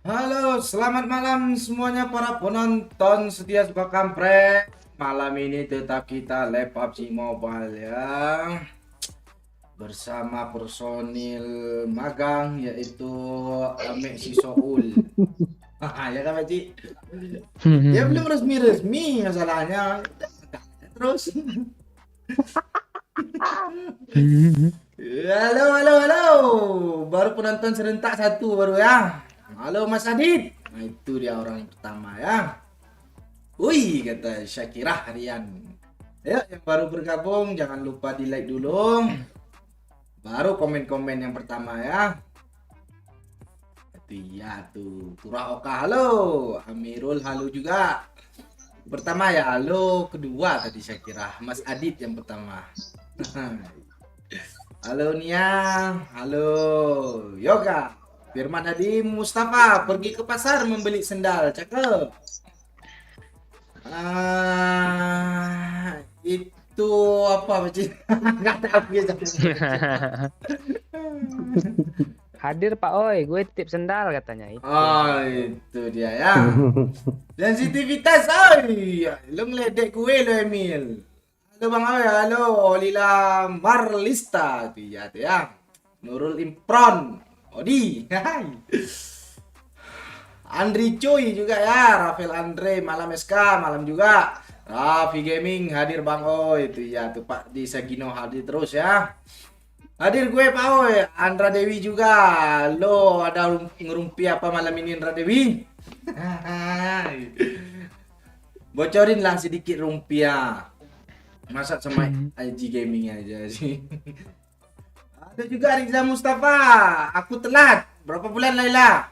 Halo, selamat malam semuanya para penonton setia suka kampret. Malam ini tetap kita live PUBG Mobile ya. Bersama personil magang yaitu Ame Sisoul. Ya kan Pak Ci? Ya belum resmi-resmi masalahnya. Terus. Halo, halo, halo. Baru penonton serentak satu baru ya. Halo Mas Adit. Nah itu dia orang yang pertama ya. Wih kata Syakirah Harian. Ayo yang baru bergabung jangan lupa di like dulu. Baru komen-komen yang pertama ya. Itu ya tuh. Turah Oka halo. Amirul halo juga. Pertama ya halo. Kedua tadi Syakirah. Mas Adit yang pertama. Halo Nia. Halo Yoga. Firman Hadi Mustafa pergi ke pasar membeli sendal, cakep. Itu apa macam? Nggak tahu ya. Hadir Pak Oi, gue titip sendal katanya itu. Oh itu dia ya. Sensitivitas, oi. Lo ngeledek gue lo Emil. Halo Bang Oi, halo Lila Marlista, tuh ya. Nurul Impron. Odi, hai. Andri Cuy juga ya, Rafael Andre, malam SK, malam juga. Raffi Gaming hadir Bang Oi, itu ya tuh Pak di Sagino hadir terus ya. Hadir gue Pak Oi, Andra Dewi juga. Lo ada ngerumpi apa malam ini Andra Dewi? Bocorin lah sedikit rumpia. Masa sama IG Gaming aja sih. Ada juga Riza Mustafa. Aku telat. Berapa bulan Laila?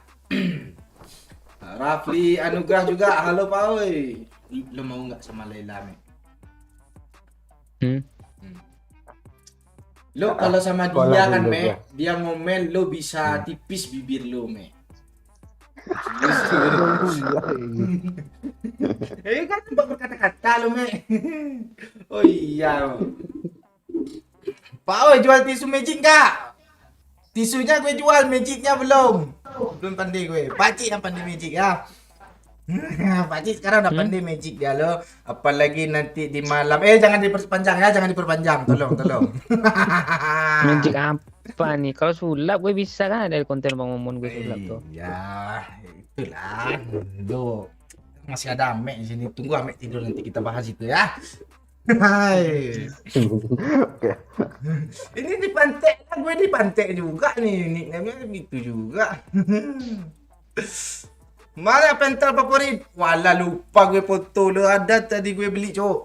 Rafli Anugrah juga. Halo Pak Oi. Lo mau nggak sama Laila, Me? Lo kalau sama dia kan, Me, dia ngomel lo bisa tipis bibir lo, Me. Kan tempat berkata-kata lo, Me. Oh iya. Pak Oi jual tisu magic nggak? Tisunya gue jual, magicnya belum. Belum pandai gue. Pakcik yang pandai magic ya. Pakcik sekarang udah pandai magic dia lo. Apalagi nanti di malam. Jangan diperpanjang ya, jangan diperpanjang. Tolong. Magic apa nih? Kalau sulap gue bisa kan ada konten Bang Momon gue sulap tuh. Ya, itulah. Lo masih ada Ame di sini. Tunggu Ame tidur nanti kita bahas itu ya. Hai. Ini dipantek, gue dipantek juga nih, nickname-nya gitu juga. Mana pentel favorit? Walah lupa gue foto lo, ada tadi gue beli cok.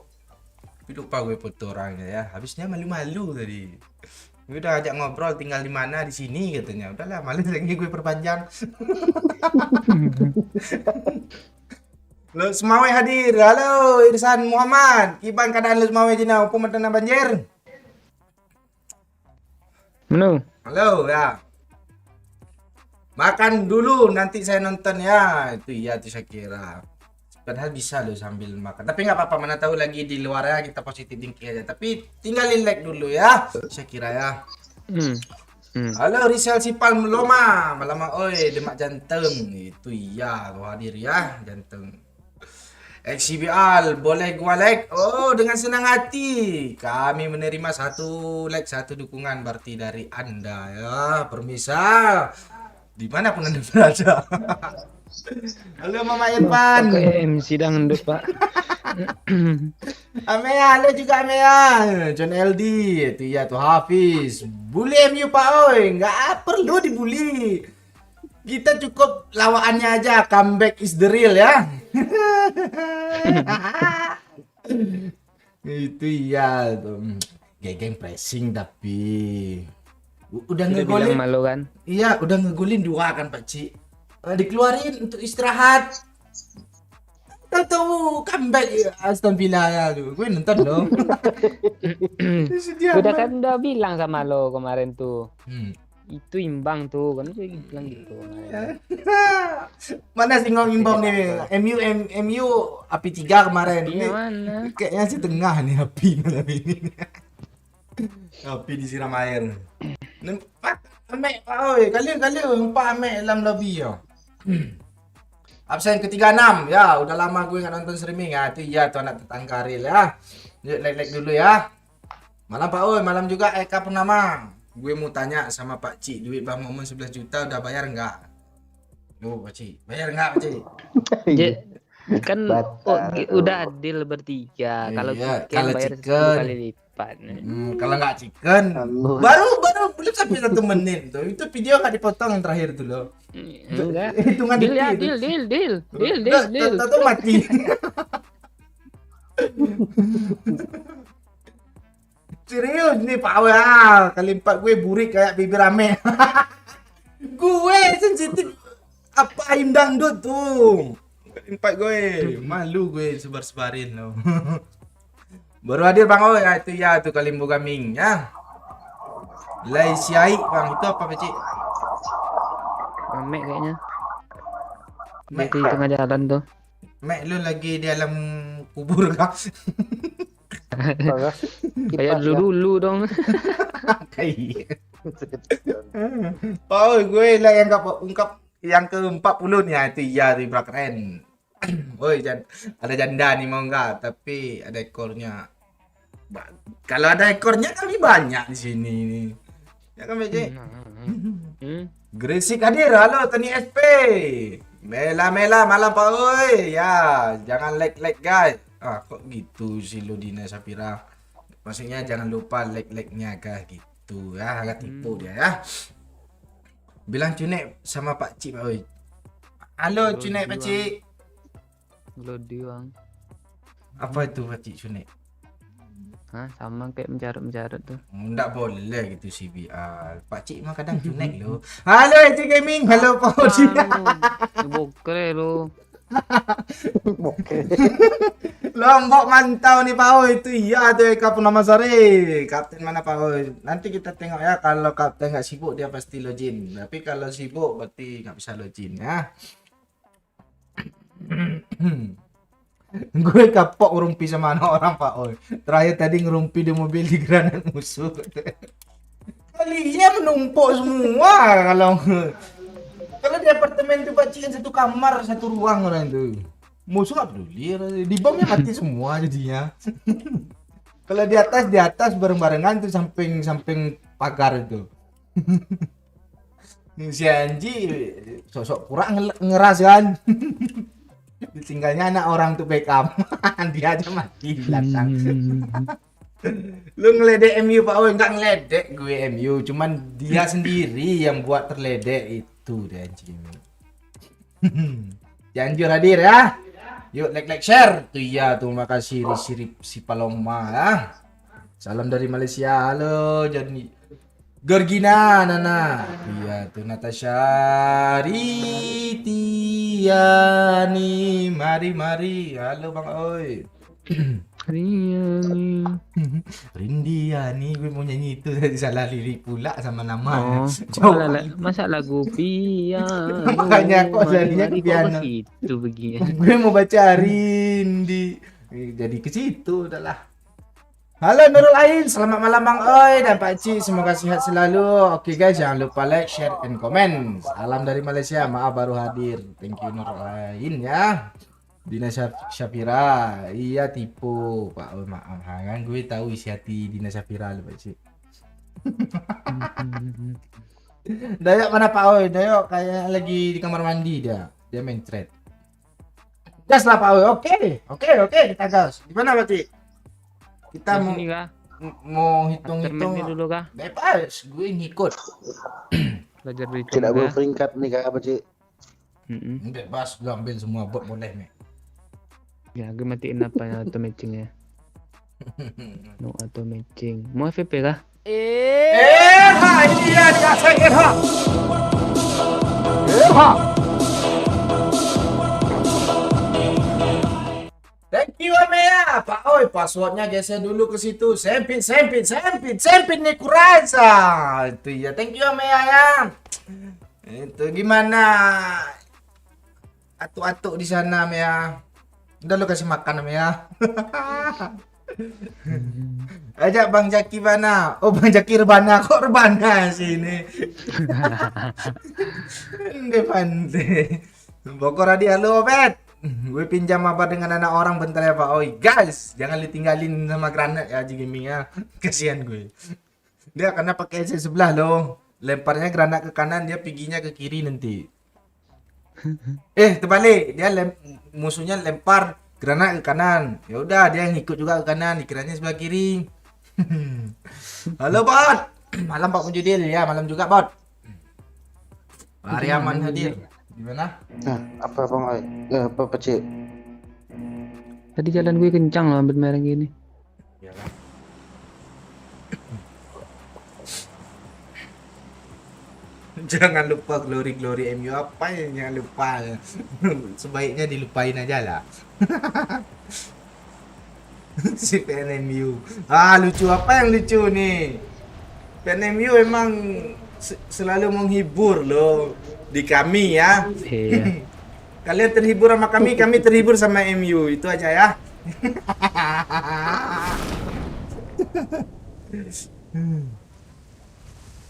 Lupa gue foto orangnya ya. Habisnya malu-malu tadi. Gue udah ajak ngobrol tinggal di mana di sini katanya. Udahlah malu lagi gue perpanjang. Lo Semawe hadir. Halo Irsan Muhammad. Kiban keadaan lo Semawe jina apa matana banjir? Menu. Halo ya. Makan dulu nanti saya nonton ya. Itu iya tuh saya kira. Padahal bisa lo sambil makan. Tapi nggak apa-apa, mana tahu lagi di luar ya kita positif thinking aja. Tapi tinggalin like dulu ya. Saya kira ya. Halo Rizal Sipal Meloma. Malam oi Demak Janteng. Itu iya kau hadir ya Janteng. XCBL boleh gua like. Oh dengan senang hati kami menerima satu like satu dukungan berarti dari Anda ya permisa dimanapun Anda berada. Halo Mama Irfan. Oke, MC dangdut Pak. Amea halo juga Amea. John LD itu ya tuh Hafiz. Bully MU Pak Oi nggak perlu dibully. Kita cukup lawaannya aja, comeback is the real ya. Itu iya tuh. Geng pressing tapi udah ngegolin. Malu kan? Iya, udah ngegolin 2 kan Pak Ci. Dikeluarin untuk istirahat. Tahu comeback Aston Villa ya tuh. Gue nonton dong. Udah bilang sama lo kemarin tuh. Itu imbang tuh kan gue bilang gitu. Mana sih imbang nih? MU api 3 kemarin. Ini mana? kayaknya setengah nih api malam ini. Api disiram air. Nampak ame oi kali empat ame dalam lobby yo. Absen ke-36. Ya, udah lama gue nggak nonton streaming ya. Itu iya tuh anak tetangga Ril ya. Yuk like dulu ya. Malam Pak Oi, malam juga Eka Purnama. Gue mau tanya sama Pak Ci, duit Bang Momon 11 juta udah bayar nggak? Loh Pak Ci, bayar nggak Pak Ci? Kan udah adil bertiga. Kalau Iya, chicken kalau bayar chicken. 10 kali lipat. Kalau nggak chicken, baru belum sampai 1 menit tuh. Itu video nggak dipotong yang terakhir tuh loh. Enggak. Hitungan Deal ya, detik itu. deal. Tahu mati. Serius nih Pak Oi, kali 4 gue burik kayak bibir rame. Gue sensitif apa ayam dangdut tuh. Kali 4 gue, malu gue sebar-sebarin loh. Baru hadir Bang Oi, itu ya tuh Kalimbo Gaming ya. Lai Siai Bang, itu apa Pak Cik? Mek kayaknya. Mek. Di tengah jalan tuh. Mek lu lagi di dalam kubur kah? Kayak dulu dong. Kayak. Oh, gue lah yang ungkap yang ke-40 nih, itu iya tuh Ibra keren. Woi, ada janda nih mau enggak? Tapi ada ekornya. Kalau ada ekornya kami banyak di sini nih. Ya kan, Bece? Gresik hadir, halo Tani SP. Mela malam Pak Oi. Ya, jangan like guys. Kok gitu sih lo Dina Sapira. Maksudnya jangan lupa like-nya guys gitu ya, agak tipu dia ya. Bilang Cunek sama Pak Cik Pak Oi. Halo Cunek Pak Cik. Lodi Bang. Apa itu Pak Cik Cunek? Hah, sama kayak mencarut tuh. Enggak boleh gitu CBR. Pak Cik mah kadang Cunek lo. Halo EJ Gaming, halo Pak Oi. Bokre lo. Lombok mantau nih Pak Oi, itu iya tuh Eka Purnama Sari. Kapten mana Pak Oi? Nanti kita tengok ya, kalau kapten nggak sibuk dia pasti login. Tapi kalau sibuk berarti nggak bisa login ya. Gue kapok ngerumpi sama anak orang Pak Oi. Terakhir tadi ngerumpi di mobil di granat musuh. Kalinya menumpuk semua kalau di apartemen tuh Pak Cik kan satu kamar satu ruang orang itu. Musuh nggak peduli, di bomnya mati semua jadinya. Kalau di atas bareng-barengan tuh samping pagar itu. Si Anji sosok kurang ngeras kan. Tinggalnya anak orang tuh backup. Dia aja mati di belakang. Lu ngeledek MU Pak Oi, enggak ngeledek gue MU, cuman dia sendiri yang buat terledek itu dia anjing. Janjur hadir ya. Yuk like share. Tuh iya tuh, makasih si Paloma ya. Salam dari Malaysia. Halo Johnny. Gorgina Nana. Iya tuh Natasha Ritiani. Mari. Halo Bang Oi. Rindiani, gue mau nyanyi itu tadi salah lirik pula sama nama. Masa lagu piano. Makanya kok jadinya ke piano. Itu begini. Gue mau baca Rindi. Jadi ke situ udahlah. Halo Nurul Ain, selamat malam Bang Oi dan Pak Ci, semoga sehat selalu. Oke guys, jangan lupa like, share, and comment. Salam dari Malaysia, maaf baru hadir. Thank you Nurul Ain ya. Dina Syafira, iya tipu Pak Oi, maaf kan gue tahu isi hati Dina Syafira lu Pak Ci. Dayak mana Pak Oi? Dayak kayak lagi di kamar mandi dia main thread. Gas lah Pak Oi, oke kita gas. Gimana Pak Ci? Kita mau hitung-hitung dulu kah? bebas, gue ngikut. Belajar berhitung. Tidak berperingkat nih kak apa Cik? Bebas, gue ambil semua bot boleh nih. Ya, gue matiin apa yang auto matching ya. No auto matching. Mau FVP kah? Ini dia dikasih Erha. Thank you Amea. Pak Oi, passwordnya geser dulu ke situ. Sempit nih kurasa. Itu ya, thank you Amea ya. Itu gimana? Atuk-atuk di sana Amea. Udah lu kasih makan Amea. Ajak Bang Jaki mana? Oh Bang Jaki rebana, kok rebana sini? Pandai. Bogor Adi, halo Bet. Gue pinjam apa dengan anak orang bentar ya Pak Oi. Guys, jangan ditinggalin sama granat ya Haji Gaming ya. Kasihan gue. Dia karena pakai S sebelah loh. Lemparnya granat ke kanan, dia piginya ke kiri nanti. Terbalik. Musuhnya lempar granat ke kanan. Ya udah, dia ngikut juga ke kanan, dikiranya sebelah kiri. Halo Bot. Malam Pak Mujudil ya, malam juga Bot. Aryaman hadir. Gimana? Nah, apa bang Oi? Apa Pak? Tadi jalan gue kencang loh ambil mereng gini. Iyalah. Jangan lupa glory MU apa ya, jangan lupa. Sebaiknya dilupain aja lah. Si PNMU. Lucu apa yang lucu nih? PNMU emang selalu menghibur loh di kami ya. Iya. Kalian terhibur sama kami terhibur sama MU. Itu aja ya.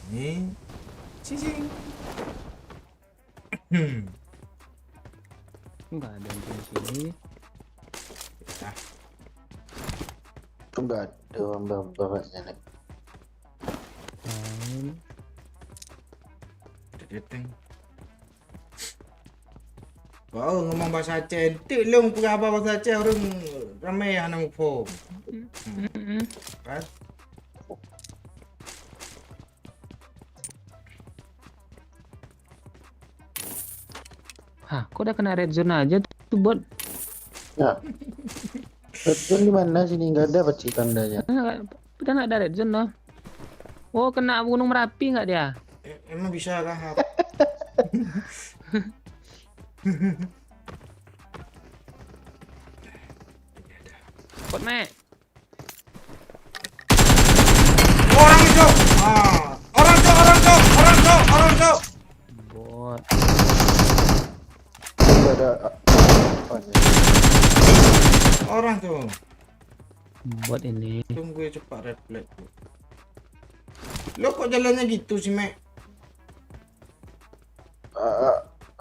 Nih. Cicing. Enggak ada yang di sini. Ya. Enggak ada bapaknya nih. Teteng. Wow, ngomong bahasa Aceh. Tik long punya apa bahasa Aceh orang ramai yang nak phone. Kan? Hah, kok udah kena red zone aja tuh bot? Ya. Betul di mana sini nggak ada Pak tandanya. Udah nggak ada red zone loh. Oh, kena Gunung Merapi nggak dia? Emang bisa kah? Bot me. Orang itu. Orang itu. Bot. Nggak ada apanya. Orang tuh. Bot ini. Tunggu ya cepat red flag. Lo kok jalannya gitu sih, Mek?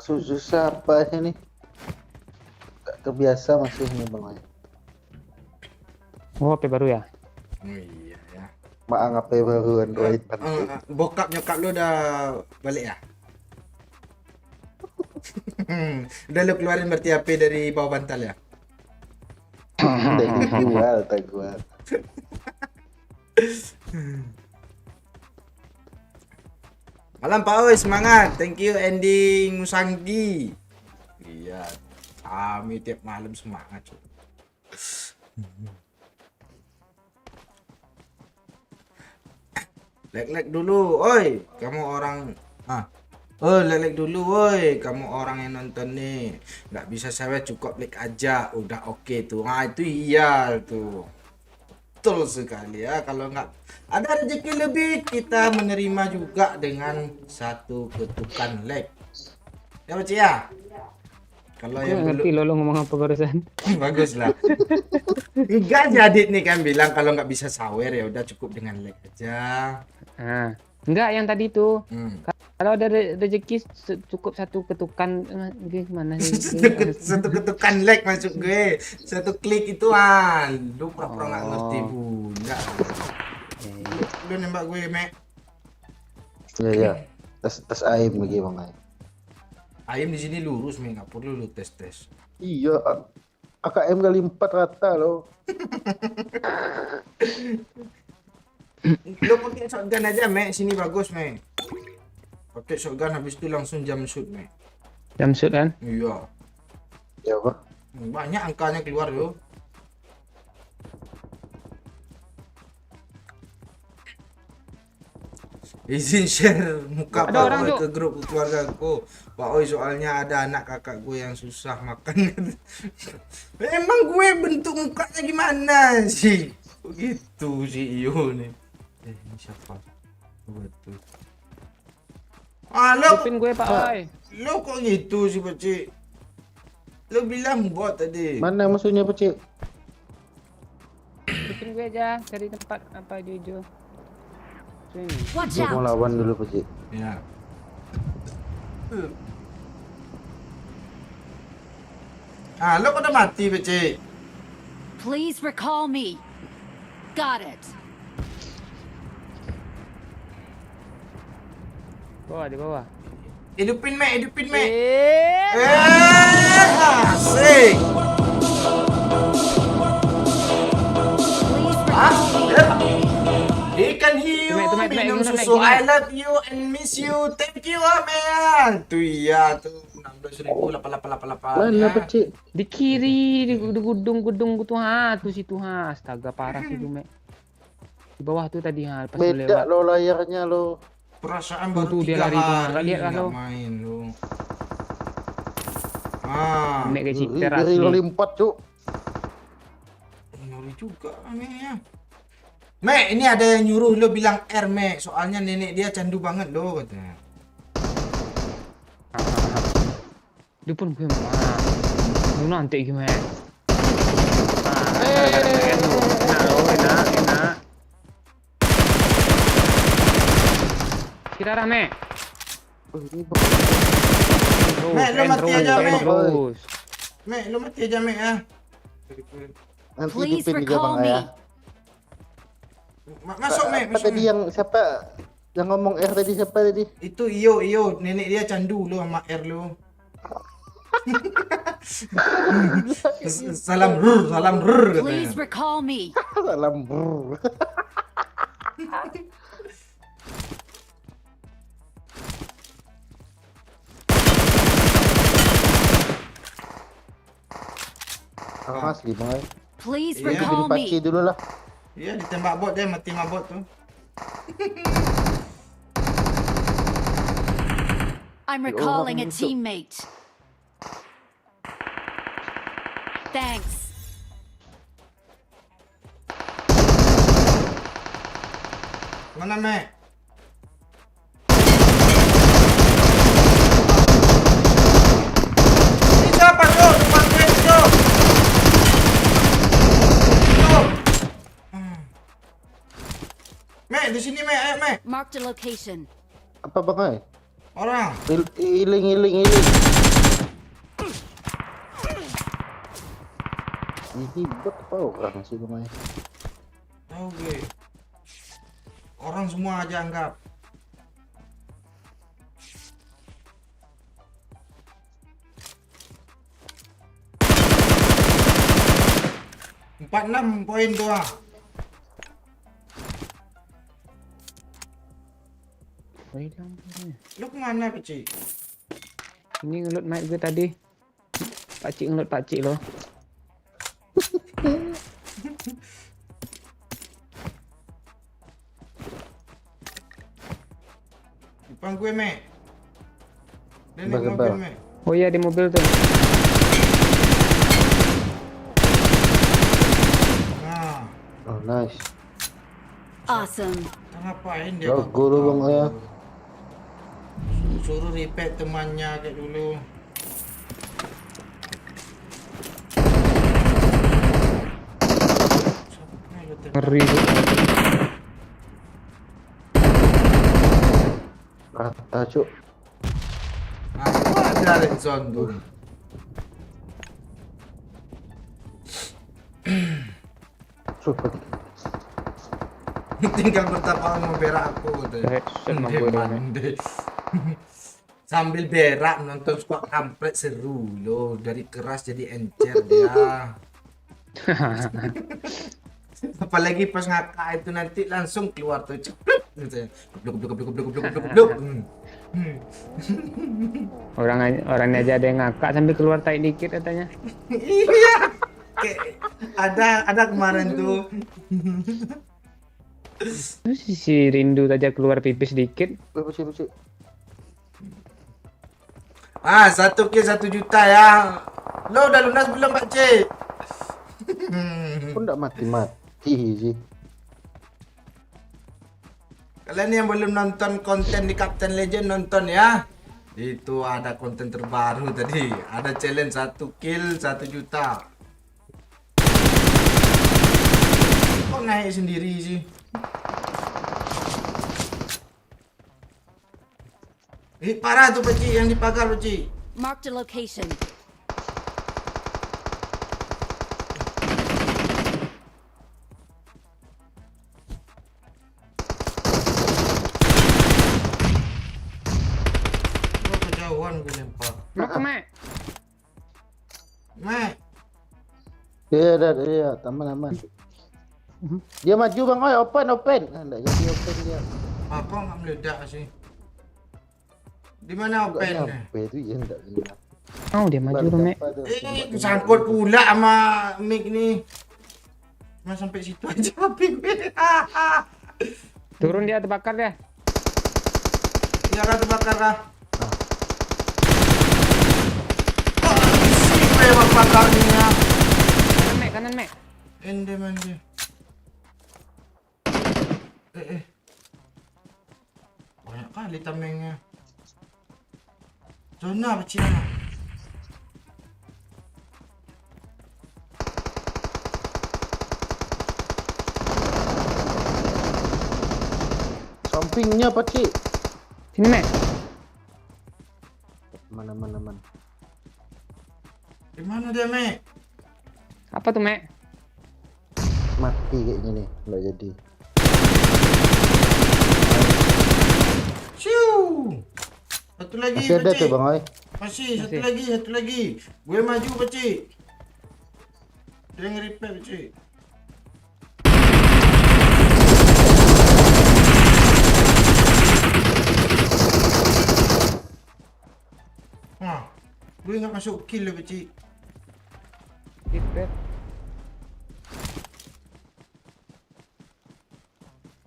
Susah apa ini? Nggak terbiasa masih ini bang Oi. Oh, HP baru ya? Oh iya ya. Maaf apa baru Android. Bokap nyokap lo udah balik ya? Udah lo keluarin berarti HP dari bawah bantal ya? Dari jual tak jual. Malam Pak Oi, semangat. Thank you ending Musanggi. Iya, kami tiap malam semangat. Cuy. Like dulu, oi. Kamu orang like dulu, woi. Kamu orang yang nonton nih. Nggak bisa cewek cukup like aja, udah oke tuh. Itu iya tuh. Betul sekali ya. Kalau nggak ada rezeki lebih, kita menerima juga dengan satu ketukan like. Ya Pak ya? Kalau Gue yang ngerti lo ngomong apa barusan. bagus lah. Enggak jadi nih kan bilang kalau nggak bisa sawer ya udah cukup dengan like aja. Enggak yang tadi tuh. Hmm. Kalau ada rezeki cukup satu ketukan gimana sih? Satu ketukan like masuk gue, satu klik ituan. Lu pura-pura nggak ngerti bunda. Lu nembak gue Mek. Iya. Tes aim lagi bang Oi. Ayam di sini lurus Mek, nggak perlu lu tes. Iya. AKM kali 4 rata loh. Lu pakai shotgun aja Mek, sini bagus Mek. Pakai shotgun habis itu langsung jam shoot Mek. Jam shoot kan? Iya. Ya apa? Banyak angkanya keluar yo. Izin share muka Ada Pak orang, Oi Cuk. ke grup keluarga aku. Pak Oi soalnya ada anak kakak gue yang susah makan. Emang gue bentuk mukanya gimana sih? Begitu sih Iyo nih. Ini siapa? Betul. Lo Upin gue Pak Oi. lo kok gitu sih Peci? Lo bilang bot tadi. Mana musuhnya Pak? Upin gue aja cari tempat apa hijau. Sini. Watch Gua mau out! lawan dulu Pak. Ya. Ah, lo udah mati, Peci. Please recall me. Got it. Bawah, di bawah. Hidupin, Mek. Please Asik. recall me. Ikan hiu Tumek, minum gimana, susu. gimana? I love you and miss you. Thank you, man. Tuh iya tuh 16.888 Mana ya. pecik? Di kiri, di gudung-gudung tuh tuh situ astaga parah sih tuh, Mek. Di bawah tuh tadi pas lu Beda lewat. lo layarnya lo. Perasaan Tuh, baru tuh, dia 3 lari tuh, nggak hari lihat lah nggak lo. main lo. Ah, Mek kayak cheater Dari lo asli. limpat cuk. nyuri juga Mek ya. Mek, ini ada yang nyuruh lo bilang R, Mek. Soalnya nenek dia candu banget lo katanya. Dia pun gue mah. Lu nanti gimana? Enak. Kira Mek. Oh, ini Terus, Mek, lu mati aja, Mek. terus. Mek, lo mati aja, Mek ya. nanti Please hidupin di recall Bang me. Ayah. Masuk, Mek. Apa Masuk, tadi Mek. yang siapa yang ngomong R tadi siapa tadi? Itu iyo, nenek dia candu lo sama R lo. Salam rur Please katanya. recall me. Salam bro. Asli Bang Ayah. Please Iya, Jadi recall paci me. dulu lah. Iya, ditembak bot dia mati sama bot tuh. I'm recalling a teammate. Thanks. Mana, Mek? Ini siapa tuh? Teman gue itu. Tuh. Mek, di sini, Mek. Ayo, Mek. Marked a location. Apa Bang Ayah? Orang. Iling. Ini bot apa orang sih Bang Ayah? Tahu gue. Orang semua aja anggap. Empat 6 poin tuh ah. Oh, hilang punya. Lu kemana, Pici? Ini ngelut mic gue tadi. Pakcik ngelut pakcik lo. Depan gue, Mek. Dia naik Sebar, mobil, sebar. Mek. Oh iya di mobil tuh. Nah, Oh nice. Awesome. kita ngapain dia? Jago lu Bang Ayah. Suruh repair temannya kayak dulu. Siapa lu tembak? Ngeri tuh. Rata cuk. Nah, ada red zone tuh. Super. Tinggal bertapa mau berak aku tuh. Headset mah gue doang, ya. Mande. Sambil berak nonton squad kampret seru loh, dari keras jadi encer dia. Apalagi pas ngakak itu nanti langsung keluar tuh cepet gitu ya. Geblok. Orangnya aja ada yang ngakak sambil keluar tai dikit katanya. Iya. Kayak ada kemarin tuh. Terus si Rindu aja keluar pipis dikit. Pecik. Ah, 1 kill 1 juta ya. Lo udah lunas belum, Pak C? Pun enggak mati sih. Kalian yang belum nonton konten di Captain Legend nonton ya. Itu ada konten terbaru tadi. Ada challenge 1 kill 1 juta. Kok naik sendiri sih? Parah tuh Peci yang di pagar Peci. Marked a location. Kurang gue lempar. Mek ke Mek. Mek. Dia, aman. Dia maju bang, oi open. Nggak jadi open dia. Apa nggak meledak sih? Di mana Nggak open? nyampe itu ya nggak kena. Oh dia maju tuh Mek. Kesangkut pula sama mic nih. Cuma sampai situ aja ping. Turun dia terbakar dia. Ya kan terbakar kah? Si memang bakarnya. Kanan Mek. Ende mandi. Banyak kali tamengnya. Zona kecil. Sampingnya Pakcik. Sini Mek. Mana. Di mana dia, Mek? Apa tuh Mek? Mati kayaknya nih, nggak jadi. Siu. Satu lagi, Masih ada Pakcik. tuh bang, oi. Masih, satu lagi. Gue maju, Pakcik. Dia nge-repair, Pakcik. Gue nggak masuk kill, Pakcik. Repair.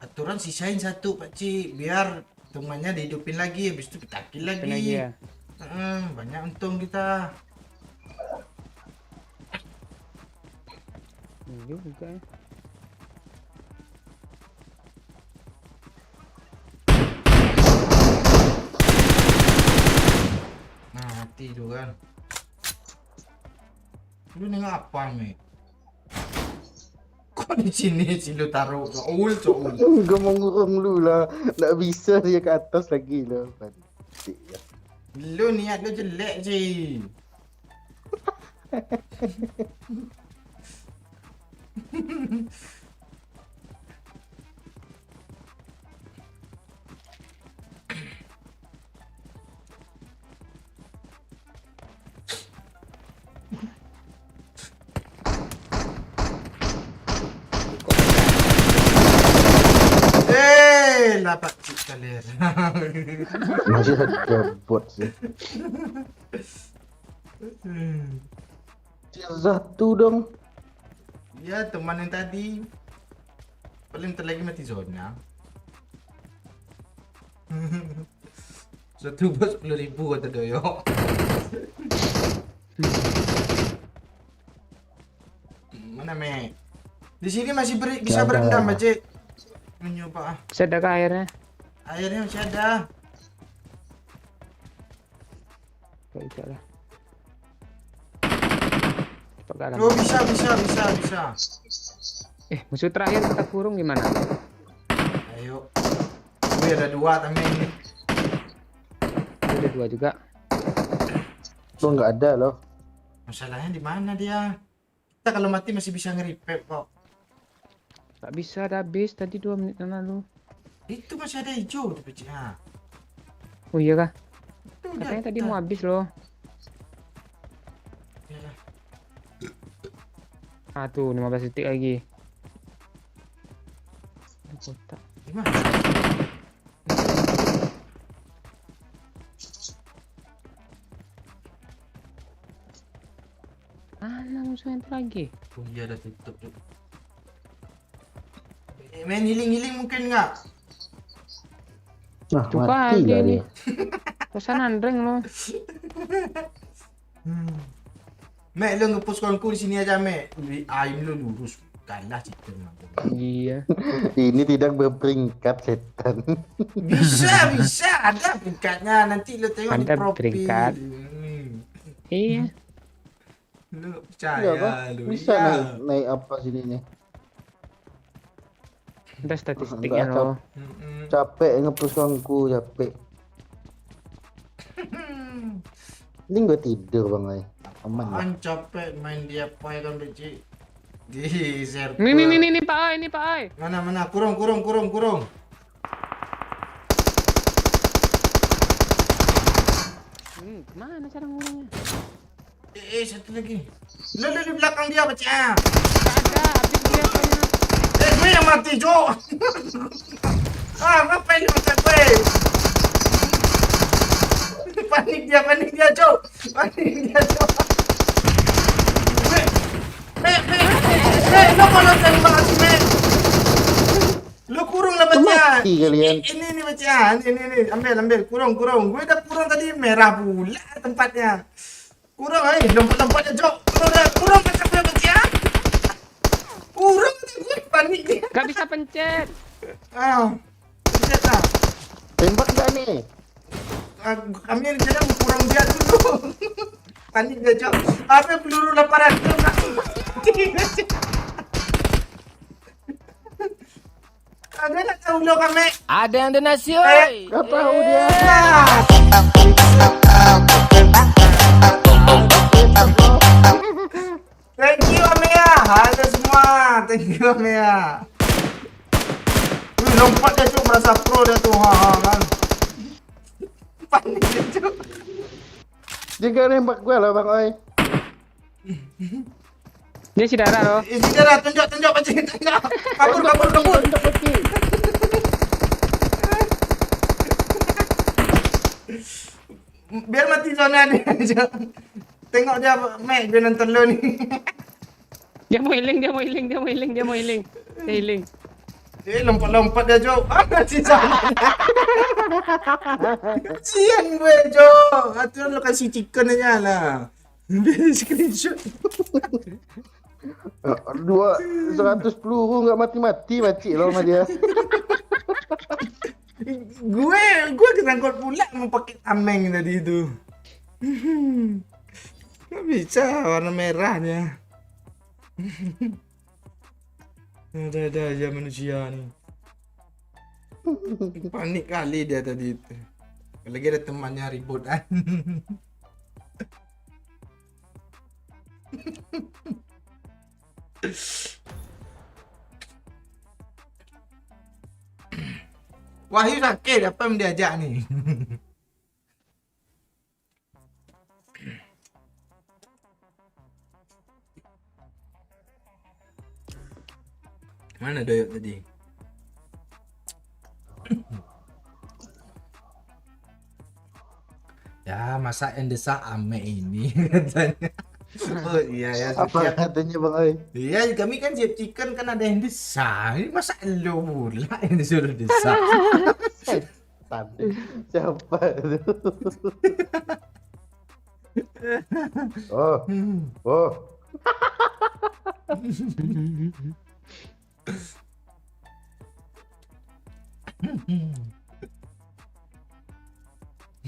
Aturan sisain satu, Pakcik. Biar temannya dihidupin lagi, habis itu kita kill lagi. Lagi ya. Banyak untung kita. Ini juga ya. Nah, mati itu kan. Lu nengok apa, Mek? Kok di sini sih lu taruh soul? Gue mau ngurung lu lah, nggak bisa dia ke atas lagi lah. Pakcik ya. Lu niat lu jelek sih. Lah Pakcik kalian. Masih ada bot sih. Satu dong. Ya teman yang tadi. Paling bentar lagi mati zona. Satu bos 10.000 kata Doyo. Mana Mek? Di sini masih bisa Ada. berendam, Pakcik. Mencoba. Bisa ada kah airnya? Airnya masih ada. Gak bisa lah. Cepat ke alam. Oh bisa. Musuh terakhir kita kurung gimana? Ayo. Gue ada 2 tameng ini. Ada 2 juga. Lo nggak ada loh. Masalahnya di mana dia? Kita kalau mati masih bisa nge-repair kok. Gak bisa, udah habis tadi 2 menit yang lalu. Itu masih ada hijau tuh, Pakcik. Oh iya kah? Itu udah Katanya tadi mau habis loh. Yalah. Ah tuh 15 detik lagi. Kotak. Gimana? Mana musuh yang itu lagi? Oh iya ada tutup tuh. Main healing mungkin nggak? Nah, Coba mati dia lah nih. dia. Pesan andreng loh. Mek lu nge-push kawanku di sini aja, Mek. Aim lu lurus. Kalah situ. Iya. Ini tidak berperingkat setan. Bisa. Ada peringkatnya. Nanti lu tengok di Ada profil. peringkat. Iya. Lu nggak Iya kok, percaya lu. bisa Iya. naik apa sini nih? Ada statistiknya Enggak, loh. Capek nge-push kawanku, capek. Ini gue tidur bang, ay. Aman ya. Capek main dia apa ya kan, Beci? Di server. Ini Pak Ai, ini Pak Ai. Mana? Kurung. Ini Kemana cara ngulangnya? Satu lagi. Lu di belakang dia baca. Gak ada, habis dia soalnya. Gue yang mati, Cok. Ngapain lu macam gue? Panik dia, Cok. Cok. Lu kalau tembak sih, lu kurung lah baca. Mati kalian. Ini baca. Ini. Ambil. Kurung. Gue udah kurung tadi merah pula tempatnya. Kurung, lompat-lompatnya, Cok. Kurung macam gue baca. Kurung gue panik dia. Gak bisa pencet. Pencet lah. Tembak gak nih? Kami yang jalan kurang dia dulu. Panik dia, Cok. Apa peluru laparan tu? Ada nak tahu lo kami? Ada yang donasi, oi. Gak tahu dia. Thank you, Amea. Halo semua. Thank you, Amea. Wih, lompat dia, Cok. Merasa pro dia tu. Kan. Panik dia, Cok. Dia gak nembak gue lah Bang Oi. Dia si darah loh. Sejarah, tunjuk pacing. Tunjuk. Kabur. Tembak lagi. Biar mati zona dia, Cok. Tengok dia, Mac. Dia nonton lo ni. Dia mau healing. Dia healing. Lompat dia, Cok. Mati zona. Sian gue, Cok. Aturan lo kasih chicken aja lah. Biar screenshot. 100 peluru nggak mati-mati macik lo sama dia. gue kesangkut pula mau pakai tameng tadi itu. Nggak bisa warna merahnya. Ada aja manusia nih. Panik kali dia tadi itu. Lagi ada temannya ributan. Wahyu sakit, apa yang diajak nih? Mana doyok tadi? Ya, masa yang desa ame ini katanya. Oh iya ya, Apa katanya Bang Oi? iya, kami kan siap chicken kan ada yang desa. Ini masa lo pula yang disuruh desa. Tadi siapa itu? Oh.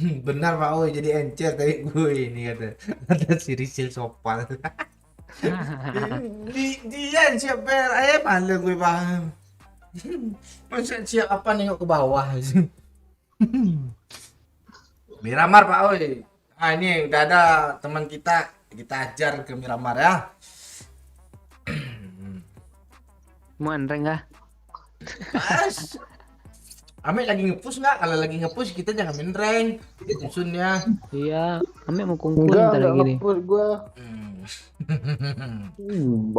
Benar Pak Oi, jadi encer tadi gue ini kata si Risil Sopal. Dia siap bayar ayam malu gue paham. Masa siap apa nengok ke bawah sih. Miramar Pak Oi. Ini udah ada teman kita ajar ke Miramar ya. Mau anreng kah? Pas. Ame lagi ngepush nggak? Kalau lagi ngepush kita jangan main rank. Usunnya. Iya, Ame mau kumpul Enggak ntar lagi nih. ngepus gua.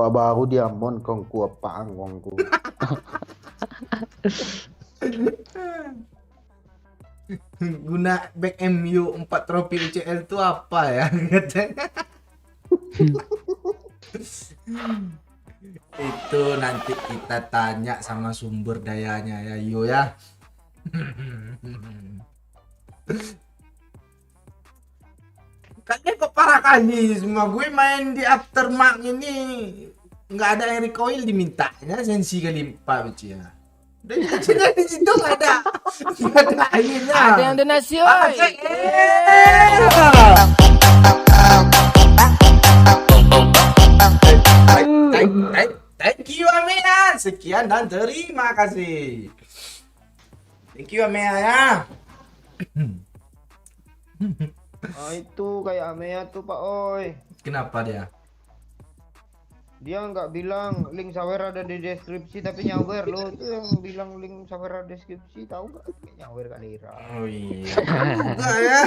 Baru diamond kongku apaan kongku. Guna back MU 4 trofi UCL itu apa ya katanya? Itu nanti kita tanya sama sumber dayanya ya Yo ya. Kayaknya kok parah kali semua gue main di aftermark ini nggak ada air recoil dimintanya sensi kali 4 ya. Udah di situ nggak ada airnya. Ada yang donasi, oi. Thank you Amea. Sekian dan terima kasih. Thank you Amea ya. Itu kayak Amea tuh Pak Oi. Kenapa dia? Dia nggak bilang link sawer ada di deskripsi tapi nyawer loh. Itu yang bilang link sawer ada deskripsi, tahu nggak? Kayak nyawer kali Ira. Oh iya. Enggak ya.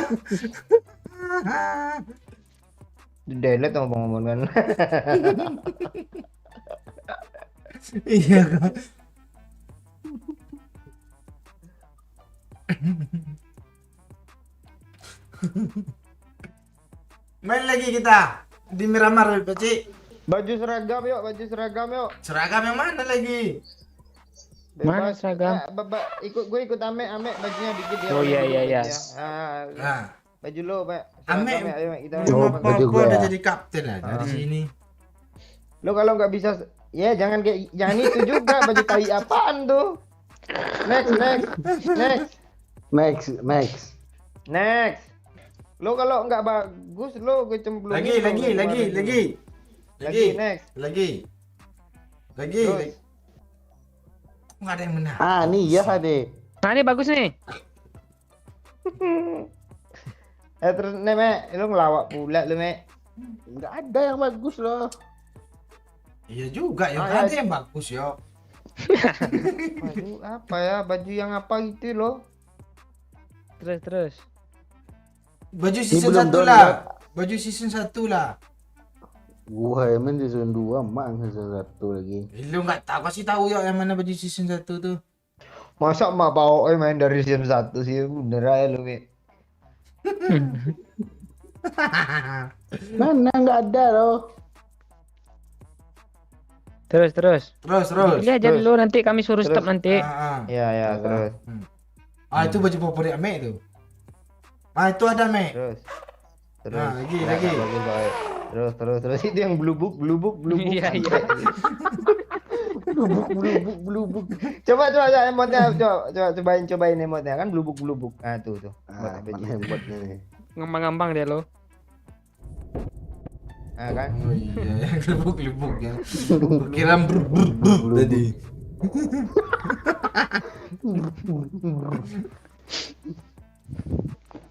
Di delete ngomong-ngomong kan. Iya kan. Main lagi kita di Miramar, Paci. Baju seragam yuk, baju seragam yuk. Seragam yang mana lagi? Mana Bebas. seragam? Gue ikut Ame bajunya dikit ya. Oh, iya, iya, iya. Nah, Baju lo, Pak. Ame Seragam ya, ayo Mek, kita belum pakai. apa-apa juga udah ya. jadi kapten lah dari sini. Lo kalau nggak bisa ya jangan itu juga baju tai apaan tuh. Next. Lo kalau nggak bagus lo gue cemplungin. Lagi. Next. Lagi. Nggak ada yang menang. Ah, nih ya Hade. Nah ini bagus nih. Terus nih Mek, lo ngelawak pula lo Mek. Enggak ada yang bagus loh. Iya juga ya, Ah, ada ya. yang bagus ya. Baju apa ya? Baju yang apa gitu loh. Terus. Baju season belum 1 download. lah. Baju season 1 lah. Gua emang season 2 mang season 1 lagi. Lu nggak tahu, kasih tahu ya yang mana baju season 1 tuh. Masa mak bawa main dari season 1 sih bener aja lo Mek. Mana enggak ada loh. Terus. Terus. Pilih aja dulu nanti kami suruh Terus. stop nanti. Ya terus. Itu baju favorit Ame tuh. Itu ada Ame. Terus. Nah, lagi. Bagus, baik. Terus itu yang blubuk. Iya. Blubuk. Coba emotnya, cobain emotnya kan blubuk. Nah, tuh. Ah, Emot mana hebatnya nih. Ngambang-ngambang dia lo. Nah, kan. Oh iya, yang gelebuk ya. Kira brr tadi.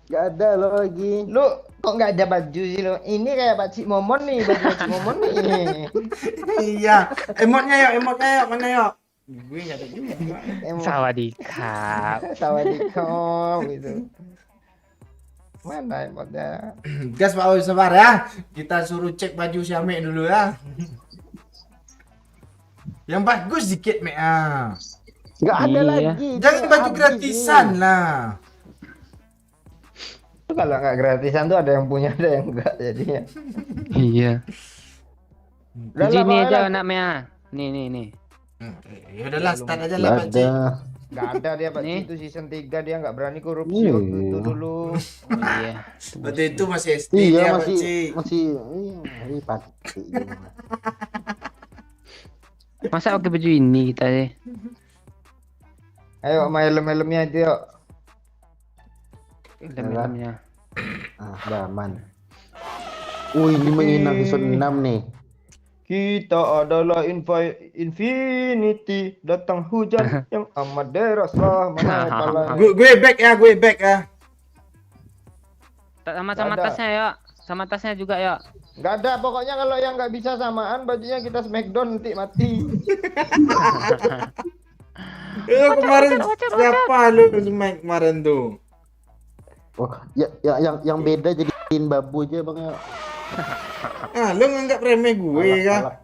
Enggak ada loh lagi. Lu kok nggak ada baju sih lo? Ini kayak Pakcik Momon nih, baju Pakcik Momon nih. Iya, emotnya yuk, mana yuk? Gue nggak ada juga. Emot Sawadikap. Sawadikap gitu. Mana emotnya? Gas Pak Oi, sabar ya. Kita suruh cek baju si Ame dulu ya. Yang bagus dikit Mek. Enggak ada Iya. lagi. Jangan Dia baju habis gratisan ini. lah. Kalau nggak gratisan tuh ada yang punya, ada yang enggak jadinya. Iya. Udah Biji lah, ini Pak, aja lah. anak Mea. Nih. Ya udahlah, start aja lah Enggak Pak Cik. ada. Nggak ada dia Pakcik Nih. itu season 3 dia nggak berani korupsi Iya. waktu itu dulu. Oh, iya. Waktu itu masih SD Iya dia Pak masih Cik. ini pasti. Masa pakai baju ini kita deh. Ayo sama helm-helmnya itu yuk. Lem-lemnya. Ah, aman. Ini menginap season 6 nih. Kita adalah Infinity, datang hujan yang amat deras lah mana kepala. Gue back ya. Sama Nggak ada. tasnya ya. Sama tasnya juga ya. Nggak ada, pokoknya kalau yang nggak bisa samaan bajunya kita smackdown nanti mati. Kemarin siapa lu main kemarin tuh? Oh, yang beda jadiin babu aja Bang ya. Lu nganggap remeh gue ya?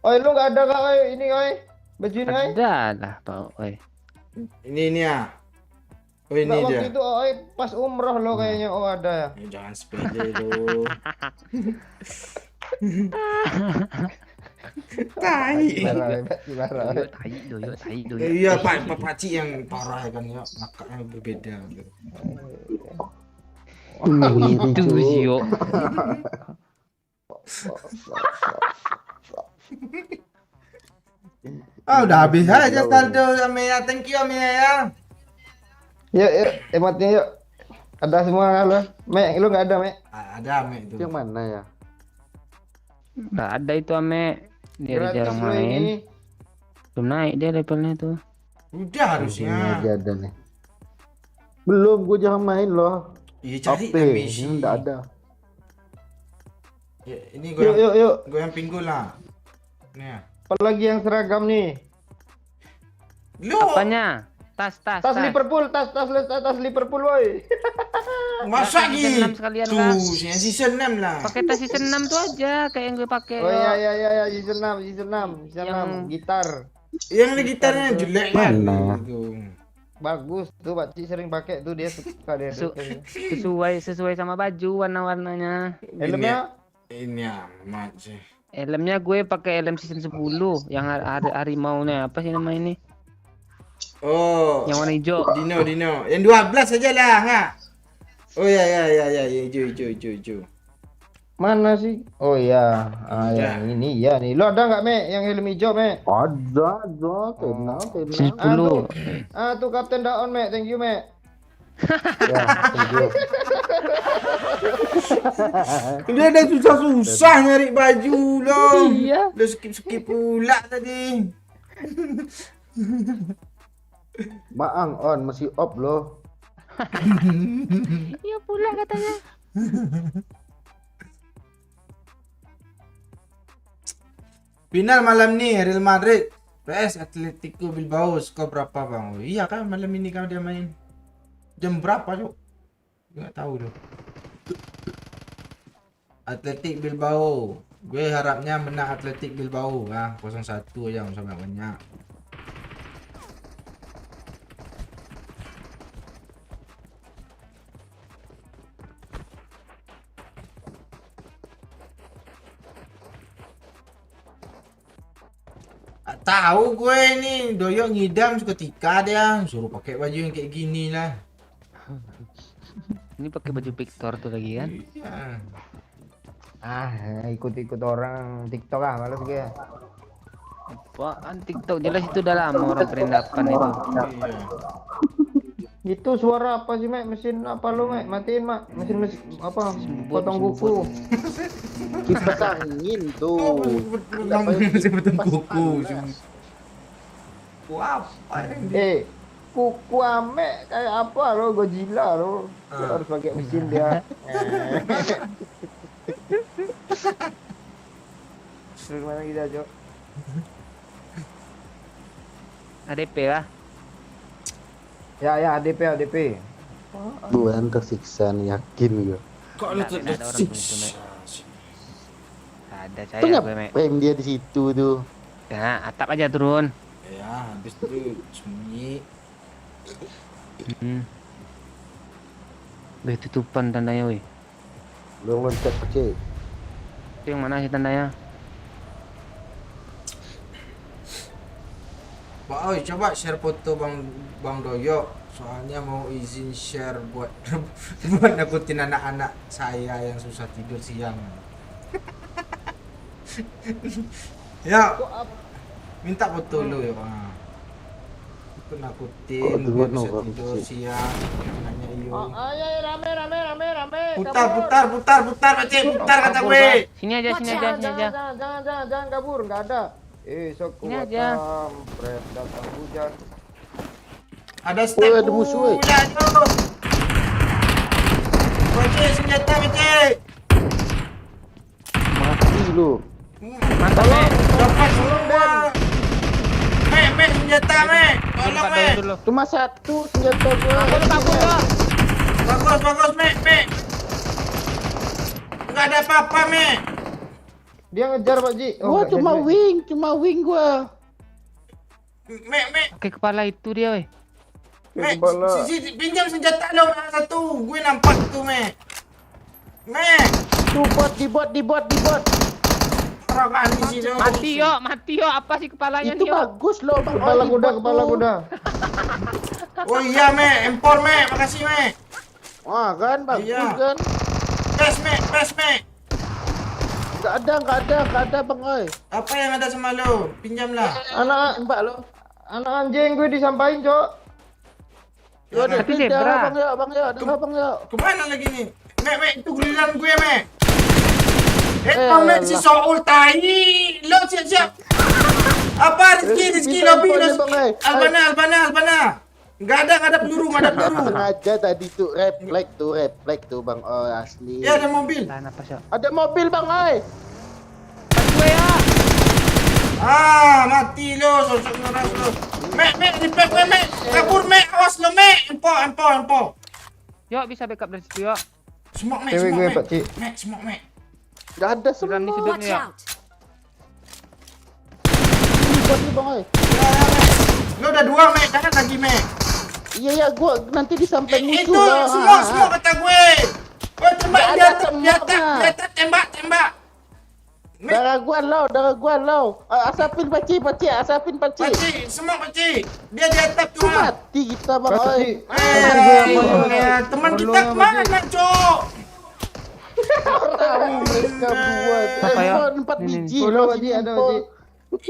Oi lu nggak ada kak oi ini oi baju ini oi. Ada lah Pak Oi. Ini ya. Oh ini Nggak, waktu dia. itu oi pas umroh lo kayaknya ada ya. Jangan sepele lu. Tai. Parah. Tai doyo. Iya Pak Cik yang parah kan ya, nakaknya berbeda. Itu sih yo. Udah habis aja saldo Amea. Thank you Amea ya. Yuk emotnya yuk. Ada semua lo. Mek lu nggak ada Mek. Ada Ame itu. Yang mana ya? Nggak ada itu Ame. Dia Gratis jarang lo main. ini. Belum naik dia levelnya tuh. Udah Ini harusnya. aja ada nih. Belum, gue jangan main loh. Iya cari Apa? ambisi. Ini enggak ada. Ya, ini Yuk. gue yang pinggul lah. Nih ya. Apalagi yang seragam nih. Lu Apanya? Tas. Tas Liverpool, tas Liverpool woi. Masa Season 6 gitu? sekalian lah. Yang season 6 lah. Pakai tas season 6 tuh aja kayak yang gue pakai. Oh yo. iya season 6 Yang- gitar. Yang ada gitarnya jelek kan? Mana? Gitu. Bagus tuh Pak Cik sering pakai tuh dia suka dia tuh. Sesuai sama baju warna-warnanya. Helmnya Ini amat sih. Helmnya gue pakai helm season 10 yang harimaunya apa sih nama ini? Oh. Yang warna hijau. Dino. Yang 12 saja lah, ha. Oh ya, hijau. mana sih? Oh iya, Ya. yang ini ya nih. Lo ada nggak Me yang helm hijau Me? Ada, tenang. Season 10. Tuh Kapten Daon Me, thank you Me. Ya, thank you. Dia ada susah-susah nyari baju loh. Iya. Lo skip pula tadi. Maang on masih off loh. Iya pula katanya. Final malam ni Real Madrid PS Atletico Bilbao skor berapa bang? Oh, iya kan malam ini kan dia main. Jam berapa cok? Nggak tahu tuh. Atletik Bilbao. Gue harapnya menang Atletik Bilbao. 0-1 aja nggak usah banyak. Tahu gue ini doyok ngidam seketika dia suruh pakai baju yang kayak gini lah. Ini pakai baju Victor tuh lagi kan? Iya. Ikut-ikut orang TikTok males gue. Apaan TikTok jelas itu udah lama orang perindapan itu. Iya. Itu suara apa sih Me? Mesin apa lo Me? Matiin Mak. Mesin apa? Potong buku. Kipas angin tuh. Sebutan kuku. Wow. Kuku ame kayak apa lo? Godzilla lo. Harus pakai mesin dia. Terus mana kita Cok? ADP lah. Ya ADP. Gue yang tersiksa nih, yakin gue. Kok lu tuh Ada orang begitu, Mek. Ada saya Tuh gue Mek. ngapain dia di situ tuh? Ya atap aja turun. Ya, habis itu sembunyi. Wih tutupan tandanya wih. Belum loncat kecil. Itu yang mana sih tandanya? Pak Oi, coba share foto Bang Doyok. Soalnya mau izin share buat buat nakutin anak-anak saya yang susah tidur siang. Ya, minta foto lu ya, Pak. Itu nakutin Kok buat dulu, bisa Bang? tidur siang. Anaknya iyo. Ayo rame. Putar, kata gue. Sini aja. Jangan kabur, nggak ada. Sok Ini aja. kampret datang hujan. Ada step. Woi, ada musuh, woi. Udah, tuh. Oke, senjata, Bece. Mati lu. Mantap Mek. Dapat semua. Mek, senjata, Mek. Tolong, Buka Mek. dulu. Cuma satu senjata gue. Kabur lo. Bagus, Mek. Enggak ada apa-apa, Mek. Dia ngejar Pak Ji. Gua nggak cuma jadi. wing gua. Mek. Pakai kepala itu dia weh. Mek, Kepala. pinjam senjata dong satu. Gue nampak tuh, Mek. Mek, Tuh bot. orang kali sih lo. Mati yo. Apa sih kepalanya Itu nih yo? bagus loh Bang. Kepala Oi, kuda, bot kepala tuh. kuda. Oh iya, Mek. Empor, Mek. Makasih, Mek. Wah kan bagus Iya. kan. Pes, Mek. Enggak ada Bang Oi. Apa yang ada sama lo? Pinjamlah. Mbak lo. Anak anjing gue disampain, Cok. Yo ada Tapi pindah zebra. Bang yo, dengar Bang yo. Kemana lagi nih? Mek, itu giliran gue, Mek. alah. Mek, si Soul tai. Lo siap. Apa Rizky lobby lo. Bang Oi. Albana. Enggak ada peluru. Sengaja tadi tuh refleks tuh Bang Oi asli. Ya, ada mobil. Tahan apa sih? Ada mobil Bang Oi. Gue ya. Mati lo, sosok ngeras lo. Mek, repair gue, Mek. Kabur, Mek. Awas lo, Mek. Empo. Yuk bisa backup dari situ yuk. Smoke Mek, Cewek smoke gue Mek. Pak Cik. Mek, smoke Mek. Gak ada Sudah di semua. sudut Watch nih yuk. out! Buat nih bang oi. Ya, ya, Mek. Lu udah 2 Mek, jangan lagi Mek. Iya ya, gua nanti disampaikan Itu musuh lah. semua kata gue. Gue tembak Nggak di ada atas, semua. di atas tembak. Mek, Darah gua low. Asapin paci, asapin paci. Pakcik, semua Pakcik. Dia di atas tuh. Ah. Mati kita bang Pak oi. Cik. Teman kita Tolong, kemana, Pakcik. Cok? Tahu mereka buat. Apa ya? Handphone 4 Ini, biji Follow loh Pak sini Cik, ada Pak handphone. Cik.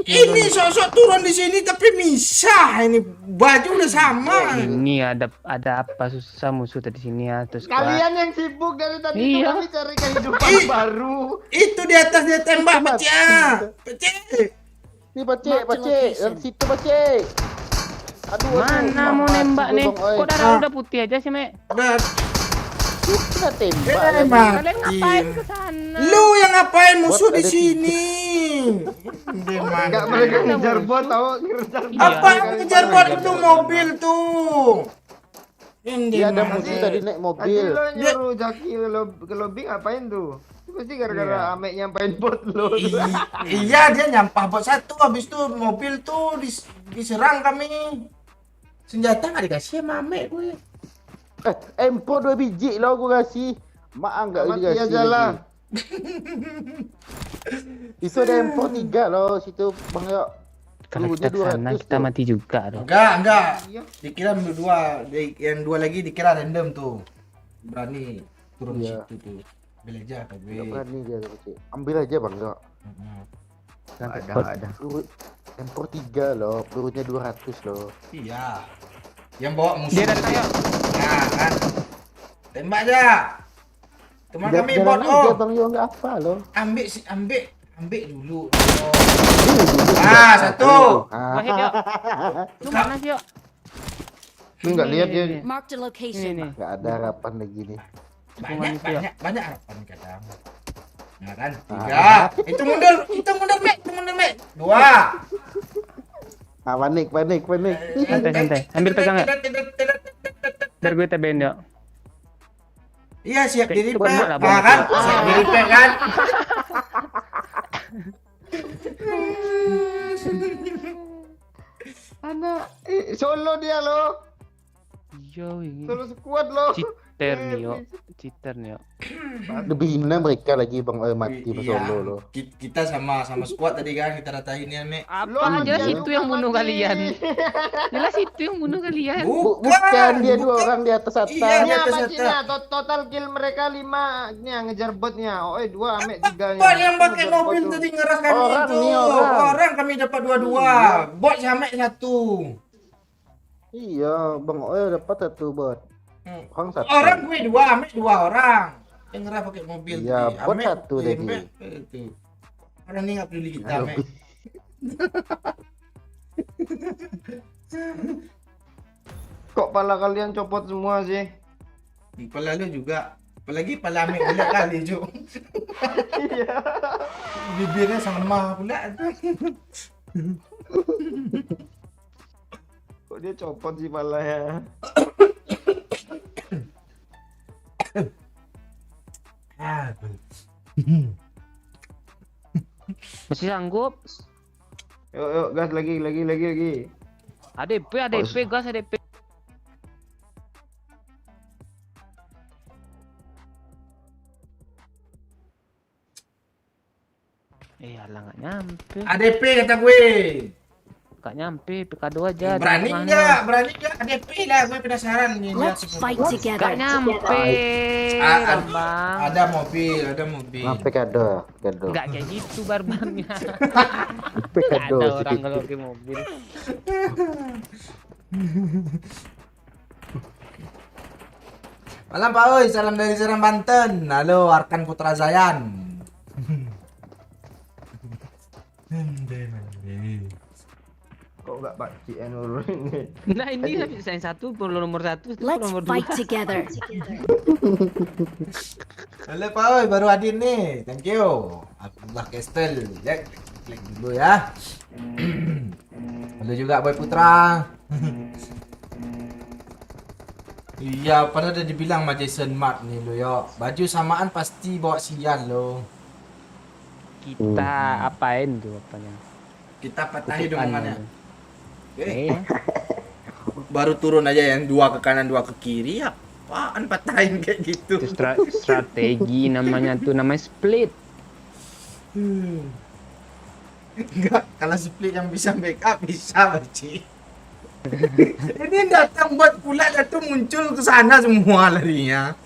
Ini sosok turun di sini tapi misah ini baju udah sama. Ini ada apa susah musuh tadi sini ya terus Kalian yang sibuk dari tadi itu Iya. kami cari kehidupan baru. Itu di atas dia tembak Pakcik. Pakcik. Nih paci, Mark the paci. location. Yang situ paci. Aduh, mana mau mati nembak gua, nih? Bang Oi. Kok darah udah putih aja sih, Mek? Udah Kita tembak. eh, lagi. Kalian ngapain mati. ke sana? Lu yang ngapain musuh Buat di ada sini? Gimana? Enggak mereka ngejar bot tahu ngejar Iya. Apa yang Kali ngejar mana buat ngejar itu bot? mobil tuh? Ini Dia ada mana? musuh tadi naik Tadi mobil. lo nyuruh Jaki ke lobby ngapain tuh? Itu pasti gara-gara Amek nyampain bot lo. Iya dia nyampah bot satu habis itu mobil tuh diserang kami. Senjata nggak dikasih sama Mek gue. M4 2 biji lah gua kasih. Mak enggak Mati dikasih. aja lah. lagi. Itu ada M4 3 loh situ Bang Yo. Kalau Pelurunya kita ke sana 200 kita tuh. mati juga dong. Enggak. Iya. Dikira dua, yang 2 lagi dikira random tuh. Berani turun di Iya. situ tuh. Ambil aja kata gue. Enggak berani dia paci. Ambil aja Bang Yo. Mm-mm. Sampai Ada bot. ada. Peluru M4 3 loh, pelurunya 200 loh. Iya. Yang bawa musuh. Dia datang yuk. Nah, kan. Tembak aja. Teman kami Jalan bot aja oh. Bang Yo enggak apa loh. Ambil dulu. Ah, satu. Wah, hit yuk. Lu mana sih yuk? Lu enggak lihat dia. Marked a Ini location. nih. Enggak ada harapan lagi nih. Banyak harapan kadang. Nah kan, 3. Itu mundur, Mek. 2. Ah, panik. Santai. Ambil pegang ya. Biar gue tebein yuk. Iya, siap Kayak diri itu Pak. buat lah, Ah, kan? Siap diri Pak kan? Solo dia lo. Yo, ini. Solo squad lo. Cheater nih yuk. Cheater nih yuk. Lebih hina mereka lagi Bang Oi mati pas Iya. solo loh. Kita sama squad tadi kan kita ratain ya, Mek. Apa? Jelas anjing, itu lu yang mati. bunuh kalian. Jelas itu yang bunuh kalian. Bukan dia 2 orang di atas atas. Iya, Iya, atas pacinya. Total kill mereka 5 nya ngejar botnya. Oh, 2 Amek 3 nya. Bot yang pakai mobil tadi ngeras kami Orang itu. nih, orang. Orang kami dapat 2-2. Bot sama 1. Iya, Bang Oi dapat satu bot. Orang satu. Orang gue 2, Amek 2 orang. Yang ngeras pakai mobil. Iya, tadi. bot Amek, satu eh, tadi. Mek, itu. Orang ini nggak peduli kita, Mek. Kok pala kalian copot semua sih? Kepala lu juga. Apalagi pala Amek pula kali, Cuk. Iya. Bibirnya sama pula. Kok dia copot sih palanya? Ah, Masih sanggup? Yuk, gas lagi. ADP, gas ADP. Alah nggak nyampe. ADP kata gue. Nggak nyampe, PK2 aja. di Berani tengahnya. enggak? Berani enggak? ADP lah, gue penasaran nih. lihat Let's sih. fight Nggak together. nyampe, Bambang. Ada mobil. Sampai kado. Nggak kayak gitu barbarnya. Sampai Nggak kado ada sih. orang kalau pakai mobil. Malam Pak Oi, salam dari Serang Banten. Halo, Arkan Putra Zayan. Kok enggak pakcik yang nurunin? Nah ini saya satu, perlu nomor 1, Let's nomor 2. fight together. Halo Pak Oi, baru hadir nih. Thank you. Abdullah Kestel. Ya, klik dulu ya. Halo juga Boy Putra. Iya, pernah udah dibilang sama Jason Mart nih lo yo. Baju samaan pasti bawa sial lo. Kita apain tuh apanya? Kita patahin Kutukan omongannya. itu. Eh, Eh, baru turun aja yang 2 ke kanan 2 ke kiri. Apaan patahin kayak gitu? itu strategi namanya tuh, namanya split. Enggak, kalau split yang bisa backup bisa Baci. Ini datang buat pula tuh muncul ke sana semua larinya.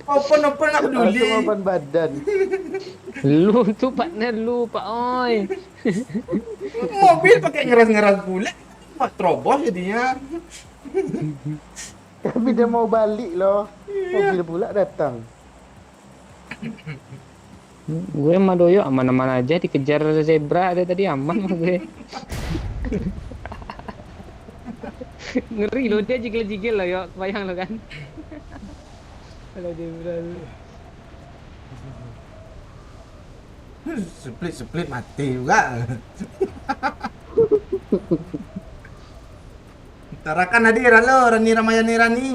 Open nggak peduli. Langsung open badan. Lu tuh partner lu, Pak Oi. Mobil pakai ngeras-ngeras pula. Buat terobos jadinya. Tapi dia mau balik loh. Mobil pula datang. Gue sama Doyo aman-aman aja, dikejar zebra ada tadi, aman sama gue. Ngeri lo, dia jigil-jigil lo, yo, bayang lo kan. Kalau zebra lu. Split mati juga. Tarakan hadir halo Rani Ramayani Rani.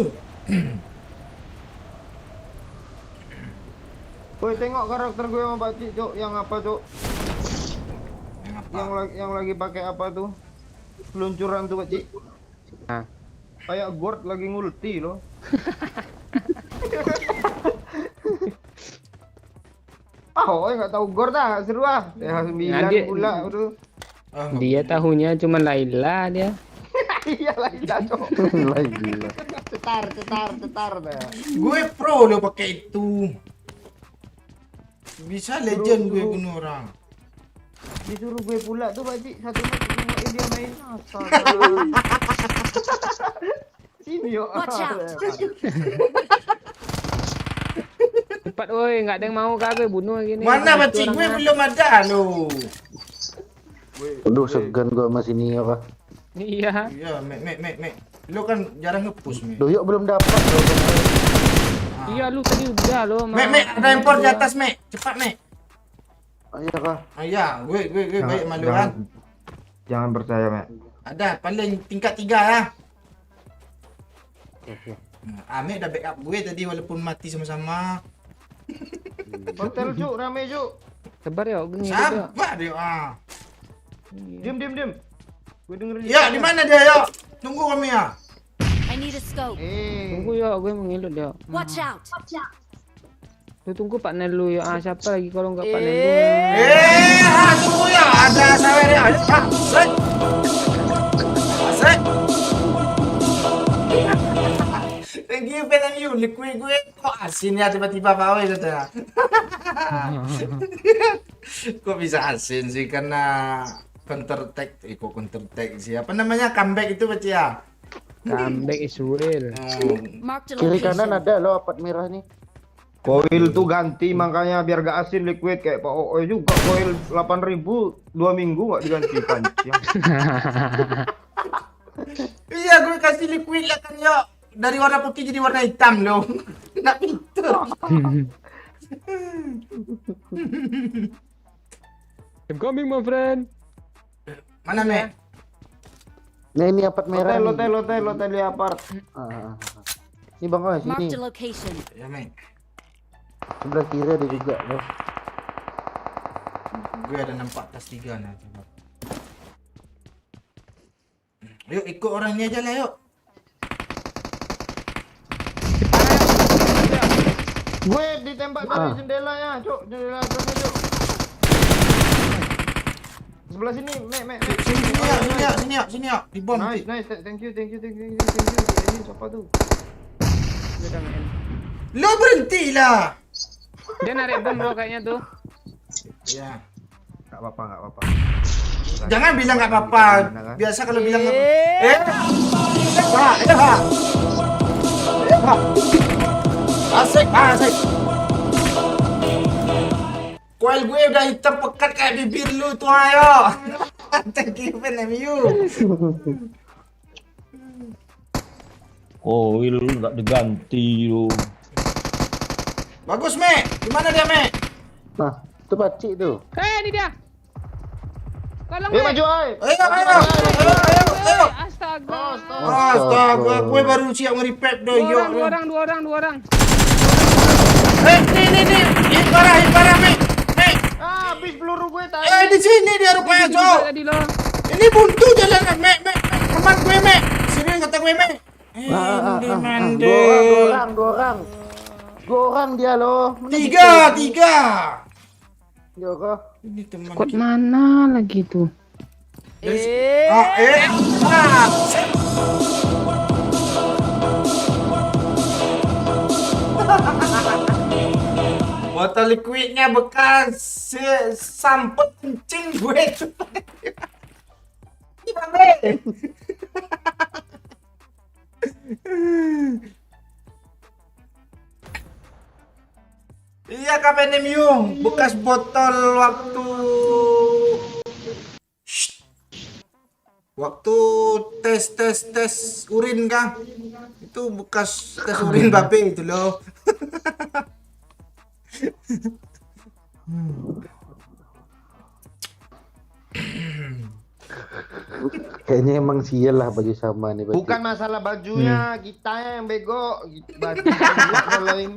Woi, tengok karakter gue sama Pakcik, Cok. Yang apa, Cok? Yang lagi pakai apa tuh? Peluncuran tuh, Pakcik. Ah. Kayak Gord lagi ngulti loh. Oh, nggak tahu Gord ah, seru ah. Ya 9 dia- pula tuh. Dia tahunya cuma Laila dia. Iya lagi Cok. Lagi. Cetar dah. Gue pro lo pakai itu. Bisa legend gue bunuh orang. Disuruh gue pula tuh, Pakcik. Satu match dia main. Astaga. Sini yuk. Watch out. Cepat woi, nggak ada yang mau kagak bunuh gini. Mana Itu bacik gue orangnya. belum ada lo. Aduh, segan gua sama sini apa. Iya. Iya, Mek. Lo kan jarang nge-push, Mek. Doyok belum dapat loh. Iya lu tadi udah lo. Mek, ada impor di atas, Mek. Cepat, Mek. Iya kah? Ah, iya, gue baik malu kan. Jangan percaya, Mek. Ada paling tingkat 3 ya. Mek udah backup gue tadi walaupun mati sama-sama. Hotel, Cuk. Rame, Cuk. Sabar ya, gini juga. Sabar dia. Ah. Diam. Gue dengerin. Ya, di mana dia, yuk? Tunggu kami ya. I need a scope. Tunggu ya, gue mengilut ya. Watch out. Lu tunggu partner lu ya. Ah, siapa lagi kalau nggak partner lu? Tunggu ya. Ada sawer ya. Set. Set. Thank you, thank you. Liquid gue kok asin ya tiba-tiba Pak Wei kata. Kok bisa asin sih karena counter attack, kok counter attack sih. Apa namanya comeback itu Baci ya? Comeback is real. Marked a Kiri kanan location. ada loh apart merah nih. Koil tuh ganti makanya biar gak asin liquid kayak Pak Oi juga. Koil 8.000 2 minggu gak diganti panjang. Iya, gue kasih liquid lah kan yuk. Dari warna putih jadi warna hitam loh. Nak pintar. I'm coming my friend. Mana Mek? Nah ini apart merah. nih. Hotel apart. Ah. Ini Bang Oi, sini. Marked a location. Ya Mek. Sebelah kiri ada juga loh. Gue ada nampak tas 3 nah. Coba. Yuk ikut orang ini aja lah yuk. Gue ditembak dari jendela ya, Cuk. Jendela atasnya, Cuk. Sebelah sini, Mek. Sini yuk. Di bom. Nice. Thank you. Ini siapa tuh? Lo berhenti lah. Dia narik bom bro kayaknya tuh. Ya. Gak apa-apa. Jangan bilang nggak apa-apa. Biasa kalau bilang nggak Asik. Koil gue udah hitam pekat kayak bibir lu tuh ayo. Thank you, MU. Koil nggak diganti lu. Bagus, Mek. Gimana dia, Mek? Nah, itu pacik tuh. Ini dia. Tolong Maju, Oi. Ayo. tengok. Astaga. Astaga, gue baru siap nge-repack Dua doyok. orang, dua orang. Nih. Hit parah, Mek. Habis peluru gue tadi. Di sini dia rupanya, Juga Cok. tadi lo. Ini buntu jalanan, Mek. Teman gue, Mek. Sini kata gue, Mek. Mande. Dua orang dia loh. Tiga. Joko. Ini teman. Kod mana lagi tuh? Botol liquidnya bekas samput kencing gue tuh. Gimana? Iya KPNMU, bekas botol waktu tes urin kah? Itu bekas tes urin babe itu loh. Kayaknya emang sial lah baju sama nih. Baju. Bukan masalah bajunya, kita yang bego. Baju gila kalau ini.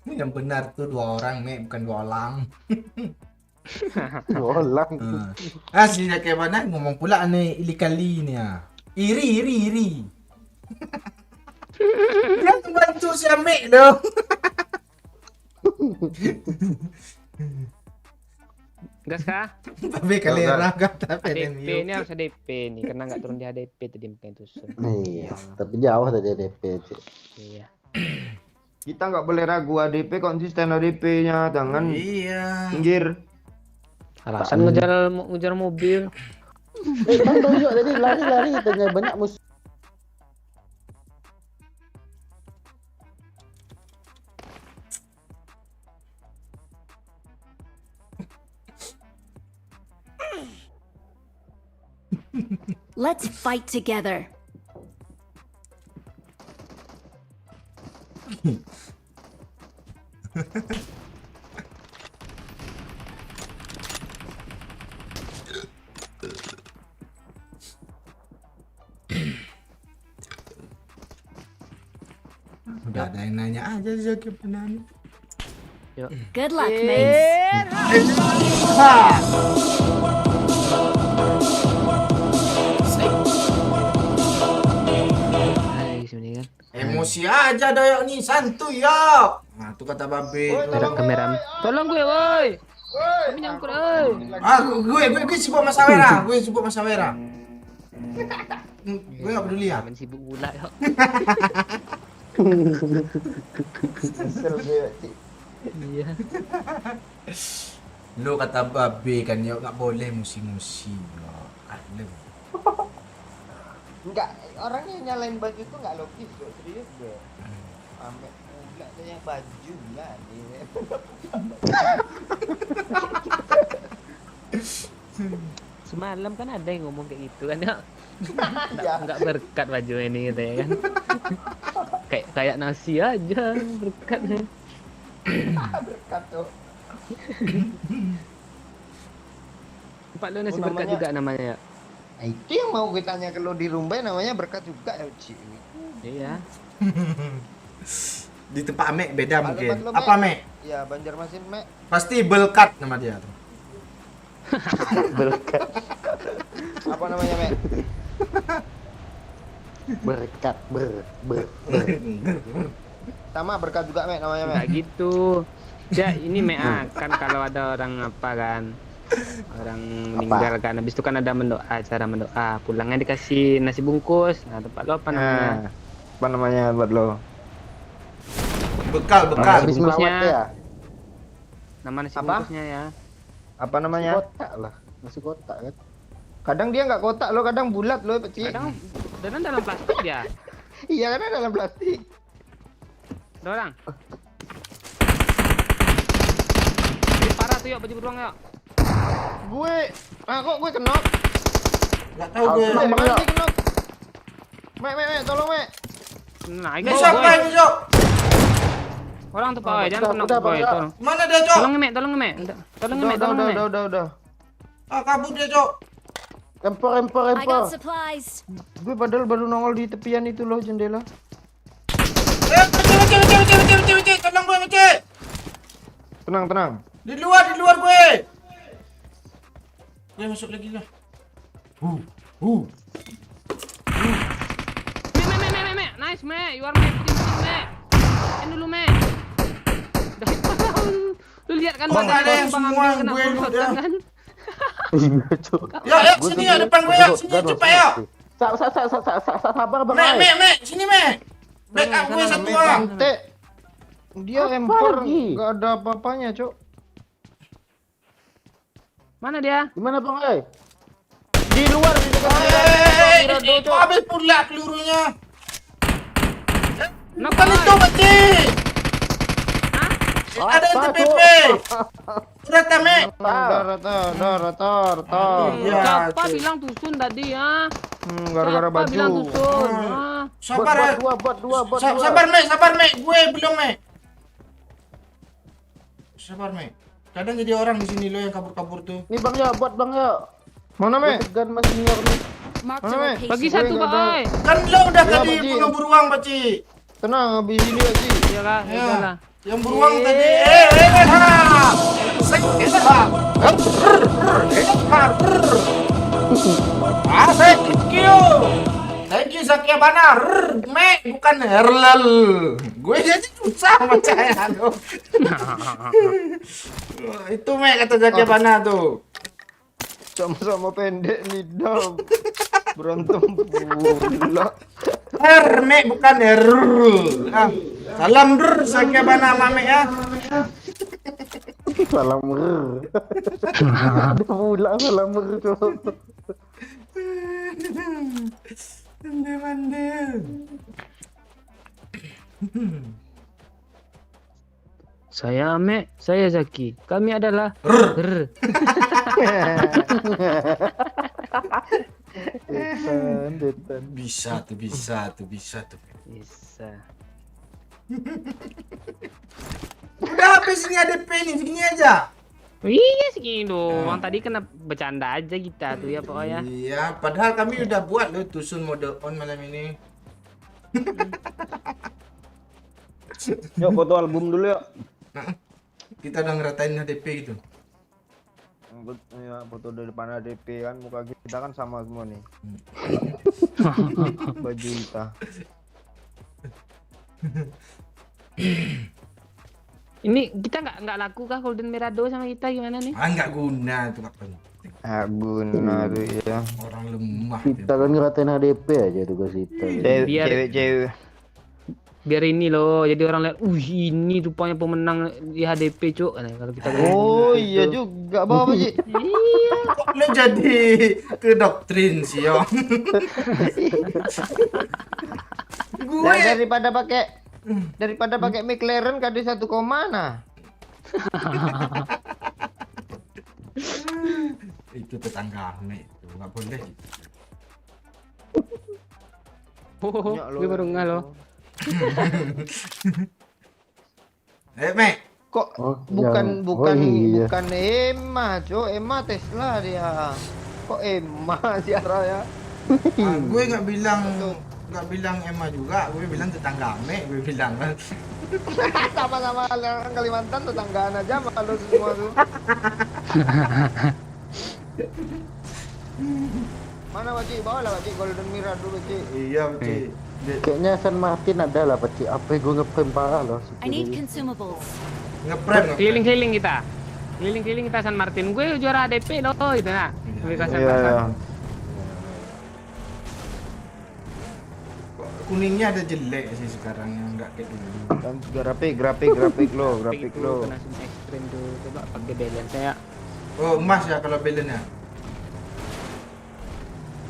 Yang benar tuh 2 orang, Mek, bukan 2 orang. Bolang. Aslinya kayak mana? Ngomong pula nih ilikali nih ya. Iri. Dia membantu si Mek dong. Gas kah? Babe kalera kata DP ini PNMU. harus DP nih, karena nggak turun di HDP tadi makanya tusun. Iya, tapi jauh tadi DP. Iya. Kita nggak boleh ragu ADP, konsisten ADP-nya, jangan Iya. pinggir. Alasan ngejar mobil. Bang Doyok tadi lari tanya banyak musuh. Let's fight together. Udah ada yang nanya aja Zaki Penani. Good luck, mates. Hai sebenarnya kan. Emosi aja doyok nih, santuy yok. Nah, tuh kata babe. Merah kamera. Tolong gue, woi. Kami nyangkut, woi. Gue sibuk masawera, gue gak peduli ya. Main sibuk pula yuk. Iya. Lu kata babe kan yok gak boleh musi-musi. Adem. Enggak, orang yang nyalain baju itu nggak logis kok, serius gue. Sampai pula ada yang baju lah nih. Semalam kan ada yang ngomong kayak gitu kan ya. Nggak berkat baju ini gitu ya kan. kayak nasi aja berkatnya. Berkat tuh. Tempat lu nasi Oh, berkat namanya- juga namanya ya. Nah, itu yang mau gue tanya ke lo di Rumbai, namanya berkat juga ya, Ci. Iya. Di tempat Mek beda Kalau mungkin. tempat lu, Mek? Apa Mek? Ya, Banjarmasin, Mek. Pasti belkat nama dia tuh. Apa namanya, Mek? Berkat Sama berkat juga, Mek, namanya, Mek. Nggak gitu. Ya ini mea kan kalau ada orang apa kan, orang meninggal kan, habis itu kan ada acara mendoa, pulangnya dikasih nasi bungkus. Nah tempat lo apa namanya? Nah, apa namanya buat lo? Bekal. Habis bungkusnya. melawat ya. Nama nasi Apa? bungkusnya ya. Apa namanya? Kotak lah. Nasi kotak kan. Kadang dia nggak kotak lo, kadang bulat lo, Ci. Kadang dalam plastik ya. Iya, kadang dalam plastik. Ada orang. Ini parah tuh yuk baju beruang yuk. Kok gue kenok? Gak tahu gue. Kenok, Mek, Mek. sih kenok. Mek, tolong, Mek. Nah, Besok Mek, besok. Orang tuh Pak, jangan kena udah, Pak. udah. Tolong. Mana dia, Cok? Tolong ngemek, tolong ngemek. Tolong ngemek, tolong ngemek. Udah. Ah, kabur dia, Cok. Empor. I got supplies. Gue padahal baru nongol di tepian itu loh jendela. Wece. Tolong gue, Wece. Tenang. Di luar gue. Gue masuk lagi lah. Me. Nice, me. You are me. Me. Ini dulu, me. Lu lihat kan Kok nggak ada yang Bang semua Ambil kena gue lu front dah. kan? Iya, Cok. Ya, sini ya depan gue ya. Sini cepat ya. Sabar Bang. Me, sini me. Backup gue satu orang. Bante. Dia Apa empor lagi? nggak ada apa-apanya, Cok. Mana dia? Gimana Bang? Di luar di dekat Itu habis pula pelurunya. Nak Bukan itu, Wece. Ada yang TPP. Udah tame. Tar. Iya. Siapa bilang tusun tadi ya? Gara-gara Siapa bilang baju. tusun? Sabar ya. Bot dua. Sabar me. Gue belum me. Sabar me. Kadang jadi orang di sini lo yang kabur-kabur tuh. Nih Bang ya, bot Bang ya. Mana, Me? Gan Mas Senior nih. Mark Mana, the Me? location. Bagi satu nggak Pak. ada. Oi. Kan lo udah Ya, tadi Pakcik. pengabur uang, Pakcik. Tenang, habis ini aja. Iyalah, Ya. iyalah. Yang beruang tadi. Thank you Zakia Bana. Me bukan Herlel. Gue jadi susah percaya lo. Itu me kata Zakia Bana tuh. Sama-sama pendek nih, Dam. Berantem pula. Me bukan Herlel. Salam Zakia Bana mame ya. Salam mer. Ada pula salam mer, Cok. Mande. Saya Ame, saya Zaki. Kami adalah Detan. Bisa tuh. Bisa. Udah habis ini ADP nih, segini aja. Iya segini doang. Tadi kena bercanda aja kita tuh ya pokoknya. Iya, padahal kami udah buat loh tusun mode on malam ini. Yuk foto album dulu yuk. Kita udah ngeratain HDP gitu. Ya, foto dari depan ADP kan, muka kita kan sama semua nih. Baju kita. Ini kita nggak laku kah Golden Mirado sama kita gimana nih? Nggak guna tuh kapan. Guna tuh ya. Orang lemah. Kita kan ngeratain HDP aja tugas kita. Biar- Cewek-cewek. Biar ini loh, jadi orang lihat, ini rupanya pemenang di HDP cuk. Nah, kalau kita Oh iya juga, Bapak Ji. Iya. Kok lo jadi ke doktrin sih yo? Gue Nah, daripada pakai McLaren KD 1 koma nah. itu tetangga itu nggak boleh. Oh, Ya, lo. gue baru nggak loh. Me. Kok Oh, bukan iya. bukan Emma, Cok. Emma Tesla dia. Kok Emma siara ya? Gue nggak bilang Emma juga, gue bilang tetangga gue bilang kan. Sama-sama orang Kalimantan tetanggaan aja malu semua tuh. Mana Wajik? Bawa lah Wajik Golden Mirror dulu, Cik. Iya, Cik. Kayaknya San Martin ada lah Pak. Apa gue ngepem parah loh. I need consumables. Ngeprank. Keliling-keliling kita. Keliling-keliling kita San Martin. Gue juara ADP loh gitu nah. Lebih kasar. Kuningnya ada jelek sih sekarang yang nggak kayak dulu. Dan grafik lo. Kena semua ekstrim tuh. Coba pakai balance saya. Oh, emas ya kalau belennya.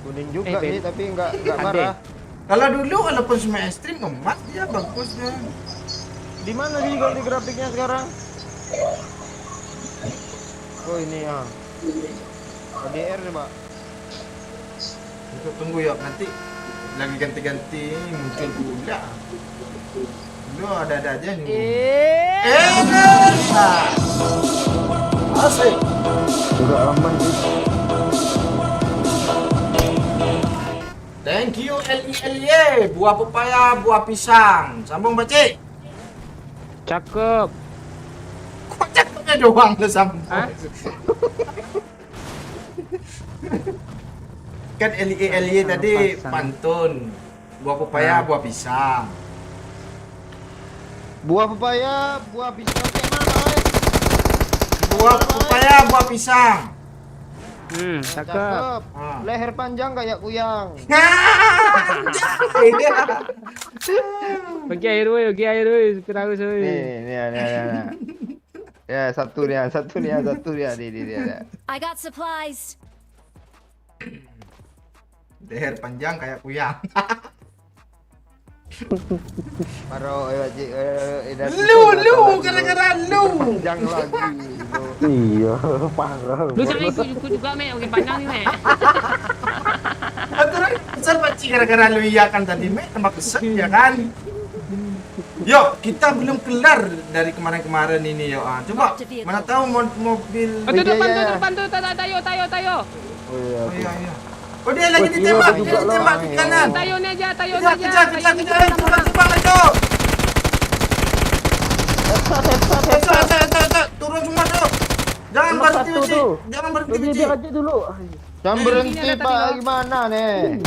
Kuning juga Ben. nih tapi enggak Ade. marah. Kalau dulu walaupun semua ekstrim emas ya bagusnya. Di mana sih kalau di grafiknya sekarang? Oh ini ya. HDR nih, Pak. Kita tunggu ya nanti lagi ganti-ganti muncul pula. Lu ada aja nih. Asik. Udah aman sih. Thank you LILY. Buah pepaya, buah pisang. Sambung Bacik. Cakep. Kok cakepnya doang lu sambung? Hah? Kan LILY tadi Pasang. pantun. Buah pepaya, buah pisang. Buah pepaya, buah pisang kayak mana, oi? Buah pepaya, buah pisang. Cakep. Cakep. Ah. Leher panjang kayak kuyang. Bagi air woi, supir aku woi. Nih. Ya, satu dia. Nih. I got supplies. Leher panjang kayak kuyang. Baru wajib Lu gara-gara lu. panjang lagi. Iya, parah. Lu sama ikut juga me, oke panjang nih me. Aturan besar Bacik gara-gara lu iya kan tadi me tambah kesel ya kan. Yuk, kita belum kelar dari kemarin-kemarin ini yuk. Coba mana tahu mobil. Oh, tuh depan iya. tuh, depan tuh, tayo. Oh iya. Oh iya iya. Oh dia lagi ditembak, dia ditembak di kanan. Tayo nih aja, tayo Kejar, nih aja. kejar, terbang aja. Turun semua tuh. Jangan berhenti, tuh. jangan berhenti. Biar aja dulu. Jangan berhenti Pak, gimana nih?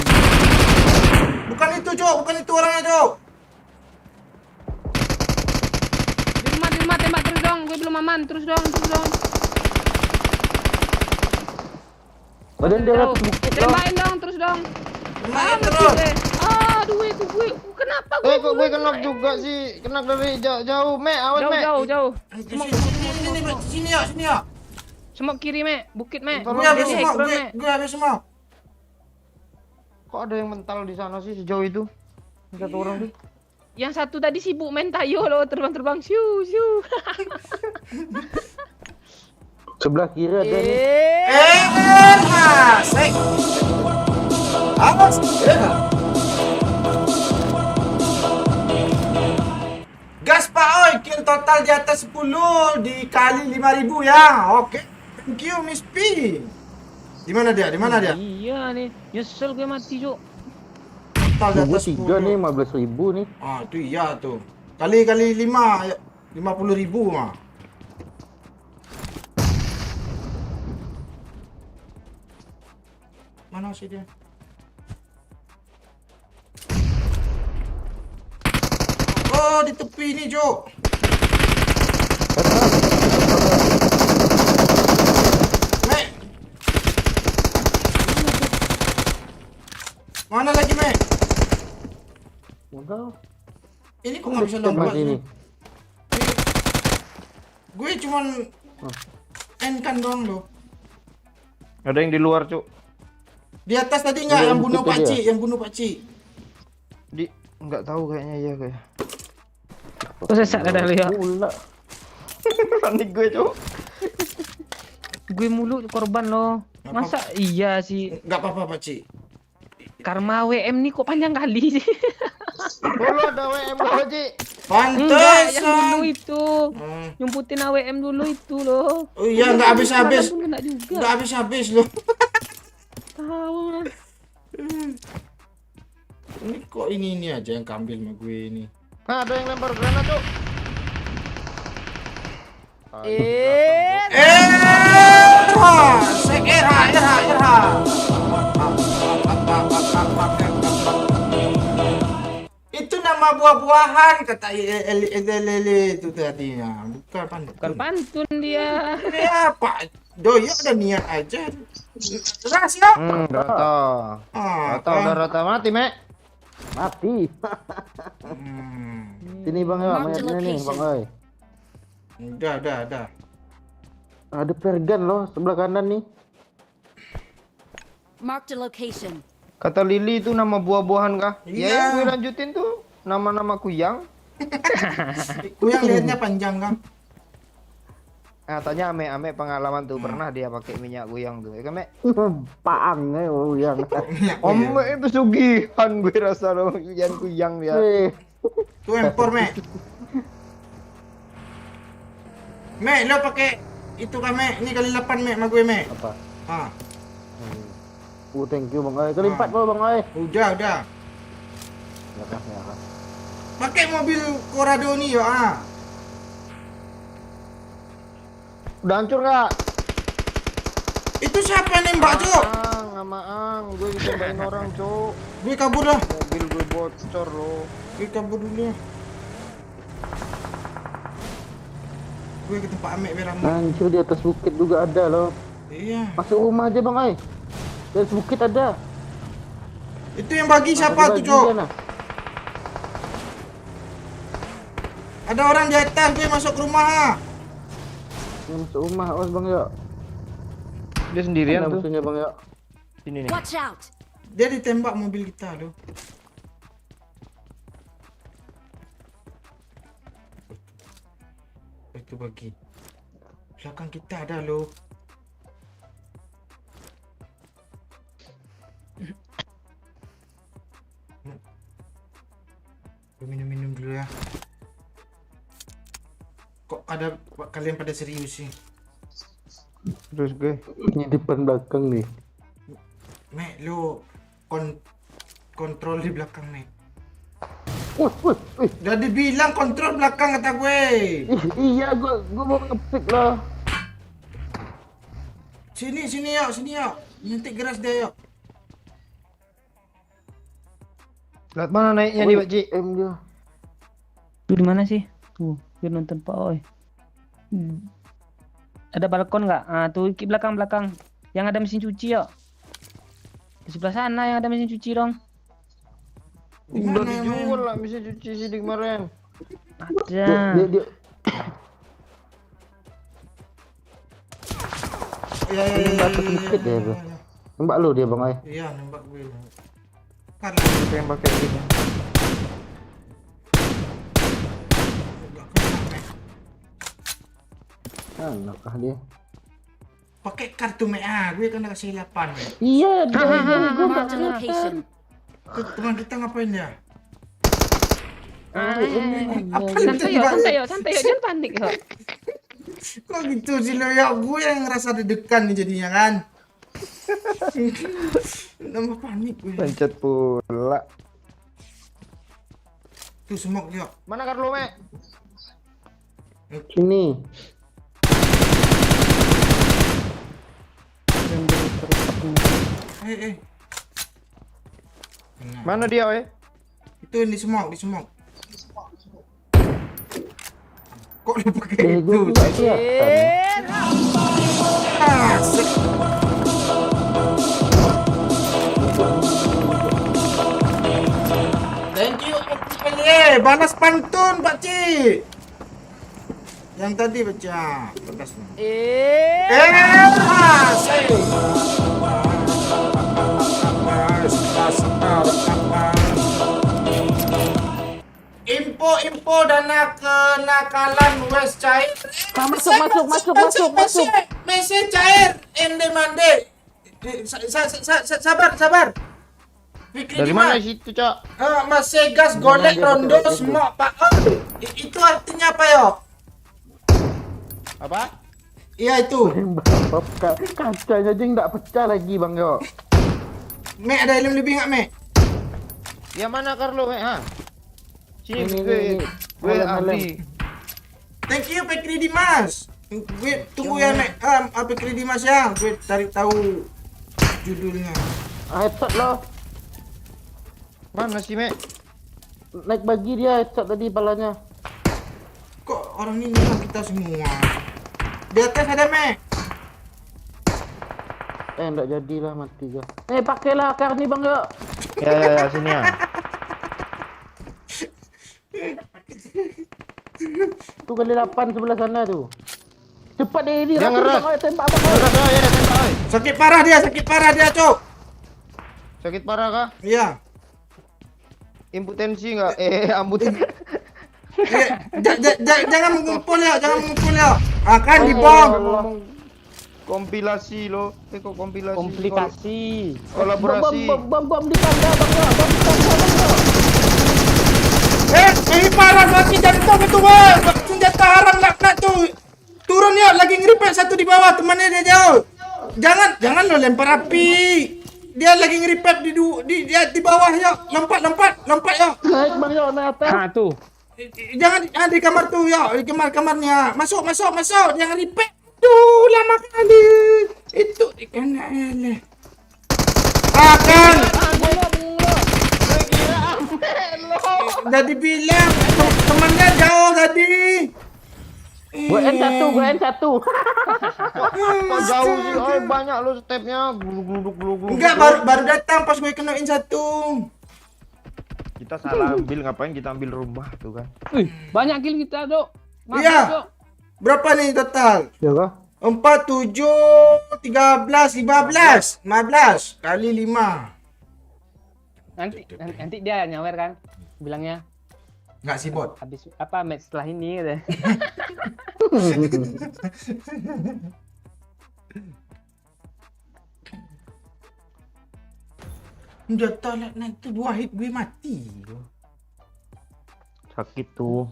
Bukan itu, Cok, bukan itu orangnya, Cok. Di rumah tembak terus dong, gue belum aman, terus dong. Badan dia atas bukit loh. Tembakin dong, terus dong. Main terus. Aduh, itu gue, kenapa gue? Kok gue kena juga sih? Kena dari jauh, Me, awas Me. Jauh. Sini ya. Semok kiri me, bukit me. Gue habis Jadi semua, background, me. gue habis semua. Kok ada yang mental di sana sih sejauh itu? Satu orang tuh. Yang satu tadi sibuk main tayo loh, terbang siu. Sebelah kiri ada nih. Asik. Awas. Gas Pak Oi, kill total di atas 10 dikali 5.000 ya. Oke. Thank you Miss P. Di mana dia? Iya nih, nyesel gue mati Cuk. Total di Gue atas 3 nih, 10. 15.000 nih. Ah, itu iya tuh. Kali 5 ya, 50.000 mah. Mana sih dia? Oh, di tepi ini, Jo. Mek. Mana lagi, Mek? Udah. Ini kok nggak bisa Dekat lompat lagi sih? nih. Gue cuman kan doang loh. Ada yang di luar, Cuk. Di atas tadi nggak Udah, yang bunuh bukit aja. Pakcik, yang bunuh Pakcik. Enggak tahu kayaknya iya kayak. Oh sesat ada lu ya. Pula. Panik gue, Cuk. Gue mulu korban loh. Masa iya sih? Nggak apa-apa Pakcik. Karma WM nih kok panjang kali sih. Dulu ada WM lo, Cik. Enggak, yang dulu Pantesan. itu. Nyumputin AWM dulu itu loh. Oh iya, nggak habis-habis. Pun kena juga. Nggak habis-habis loh. Tahu lah. Ini kok ini aja yang kambil sama gue ini. Nah, ada yang lempar granat, Cuk. Era. Itu nama buah-buahan kata Lele itu tadinya. Bukan pantun. Bukan pantun dia. Ya Pak Doyo ada niat aja. Rahasia. Rata. Ah, Rata udah rata mati, Me. Mati. Sini Bang ya, Mark the mayatnya nih, Bang location. Oi. Udah. Ada pergan loh sebelah kanan nih. Marked a location. Kata Lili itu nama buah-buahan kah? Iya. Ya, gue lanjutin tuh. Nama-nama kuyang. Kuyang lihatnya panjang kan. Nah, tanya Ame pengalaman tuh pernah dia pakai minyak kuyang tuh. Ya kan, Me? Paang yang. Ame itu sugihan gue rasa loh kuyang dia. Eh, Tuh M4 Mek. Mek, lo pakai itu kan Mek? Ini kali 8 Mek, sama gue Mek. Apa? Ah, Thank you bang Oi. Kali 4 bang Oi. udah. Ya kan. Pakai mobil Corrado nih yo ah. Udah hancur nggak? Itu siapa yang nembak, Cok? Sama Ang, gue ditembakin orang, Cok. Gue kabur lah. Mobil gue bocor lo. Gue kabur dulu. Gue ke tempat Amek Beramu. Anjir di atas bukit juga ada loh. Iya. Masuk rumah aja bang Oi. Di atas bukit ada. Itu yang bagi siapa tuh, Bagi Cok? dia, nah. Ada orang di atas, gue masuk ke rumah ha. Yang masuk rumah, awas bang ya. Dia sendirian Mana tuh. musuhnya bang ya? Sini nih. Watch out! Dia ditembak mobil kita loh. Itu bagi. Belakang kita ada loh. Gue minum-minum dulu ya. Kok ada kalian pada serius sih? Terus gue. Ini depan belakang nih. Mek, lo kontrol di belakang, Mek. Wih. Udah dibilang kontrol belakang kata gue. Iya, gua mau ngepick lah. Sini yuk. Nanti geras dia yuk. Lihat mana naiknya nih, Pak Ji? M dia. Tuh di mana sih? Tuh, dia nonton Pak Oi. Ada balkon nggak? Ah, tuh di belakang. Yang ada mesin cuci yuk. Di sebelah sana yang ada mesin cuci dong. Udah dijual lah bisa cuci sih di kemarin. Ada. Dia. Iya. Atas bukit dia tuh. Nembak lu dia bang Oi. Iya, nembak gue. Karena Siapa yang pakai ini? enggak kena, Mek. Anakah dia? Pakai kartu Mek. Gue kan kasih 8, Mek. Iya, dia. Marked a location. Tuh, teman kita ngapain ya? Santai yuk, jangan panik yuk. Kok gitu sih lo ya? Gue yang ngerasa deg-degan nih jadinya kan. Nambah panik gue. Pencet pula. Tuh smoke yuk. Mana Carlo, Mek? Sini. Nah, Mana dia, weh? itu yang di smoke. Kok lu pakai Gue itu? nggak kelihatan. Asik. Thank you everybody. Balas pantun Pak Cik. Yang tadi baca balas. Asik. Info dana kenakalan West cair. Masuk. Mesej cair. Ende mande. Sabar. Fikri Dari Dimas. mana situ, Cak? Masih gas golek rondo semua Pak. Itu artinya apa yo? Apa? Iya itu. Kacanya aja nggak pecah lagi bang yo. Mek ada ilmu lebih nggak Mek? Yang mana Carlo, Mek? Ha? Sini Ini, gue. ini. Gue Helm. ahli. Thank you Fikri Dimas. Gue tunggu ya Mek. Fikri Dimas ya. Gue cari tahu judulnya. Headshot loh. Mana sih, Mek? Naik bagi dia headshot tadi palanya. Kok orang ini nyerang kita semua? Di atas ada Mek. Enggak jadilah mati gua. Pakailah akar nih bang yo. Ya, sini ya. Tuh kali 8 sebelah sana tuh. Cepat deh ini. Dia ngeras. Tembak bang yo. Ngeras aja, tembak, oi. Sakit parah dia, Cok. Sakit parah kah? Iya. Impotensi nggak? Ambutan. Jangan mengumpul ya. Akan dibom. Ngomong kompilasi lo. Kok kompilasi? Komplikasi. Kolaborasi. Bom di tangga bang yo. Bom di tangga bang yo. parah mati jantung itu weh. Senjata haram laknat tuh. Turun yuk, lagi ngeripet satu di bawah, temannya dia jauh. Jangan lo lempar api. Dia lagi ngeripet di bawah yuk. Lompat yuk. Naik bang yo, naik atas. Ah tuh. Jangan di kamar tuh yuk, di kamarnya. Masuk. Jangan ngeripet. Tuh lama kali. Itu kena eleh. Akan. Jadi bilang temannya jauh tadi. Gue N1. Kok jauh sih? Oh, banyak lo stepnya. Gluduk. Enggak, baru datang pas gue kenain satu. Kita salah ambil, ngapain kita ambil rumah tuh kan? Wih, banyak kill kita, Dok. Maaf, Iya. Dok. Berapa nih total? Ya kah? 4, 7, 13, 15 kali 5. Nanti dia nyawer kan bilangnya Enggak sih bot. habis apa match setelah ini gitu. Udah tolak naik tuh 2 hit gue mati. Sakit tuh.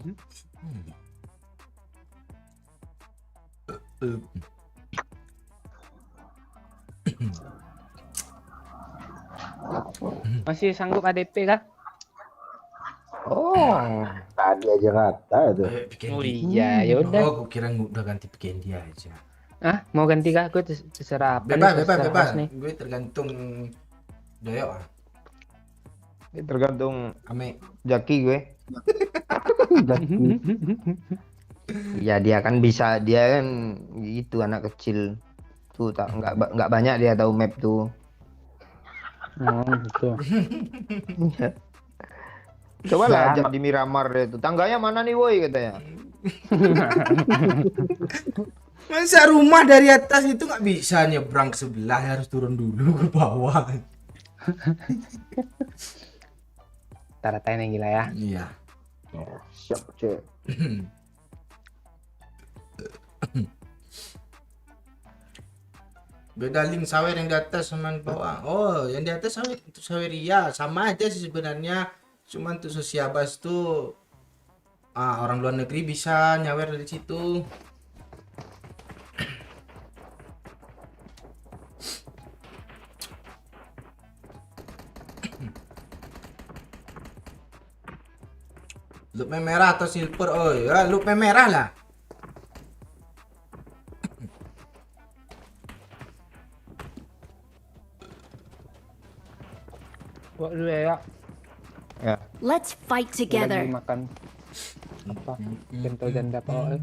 Masih sanggup ADP kah? Oh, tadi aja kata itu. Bikin Oh dia. iya, yaudah. Oh, gue kira udah ganti bikin dia aja. Ah, mau ganti kah? Gue terserah apa Bebas. nih, terserah host nih. Gue tergantung doyok ah. Ini tergantung Ame. Jaki gue. Ya dia kan bisa, dia kan gitu anak kecil tuh, tak nggak banyak dia tahu map tuh. Oh, gitu. Coba lah ajak di Miramar deh tuh. Tangganya mana nih woi katanya. Masa rumah dari atas itu nggak bisa nyebrang ke sebelah, harus turun dulu ke bawah. Taratain yang gila ya. Iya. Siap cek. Beda link sawer yang di atas sama di bawah. Oh, yang di atas sawer itu saweria, sama aja sih sebenarnya. Cuma untuk sosiabas tuh orang luar negeri bisa nyawer dari situ. Loop merah atau silver? Oh ya, loop merah lah. Buat dulu ya. Ya. Let's fight Lagi together. makan apa? Pentol janda power.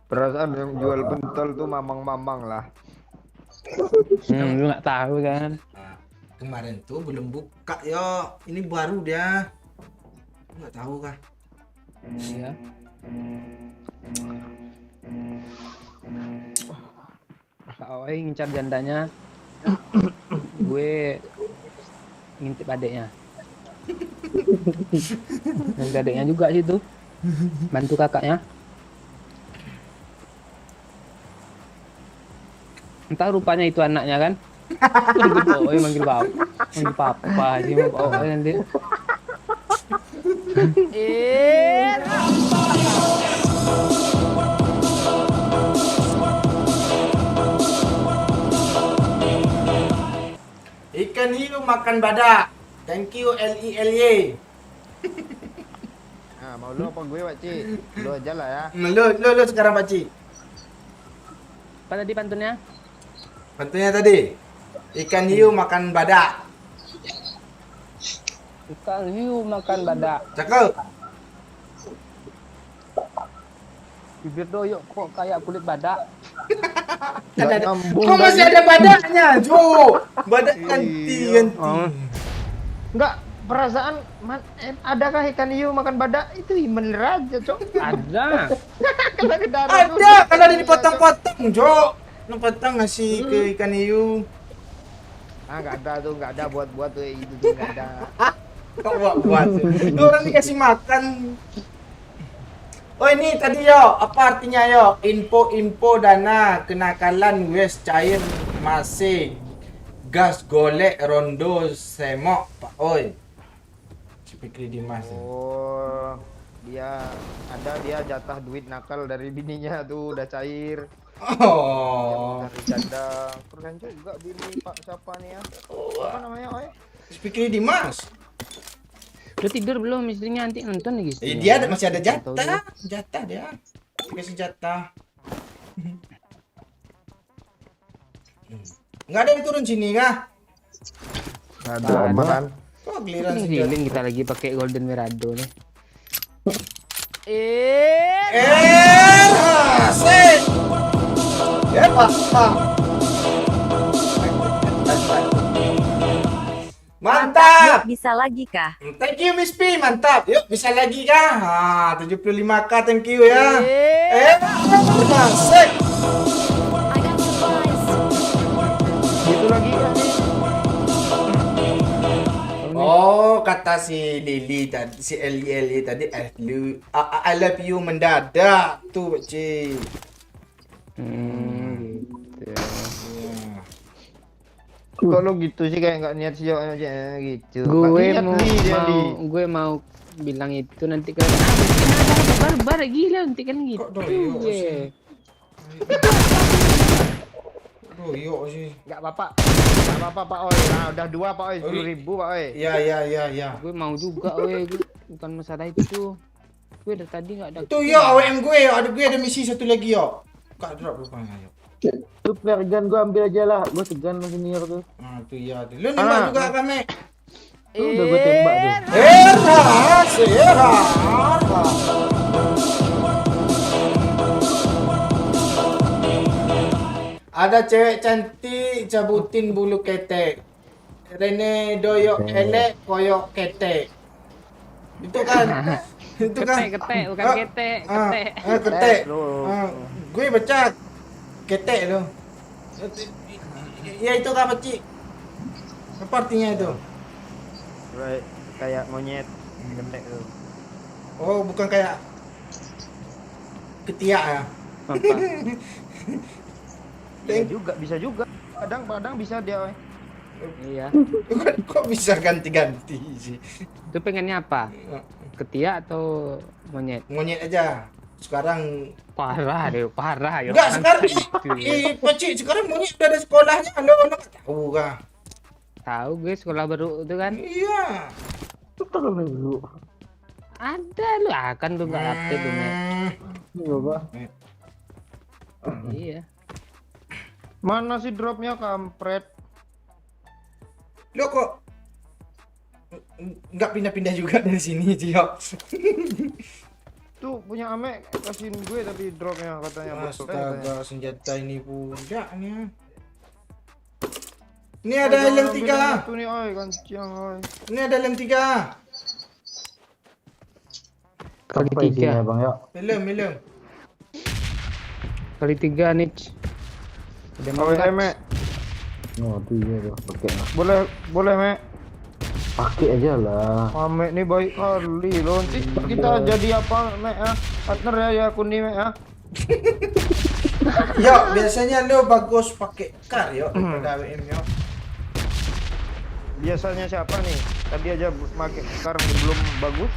Perasaan yang jual pentol tuh mamang-mamang lah. Lu nggak tahu kan? Nah, kemarin tuh belum buka yo. Ini baru dia. Nggak tahu kah? Iya. Awalnya ngincar jandanya, gue ngintip adeknya. Dan adeknya juga situ, bantu kakaknya. Entah rupanya itu anaknya kan? Manggil papa sih, nanti. Ikan hiu makan badak. Thank you LILY. Nah, mau lu apa gue, Pak Ci? Lu aja lah ya. Lu sekarang Pak Ci. Apa tadi pantunnya? Bantunya tadi. Ikan hiu makan badak. Ikan hiu makan badak. Cakep. Bibir doyok kok kayak kulit badak. Nggak nyambung Oh, masih tadi. ada badaknya, Jo. Badak ganti. Enggak, perasaan adakah ikan hiu makan badak? Itu bener aja, Cok. Ada. Kena ke darah tuh. Ada, kalau ada dipotong-potong, Jo. Potong ngasih ke ikan hiu. Ah, enggak ada tuh, enggak ada buat-buat tuh itu tuh enggak ada. Kok buat-buat. Itu orang dikasih makan. Oh ini tadi yo, apa artinya yo? Info dana kenakalan West cair masih gas golek rondo semok Pak Oi. Si Fikri Dimas. Oh, dia jatah duit nakal dari bininya tuh udah cair. Oh. Dari cadang. Keren juga bini Pak siapa nih ya? Apa namanya, Oi? Si Fikri Dimas. Udah tidur belum istrinya, nanti nonton lagi istrinya. Dia masih ada Tahu jatah. dia. Jatah dia. Kasih jatah. Nggak ada yang turun sini kah? Ada apa kan? Kok giliran Ini senjata? healing kita lagi pakai Golden Mirado nih. Asik. Ya Pak. Mantap. Bisa lagi kah? Thank you Miss P, mantap. Yuk bisa lagi kah? 75k, thank you ya. Asik. I got supplies. Gitu lagi kan nih. Oh, kata si Lily tadi, si Eli tadi, I love you mendadak tuh, Cik. Gitu. Kalau gitu sih kayak nggak niat sih aja gitu. Gue Nggak niat mau, nih dia di. mau bilang itu nanti kan barbar gila nanti kan gitu. Kok doyok gue. sih? Doyok sih. Nggak apa-apa Pak Oi. Nah udah 2 Pak Oi, 10.000 Pak Oi. Ya. Gue mau juga gue bukan masalah itu. Gue dari tadi nggak ada. Tuh yo, AWM gue, ada misi satu lagi yo. Kak drop rupanya yo. Tuh flare gun gua ambil aja lah. Gua segan masih senior tuh. Tuh ya, tuh. Lu nembak juga kami. Tuh udah gua tembak tuh. Serah. Ada cewek cantik cabutin bulu ketek. Rene doyok elek koyok ketek. Itu kan. Itu kan. Ketek bukan ketek, ketek. Ketek. Lu. Gue baca ketek lo. Ya itu apa Cik? Apa artinya itu? Right. Kayak monyet gede tuh. Oh, bukan kayak ketiak ya? Apa? Iya juga, bisa juga. Padang bisa dia Oi. Iya. Kok bisa ganti-ganti sih? Itu pengennya apa? Ketiak atau monyet? Monyet aja. Sekarang Parah ya. enggak sekarang Itu, ya. Pak Cik, sekarang monyet udah ada sekolahnya. Lo enggak tahu kah? Tahu gue sekolah baru itu kan. Iya. Tuh dulu. Ada lu akan lu nggak update lu Mek. Iya, Pak. Iya. Mana sih dropnya kampret? Lo kok nggak pindah-pindah juga dari sini, Cio? Tuh punya Ame kasihin gue tapi dropnya katanya betul. Astaga, senjata ini punya nih. Ini ada helm 3. Itu nih oi, kancing oi. Ini ada helm 3. Kali Apa isinya, 3. Bang, ya? Helm. Kali 3 niche. Udah mau Oi, nggak? Me. Oh, tuh iya tuh. Pakai lah. Boleh, Me. Pakai aja lah. Ame nih baik kali loh. Nanti kita jadi apa, Me ya? Partner ya akun nih, Me ya. Yo, biasanya lo bagus pakai car yo daripada AWM yo. Biasanya siapa nih? Tadi aja pakai car belum bagus.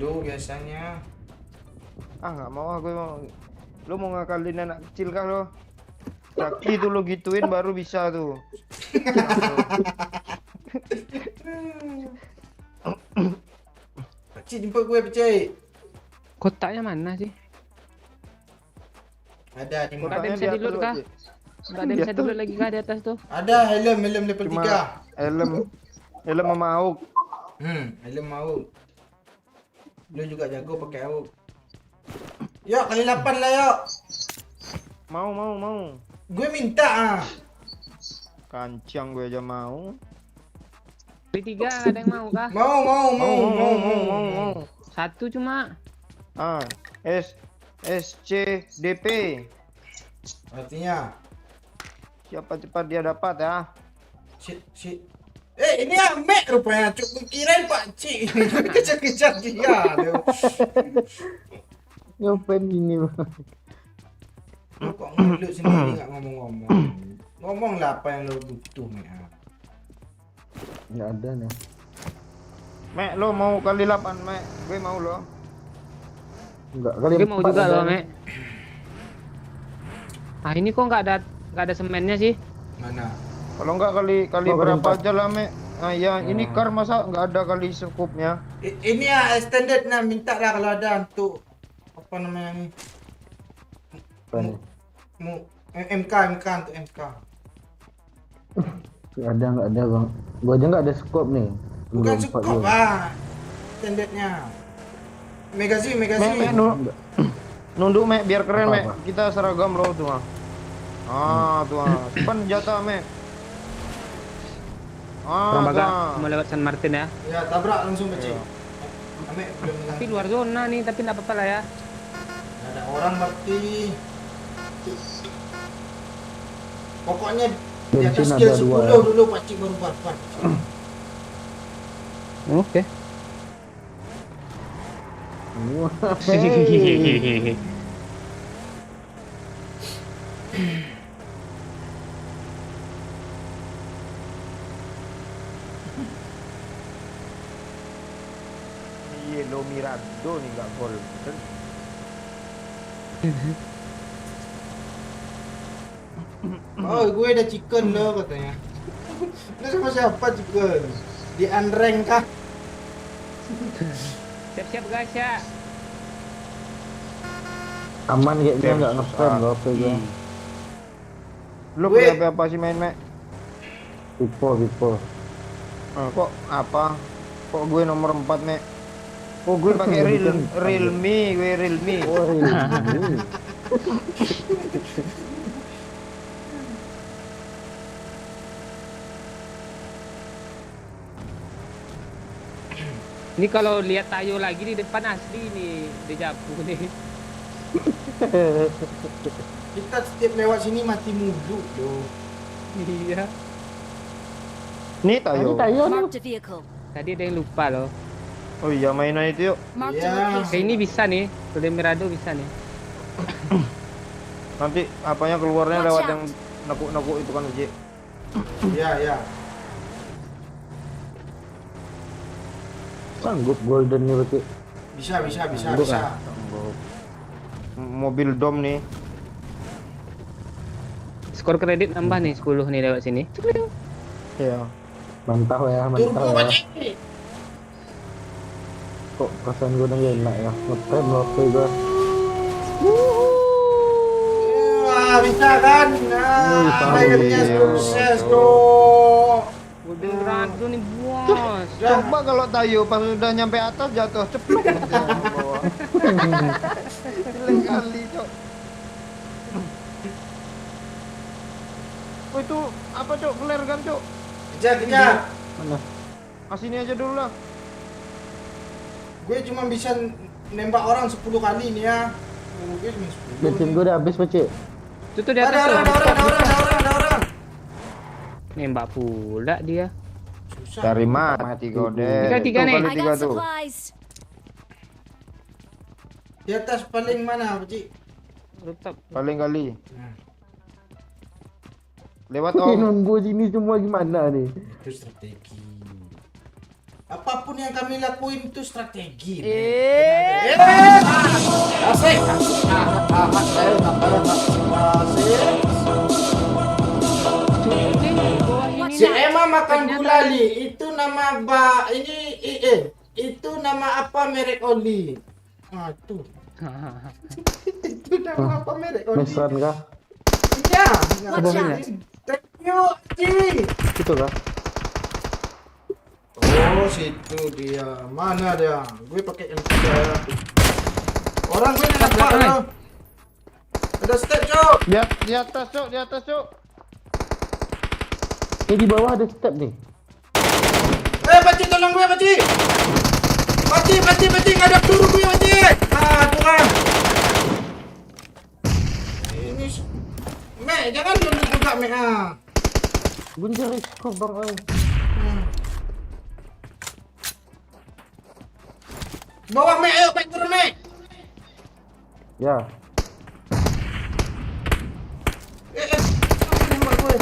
Lo biasanya. Ah, nggak mau gue mau. Lu mau ngakalin anak kecil kah lo? Kaki tuh lo gituin baru bisa tuh. Cik jemput gue Cik. Kotaknya mana sih? Ada di Nggak mana? ada yang bisa di atas di-load lo, kah? Cik. Nggak ada yang bisa di-load lagi kah di atas tuh? Ada helm level Cuma 3. helm sama AUG. Helm mau. Lo juga jago pakai AUG. Yuk kali 8 lah yuk. Mau. Gue minta Kancang gue aja mau. Kali 3 ada yang mau kah? Mau. Satu cuma. Ah, SCDP. Artinya Siapa cepat dia dapat ya. si ini Amek rupanya. Cuk kirain Pak Cik. Kejar-kejar dia. Ngapain gini, Bang? Lo kok ngeluh sendiri nggak ngomong-ngomong. Ngomong lah apa yang lo butuh nih. Nggak ada nih. Mek, lo mau kali 8, Mek? Gue mau lo. Enggak kali Gue mau 4 juga ada. loh, Mek. Ah, ini kok nggak ada semennya sih? Mana? Kalau enggak kali Oh, kali berapa 4. aja lah, Mek. Ah ya, ini car masa nggak ada kali skupnya? Ini ya standardnya minta lah kalau ada untuk apa namanya ni? Apa nih? MK untuk MK. Nggak ada bang. Gua aja nggak ada scope nih. Bukan 24 cukup gua. lah standardnya. Megazine. Mek, nunduk, Mek, biar keren, Mek. Apa-apa. Kita seragam lo tuh, ah. Ah, tuh, ah. Simpan senjata, Mek. Ah, Orang tuh, Baga ah. mau lewat San Martin ya. Ya tabrak langsung kecil. Ame belum Tapi luar zona nih, tapi nggak apa-apa lah ya. ada orang berarti. Pokoknya di atas Bensin skill ada 10 2 ya. dulu pakcik baru barbar. Oke. Hey. Iya, lo Mirado nih nggak gol. Oh, gue ada chicken loh katanya. Lu sama siapa chicken? Di unrank kah? Siap-siap guys ya. Aman kayaknya nggak nge-spam loh apa gua. Lo Gue- pakai apa sih main, Mek? Vipo. Kok apa? Kok gue nomor 4, Mek? Oh, gue pakai Realme, gue Realme. Oh ini. Ini kalau lihat Tayo lagi di depan asli nih, dejavu nih. Kita setiap lewat sini mati mulu loh. Iya. Nih, Tayo. Tayo nih. Marked a vehicle. Tadi ada yang lupa loh. Oh iya, mainan itu yuk. Marked Yeah. a Kayak location. ini bisa nih, Tole Mirado bisa nih. Nanti apanya keluarnya Watch lewat out. yang nekuk-nekuk itu kan, Uji. Ya. Sanggup golden nih berarti. Bisa. Mobil dom nih. Skor kredit nambah nih 10 nih lewat sini. Iya. Mantap ya, mantap Turbo ya. pakcik. Kok perasaan gue udah enak ya. Ngetrend loh apa gua. Wah, bisa kan? Nah, akhirnya iya. sukses dong. Golden Mirado nih bos. Coba kalau Tayo pas udah nyampe atas jatuh ceplok aja ke bawah. Jelek kali, Cok. Oh, itu apa, Cok? Flare gun, Cok? Kejar. Mana? Sini aja dulu lah. Gue cuma bisa nembak orang 10 kali nih ya. Gue cuma 10. Bensin gue udah habis Pacik. Itu tuh di atas Ada orang. Nembak pula dia. Susah. Cari mati gode. Tiga nih. I got supplies. Di atas paling mana, Pakcik? Rooftop. Paling kali. Lewat Ini om. nunggu sini semua gimana nih? Itu strategi. Apapun yang kami lakuin itu strategi. Asik. Si Emma makan gulali itu nama itu nama apa merek oli? Ah tuh. Itu nama apa merek oli? Mesran kah? Iya. Watch out. Thank you, Ci. Itu kah? Oh, situ dia. Mana dia? Gue pakai yang tiga ya. Orang gue nampak belakang, loh. Ada step, Cok. Di atas, Cok, di atas, Cok. Di bawah ada step nih. Pakcik tolong gue, Pakcik. Pakcik, ngadap dulu gue, Pakcik. Ah, tuh kan. Ini Mek, jangan dulu juga, Mek. Gue cari skop bang. Bawah, Mek, ayo, Mek, turun, Mek. Ya. Nembak gue.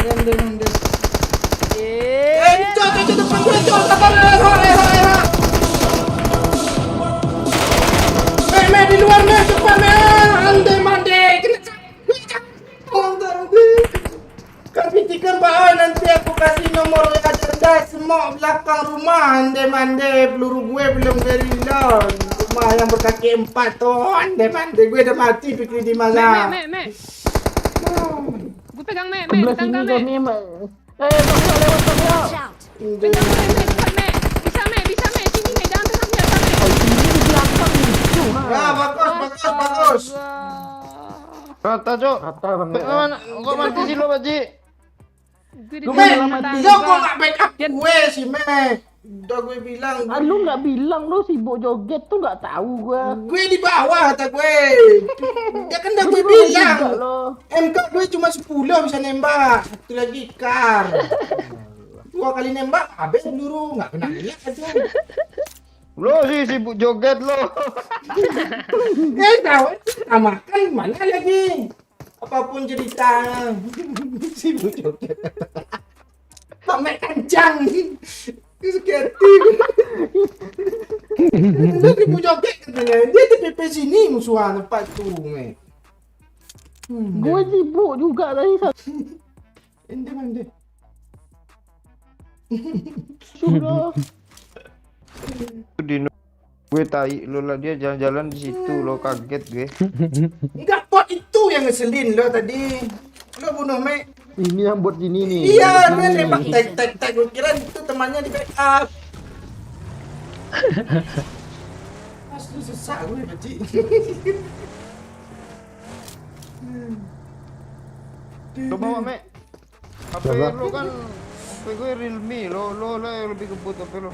Rem. Cok, sabar, era. Me, di luar, me, cepat, me. Ande, mande. Kena Kasih Pak Oi, nanti aku kasih nomor anda semua belakang rumah. Ande mande, peluru gue belum reload. Rumah yang berkaki 4 tuh. Ande mande, gue udah mati pikir di mana. Me. Gue pegang me, Sebelah tangga sini me. kami. Bangsa lewat bangsa. Watch out! Pegang me, cepat me. Bisa me. Sini me, jangan pegang senjata me. Ini di belakang itu. Ya, bagus. Rata, Cok. Rata bang. Mana? Kok mati sih lo, Baji? Lu me, lo kok nggak backup gue sih me? Udah gue bilang. Ah, lu nggak bilang lu sibuk joget tuh nggak tahu gua. Gue di bawah kata gue. Ya kan udah gue bilang. MK gue cuma 10 bisa nembak. Satu lagi kar. 2 kali nembak habis peluru nggak kena lihat aja. Lo sih sibuk joget lo. Tahu makan mana lagi? Apapun cerita. Sibuk joget. Pamer kencang. Seketi. Dia sibuk joget katanya. Dia TPP sini musuhan tempat tuh me. Gue sibuk juga tadi. Ende. Sudah. Di gue tai lo lah, dia jalan-jalan di situ lo, kaget gue. Enggak, pot itu yang ngeselin lo tadi. Lo bunuh me. Ini yang buat sini nih. Iya, dia nembak tag. Gue kira itu temannya di backup. Asli susah gue Baci. Lo bawa, Me. HP Coba. lo kan HP gue Realme, lo yang lebih kebut HP lo.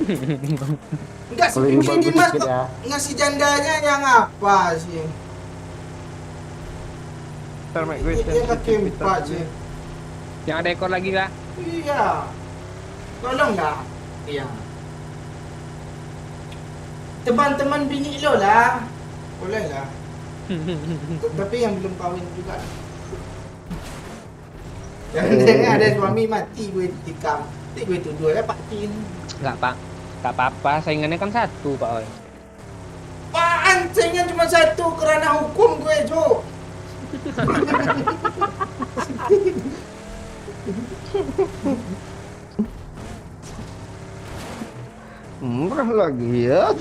Enggak sih, Kalau ini ini bagus Dimas dikit kok ya. ngasih jandanya yang apa sih? Ntar, Me, gue Dia kaki 4 sih. Yang ada ekor lagi kah? Iya. Tolonglah. Iya. Teman-teman bini lo lah. Boleh lah. Tapi yang belum kawin juga. Jangan ada suami mati gue tikam. Nanti gue tuduh ya Pak Tin. Enggak, Pak. Enggak apa-apa, saingannya kan satu, Pak Oi. Apaan? Saingan cuma satu kerana hukum gue, Jo. Murah lagi ya.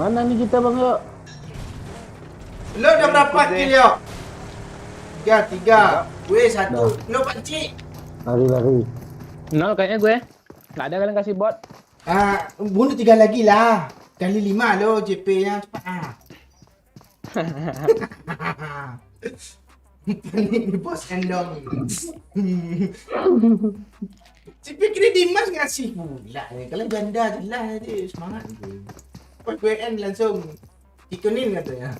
Mana nih kita bang yuk? Lo udah berapa kill yo? 3. Gue 1. Lo panci. Lari. Nol kayaknya gue. Enggak ada kalian kasih bot. Bunuh 3 lagi lah. Kali 5 lo JP-nya cepat. Panik di bos endong. Si pikir Dimas ngasih pula. Kalau ganda jelas dia semangat gue. Pas gue end langsung ikonin katanya.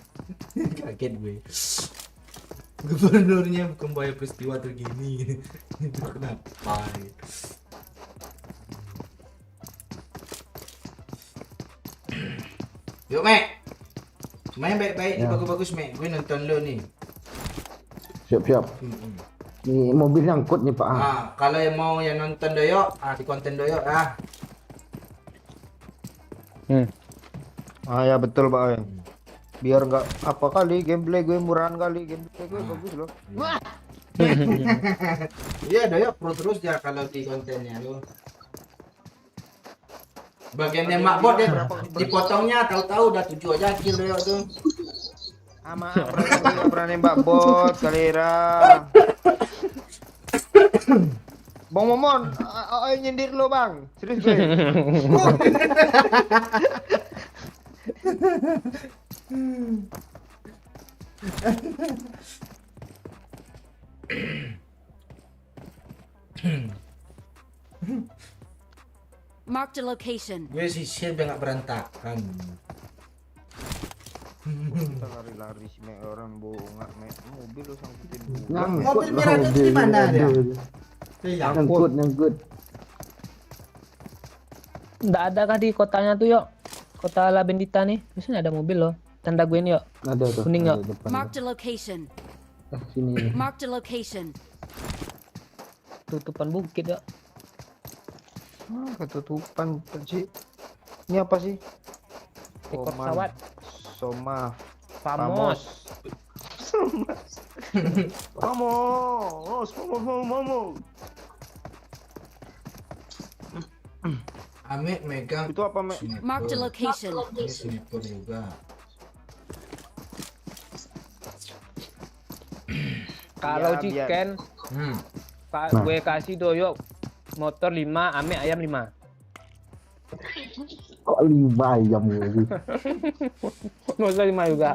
Kaget gue. Gubernurnya bukan bayar peristiwa tergini. Itu kenapa? Yuk, Mek. Main baik-baik, Ya. bagus-bagus, Mek. Gue nonton lo nih. Siap. Nih mobil nyangkut nih Pak. Kalau yang mau yang nonton doyok, di konten doyok Ya betul, Pak Oy. Biar nggak apa kali gameplay gue murahan kali, gameplay gue bagus loh. Iya, doyok pro terus ya kalau di kontennya lo. Bagian nembak bot dia dipotongnya tahu-tahu udah 7 aja kill doyok tuh. Maaf, gue nggak pernah nembak bot, Kalira. Bang Momon, Oy nyindir lo bang, serius gue. Marked a location. Gue sisir biar nggak berantakan. Kita lari-lari sih, Me, orang bohong, Me. Mobil lo sangkutin dulu. Mobil merahnya itu di mana dia? Nyangkut. Enggak ada kah di kotanya tuh, yuk? Kota La Bendita nih. Biasanya ada mobil loh. Tanda gue nih, yuk. Ada tuh. Kuning ada nggak? depan. Marked a location. Sini. Marked a location. Tutupan bukit ya. Ketutupan sih. Ini apa sih? Ekor Oman. pesawat. Soma. Famos. Vamos, vamos. Ame megang Itu apa, Mek? sniper. Marked a location. Ini sniper juga. Kalau Biar- chicken, Hmm. gue kasih doyok motor 5, ame ayam 5. Kok 5 ayam gitu. Nggak usah 5 juga.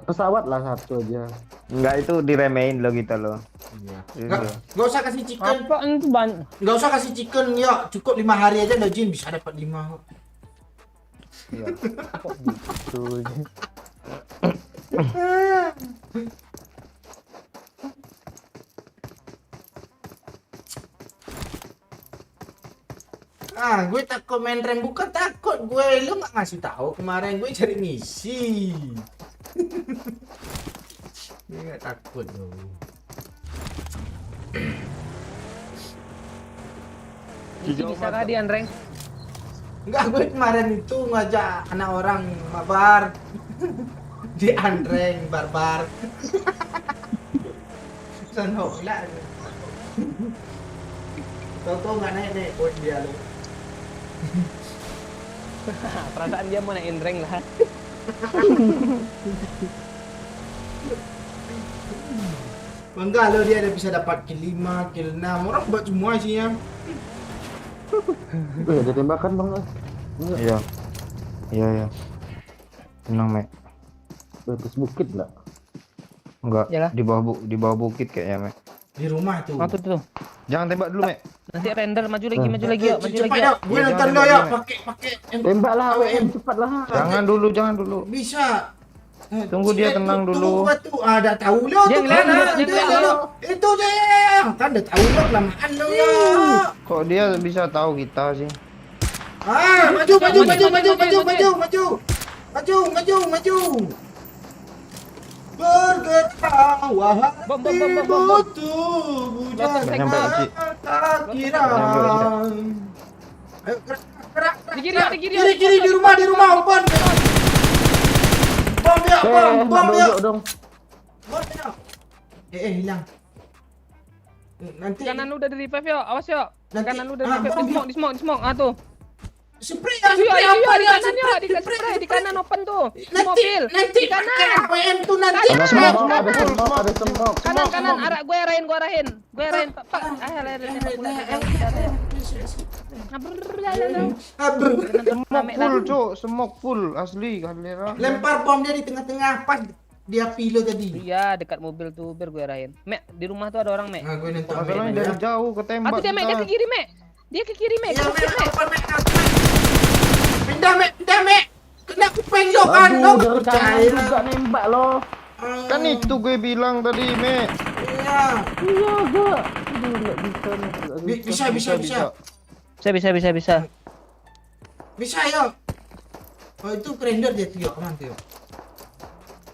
Pesawat lah satu aja. Enggak, itu diremehin lo gitu loh. Iya. Iya. Nggak usah kasih chicken. Apa itu banyak? Nggak usah kasih chicken ya. Cukup 5 hari aja Jin bisa dapat 5. Iya. Tuh. Ah, gue takut main rank, bukan takut gue, lu nggak ngasih tahu kemarin gue cari misi. Gue nggak takut loh. Isi bisa kah di rank? Enggak, gue kemarin itu ngajak anak orang mabar di unrank barbar. Senok lah. Tahu-tahu nggak naik poin dia lo. Perasaan dia mau naikin rank lah. Bangga lo dia ada bisa dapat kill 5, kill 6. Orang buat semua sih ya. Ada tembakan bang. Iya. Iya. Tenang, Mek. Di atas bukit lah. Enggak, Yalah. di bawah bukit kayaknya, Mek. Di rumah tuh. Oh, tuh. Jangan tembak dulu, Mek. Nanti render maju lagi yuk, maju lagi Cepat yuk. ya, gue Iya, nonton jangan lo ya, tembak, pakai Tembak lah, AWM. cepat lah. Jangan dulu. Bisa. Tunggu dia tenang dulu. Tunggu tuh, ada tahu lo Dia tuh ngeliat, kan. dia ngeliat lo. Itu dia. Kan udah tahu lo kelamaan lo ya. Kok dia bisa tahu kita sih? Ah, maju. Berketawa Bom. butuh Jatuh, bujang nyampe, Ci. tak kira. Ayo gerak. Di kiri yuk. Kiri di rumah open. Bom dia. Dong. Bom dia. Hilang. Nanti Kanan lu udah di revive yuk, awas yuk. Nanti- Kanan lu udah di revive, bom. di smoke. Ah tuh. spray Iya, apa di dia? kanan yuk, di spray di kanan open tuh. Di Nanti mobil. pakai Di kanan. AWM tuh nanti. Ada semok, ada semok. Kanan, arah gue arahin. Gue arahin, Pak. Full, Cuk. Semok full asli Galera. Lempar bom dia di tengah-tengah pas dia pilo tadi. Iya, dekat mobil tuh biar gue arahin. Mek, di rumah tuh ada orang, Mek. Nah, gue nonton. Masalahnya dari jauh ketembak. Atau dia, Mek, dia ke kiri, Mek. Dia ke kiri, Mek. Iya, Ke Mek, kiri, Mek. apa, Mek, apa? Pindah, Mek. Kena kuping lo kan, lo Aduh, dari kanan percaya. juga nembak lo. Kan itu gue bilang tadi, Mek. Iya. Iya, gak. Aduh, nggak bisa nih. Bisa. Bisa. Bisa ya. Oh, itu render dia tuh, kemana tuh?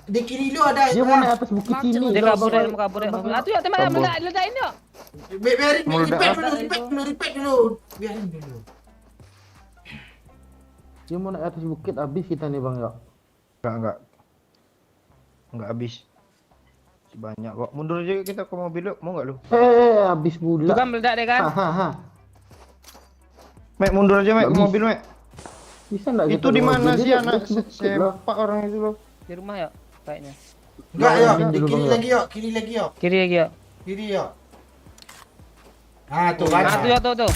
Di kiri lu ada. Dia mau naik atas bukit sini. Dia Lo, kabur, Bang. dia mau kabur. Atuh yuk, tembak, ledakin yuk. Biarin Meledak. repeat dulu. Biarin dulu. Dia mau naik atas bukit habis kita nih bang ya. Enggak habis. Masih banyak kok. Mundur aja kita ke mobil yuk. Mau enggak lu? Habis pula. Tuh kan meledak deh kan. Hahaha. Mek, mundur aja, Mek, ke Nggak mobil, Mek. Bisa nggak Itu di mana sih anak Bukit sepak orang itu lo? Di rumah ya, kayaknya. Enggak ya, Biarin di dulu, kiri Bang, lagi yuk, kiri lagi yuk. Kiri lagi yuk. Kiri yuk. Ah, tuh kan. Nah, tuh yuk, tuh.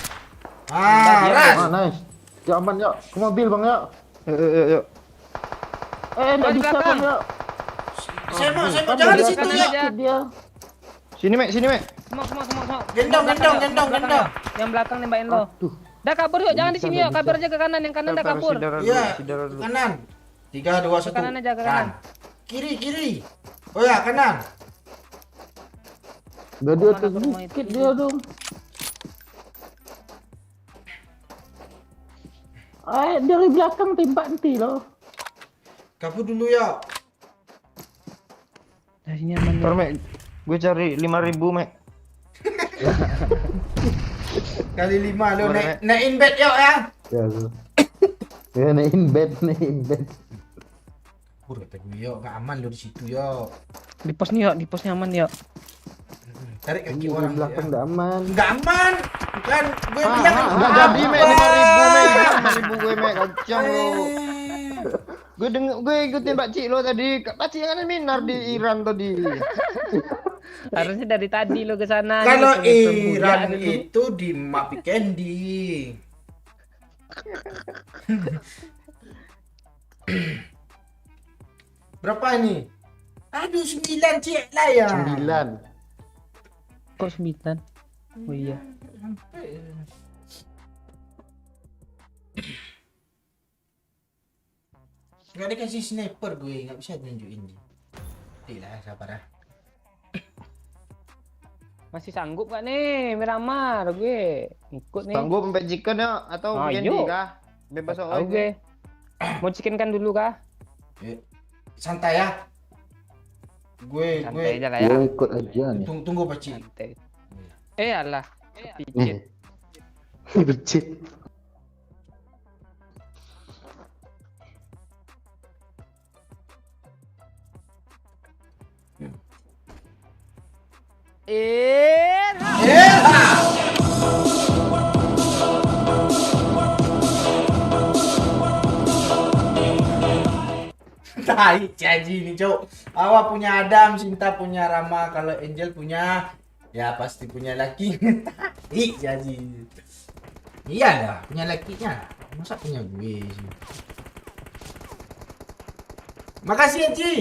Ah, ras. Ah, nice. Yuk aman yuk. Ke mobil bang yuk. Yuk. Nggak di bisa belakang. bang yuk. Saya mau Kan jangan di dia situ akan ya. ikut dia. Sini, Mek, sini, Mek. Semok. Gendong. Yang belakang nembakin lo. Tuh. Dah kabur yuk, jangan di Bisa, sini nggak yuk. Kabur bisa. aja ke kanan, yang kanan dah kabur. Iya, Sidara dulu. kanan. 3 2 1. kanan aja, ke kanan. Kiri. Oh ya, kanan. Gak di Mana atas ke rumah bukit itu? dia dong. Dari belakang tembak nanti loh. Kabur dulu ya. Dari sini aman. Ntar, Mek. Gue cari 5.000, Mek. Kali 5 lo Boleh, naikin bet yuk ya. Ya, so. Ya, naikin bed. Pur kata gue yuk, gak aman lo di situ yuk. Di pos nih yuk, di posnya aman yuk. Tarik kaki Di orang belakang ya. nggak aman. Nggak aman. Kan gue bilang Nggak jadi mek 5.000 mek. 5.000 gue mek kacang lo. Gue ikutin Pak Cik lo tadi. Pak Cik kan seminar di Iran tadi. Harusnya dari tadi lo ke sana. Kalau Nih, ke Buya Iran dulu. itu di Mapi Candy. Berapa ini? Aduh 9 cik lah ya. 9. Kok 9? Oh iya. Gak dikasih sniper gue, gak bisa tunjukin dia. Tidak sabar lah. Masih sanggup gak nih Miramar gue? Ikut nih. Sanggup sampai chicken ya atau candy Ayo. kah? Bebas Tahu soal gue. Mau chicken kan dulu kah? Santai ya. Gue Santai aja lah ya. Gue ikut aja nih. tunggu Pak Cik. Santai. Alah. Picit. Bercit. Tai caji nih cok. Awak punya Adam, Sinta punya Rama, kalau Angel punya ya pasti punya laki. Tai caji. Iya dah, punya lakinya. Masa punya gue sih. Makasih ya Ci.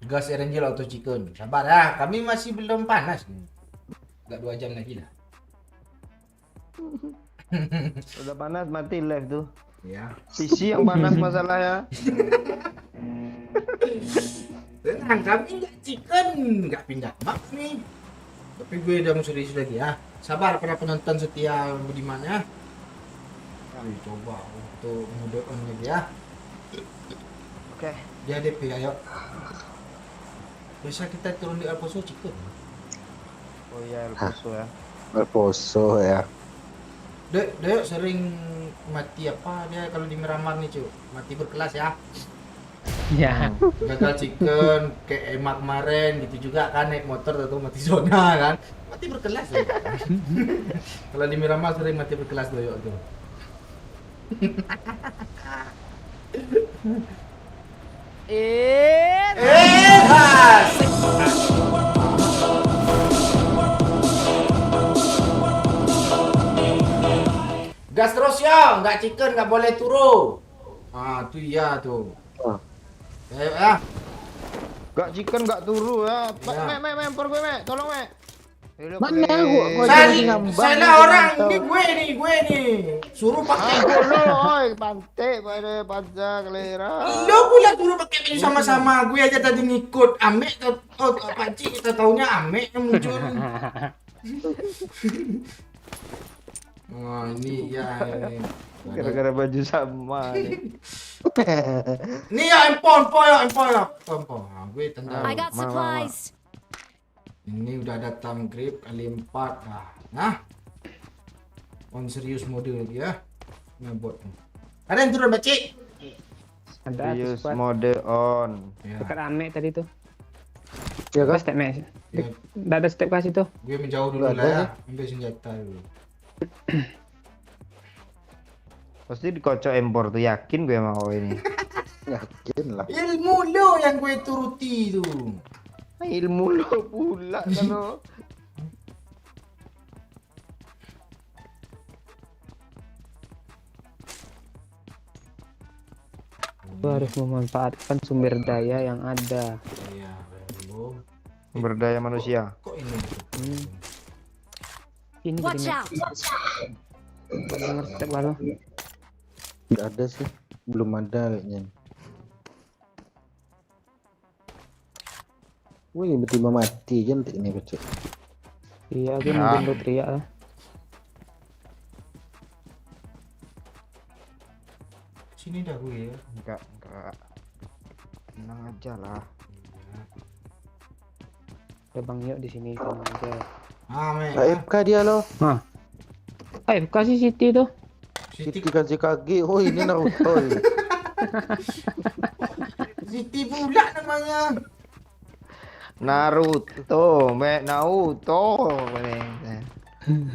Gas Angel auto chicken. Sabar ya, kami masih belum panas nih. Enggak 2 jam lagi lah. Udah panas mati live tuh. Ya. PC yang panas masalah ya. Tenang, kami nggak chicken, nggak pindah map nih. Tapi gue udah mau serius lagi ya. Sabar para penonton setia Budiman ya. Ayo coba untuk mode on lagi ya. Oke. Di ADP ayo. Bisa kita turun di Alposo chicken. Oh iya, Elposo ya. Berposo ya. Dek sering mati apa dia kalau di Miramar nih cuy. Mati berkelas ya. Ya. Gagal chicken kayak emak kemarin gitu juga kan, naik motor atau mati zona kan, mati berkelas ya. Kalau di Miramar sering mati berkelas doyok tuh. Asik. Gas terus ya, nggak chicken nggak boleh turun. Ah tuh iya tuh. Ah. Ayo ya. Gak chicken gak turu ya. Ya. Mek, empor gue mek, tolong mek. Mana gua Saya orang ini gue nih. Suruh pakai Lo, oi, pantai pada panca kelera. lo pula suruh pakai baju sama-sama. Gue aja tadi ngikut. Ame Pak Cik kita taunya Ame yang muncul. Oh ini ya. Gara-gara baju sama nih. Ini ya empon ya. Nah, gue tendang. I got Mama. supplies. Ini udah ada thumb grip kali 4 nah. On serius mode lagi ya. Ngebot. Ada yang turun Pak Cik? Ada tuh Use squad. mode on. Ya. Dekat Ame tadi tuh. Ya Apa kan? step match? Ya. Udah ada step kasih tuh. Gue menjauh dulu Udah lah ada ya. ya. Ambil senjata dulu. Pasti dikocok empor tuh, yakin gue sama kau ini. Yakin lah. Ilmu lo yang gue turuti tuh. Ilmu lo pula kalau. Lu harus memanfaatkan sumber daya yang ada. Iya, belum. Berdaya manusia. Kok ini? Ini Watch jadi out. denger step baru. Nggak ada sih. Belum ada kayaknya. Wih, tiba-tiba mati jentik ini kecil. Iya, gue mungkin lu teriak lah. Sini dah gue ya. Enggak. Tenang aja lah. Ada Bang Yuk di sini tenang aja. Ah, me. AFK dia loh. Hah. Kasih Siti tuh. Siti kasih kaki. Oh ini Naruto. Siti pula namanya. Naruto, Naruto.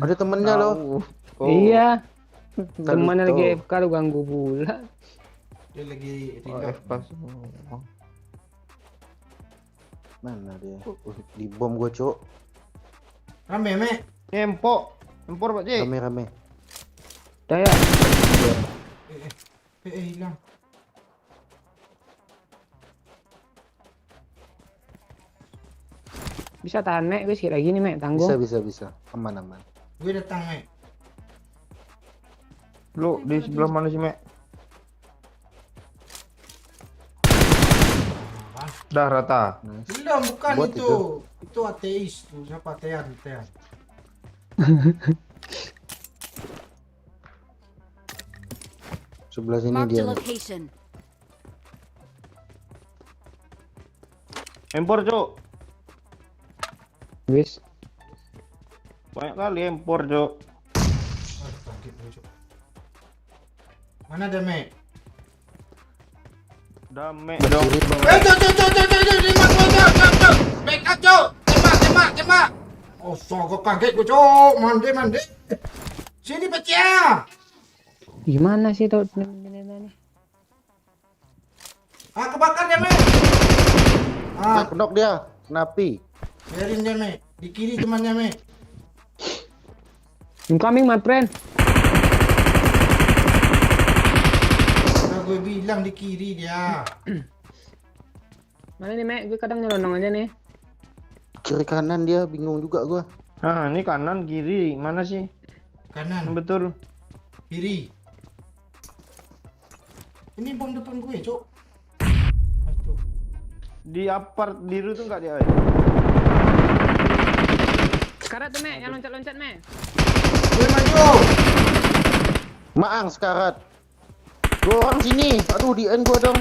Ada temennya loh. Iya. Temannya Naruto. lagi FK lu ganggu pula. Dia lagi Oh, reload. FK semua. Mana dia? Di bom gua cok. Rame, me. Empor Pak Cik. Rame-rame. Dah ya. Hilang. Bisa tahan Mek, gue sikit lagi nih Mek, tanggung. Bisa. Aman. Gue datang, me. Lu di sebelah mana sih, Mek? Dah rata. Nice. Belum, bukan Bot itu. Itu ateis tuh. Siapa? Tean. Sebelah sini Marked dia. a location. Empor, Cuk. Wis. Banyak kali empor, Cuk. Oh, kaget gue, Cok. Mana ada, me? Dame dong. Kiri bang. Cok. Back up, Cok. Tembak. Oh, gue kaget gue, Cok. Mande. Sini, Pacia. Gimana sih tuh ini? Ah, kebakar dia, me. Ah, Knock dia. Napi. biarin dia, me. Di kiri temannya, me. Incoming my friend. Udah gue bilang di kiri dia. Mana nih Mek, gue kadang nyelonong aja nih. Kiri kanan dia bingung juga gua. Nah, ini kanan kiri. Mana sih? Kanan, Betul. kiri. Ini bom depan gue, Cok. Aduh. Di apart biru tuh enggak dia? Karat tuh Mek, yang loncat-loncat Mek. Gue maju. Maang sekarat. Dua orang sini. Aduh di end gua dong.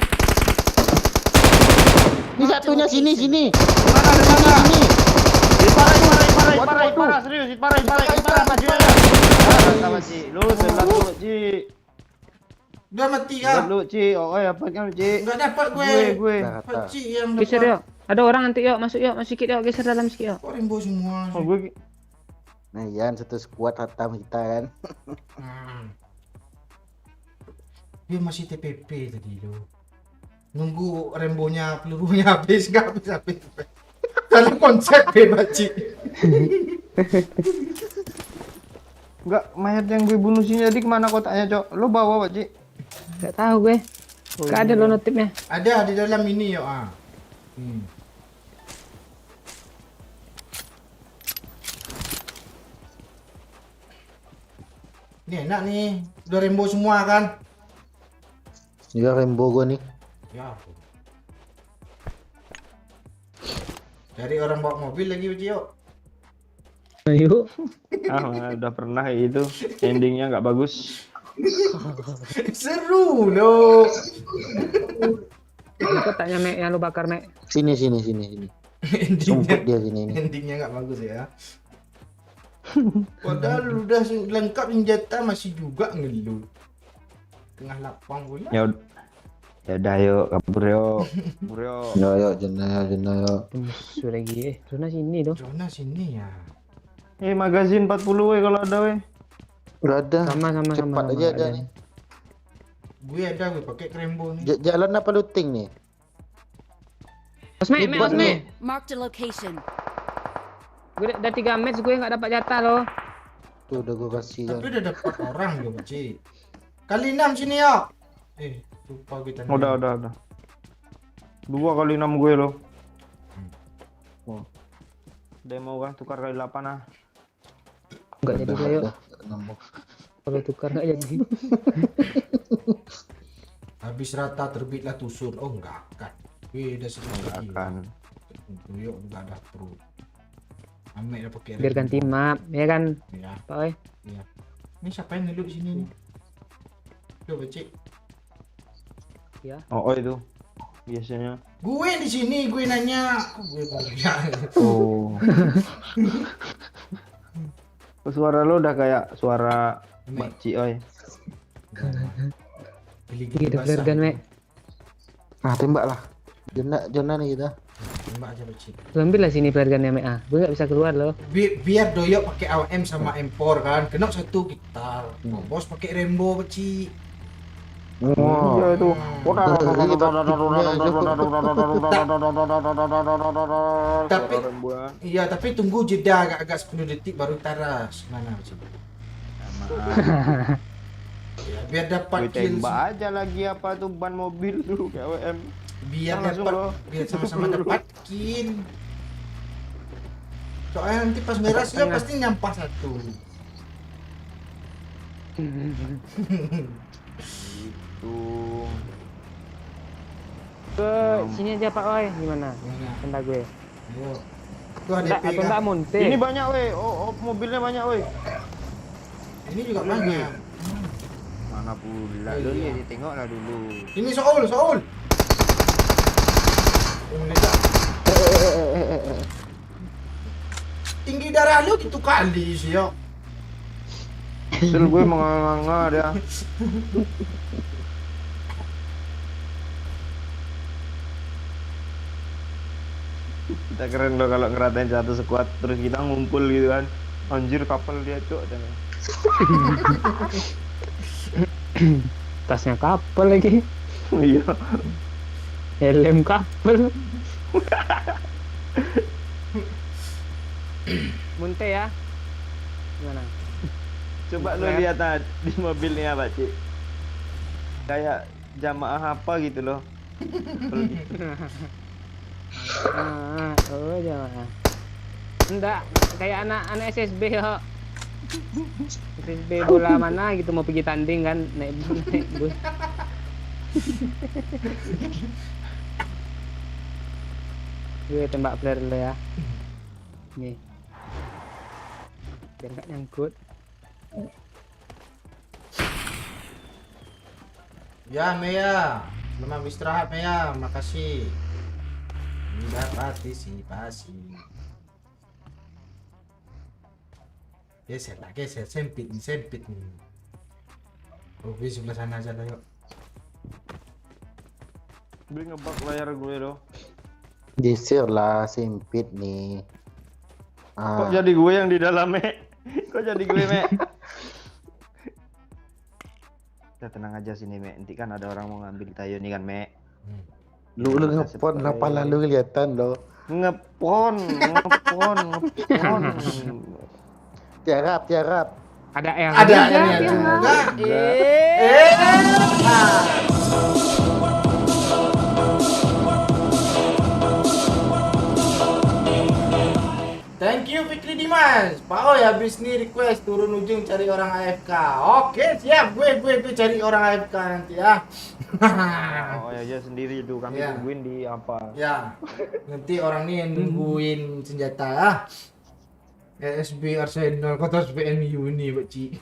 Ini satunya sini. Sini. Parah, serius, parah, maju ya. Sama Ci, lu selat lu, Ci. Udah mati Selat ah. lu, Ci. Oh, ya, apa kan, Ci? Enggak dapat gue. Gue. Dapat Ci yang Geser dapat. yuk. Ada orang nanti yuk, masuk sikit yuk, geser dalam sikit yuk. Kok rimbo semua. Oh, gue Nah Yan satu squad hatam kita kan. Dia masih TPP tadi lo. Nunggu rembonya pelurunya habis enggak habis. Salah konsep Baci. enggak mayat yang gue bunuh sini tadi kemana kotaknya, Cok? Lu bawa, Pak Ci? Gak tahu gue. Gak ada lo notifnya. Ada di dalam ini yo ah. Ini enak nih, udah rembo semua kan? Iya Rembo gua nih. Ya. Cari orang bawa mobil lagi Uci yuk. Ayo. Ah, udah pernah kayak gitu. Endingnya nggak bagus. Seru loh. Ini kotaknya Mek, yang lu bakar Mek. Sini. Sumput endingnya, dia sini ini. endingnya nggak bagus ya. Padahal udah lengkap senjata masih juga ngeluh. Tengah lapang pula. Ya udah yuk, kabur yuk. Kabur yuk. Yo jenayah. Musuh lagi Zona sini dong. Zona sini ya. Magazin 40 kalau ada weh. Udah ada. Sama. Cepat aja ada nih. Gue ada gue pakai krembo nih. Jalan apa looting nih? Mas Mek, Mek. Marked a location. Gue udah 3 match gue nggak dapat jatah loh. Tuh udah gua kasih Tapi Yan. udah dapat orang loh Uci. Kali 6 sini yuk. Lupa kita. Udah. 2 kali 6 gue loh. Oh. Demo kan tukar kali 8 ah. Enggak jadi gue yuk. Nambah. Kalau tukar nggak jadi. Habis rata terbitlah tusur. Oh enggak akan. Wih udah selesai. Akan. Yuk enggak ada perut. Ame udah pakai. Biar ganti map, ya kan? Ya. Pak oi. Iya. Ini siapa yang duduk sini nih? Coba cek. Ya. Oh itu. biasanya. Gue di sini, gue nanya. Gue nanya. Oh. Suara lo udah kayak suara Mbak Ci, oi. Gitu flare gun, Mek. Nah, tembak lah. Jona nih kita. Tembak aja Beci. Lu ambil lah sini flare gunnya, Mek. Gue nggak bisa keluar loh. Biar doyok pakai AWM sama M4 kan. Kena satu kita. Bos pakai Rainbow Beci. Iya itu. Tapi iya, tapi tunggu jeda agak-agak 10 detik baru taras. Mana Beci? Ya, biar dapat Gue kill. tembak aja lagi apa tuh ban mobil tuh kayak WM. Biar Langsung dapat, lo. biar sama-sama dapat kill. Soalnya nanti pas merah sih pasti nyampah satu. Tuh. Ke sini aja Pak Oi, gimana? Mana? Tenda gue. Ayo. Tuh ada Enggak, atau enggak Monte. Ini banyak weh. Oh, mobilnya banyak weh. Ini juga banyak. Mana pula? Iya. Dulu ya ditengok lah dulu. Ini Soul. Meledak. Tinggi darah lu gitu kali sih yo. Hasil gue menganga dia. Kita keren loh kalau ngeratain satu squad terus kita ngumpul gitu kan. Anjir kapal dia cok. Tasnya kapal lagi. Iya. Helm kapal. Monte ya. Gimana? Coba lo lihat di mobilnya Pak Cik. Kayak jamaah apa gitu loh. Oh jangan. Enggak, kayak anak SSB ya. SSB bola mana gitu mau pergi tanding kan naik bus. Gue tembak flare dulu ya. Nih. Biar nggak nyangkut. Ya Mea, selamat istirahat Mea, makasih. Udah partisipasi. Geser lah, geser, sempit nih. Oh, gue sebelah sana aja lah yuk. Gue ngebak layar gue loh. Geser lah, sempit nih. Kok jadi gue yang di dalam Kok jadi gue Kita tenang aja sini nanti kan ada orang mau ngambil tayo nih kan Lu ngepon apa lalu kelihatan lo. ngepon. Tiarap. Ada yang Ada yang juga. Thank you Fikri Dimas. Pak Oi habis nih request turun ujung cari orang AFK. Oke siap, gue cari orang AFK nanti ya. Oh ya sendiri itu kami Ya. tungguin di apa. Ya, nanti orang nih yang nungguin senjata ya. SB Arsenal kota SPNU ini Pak Ci.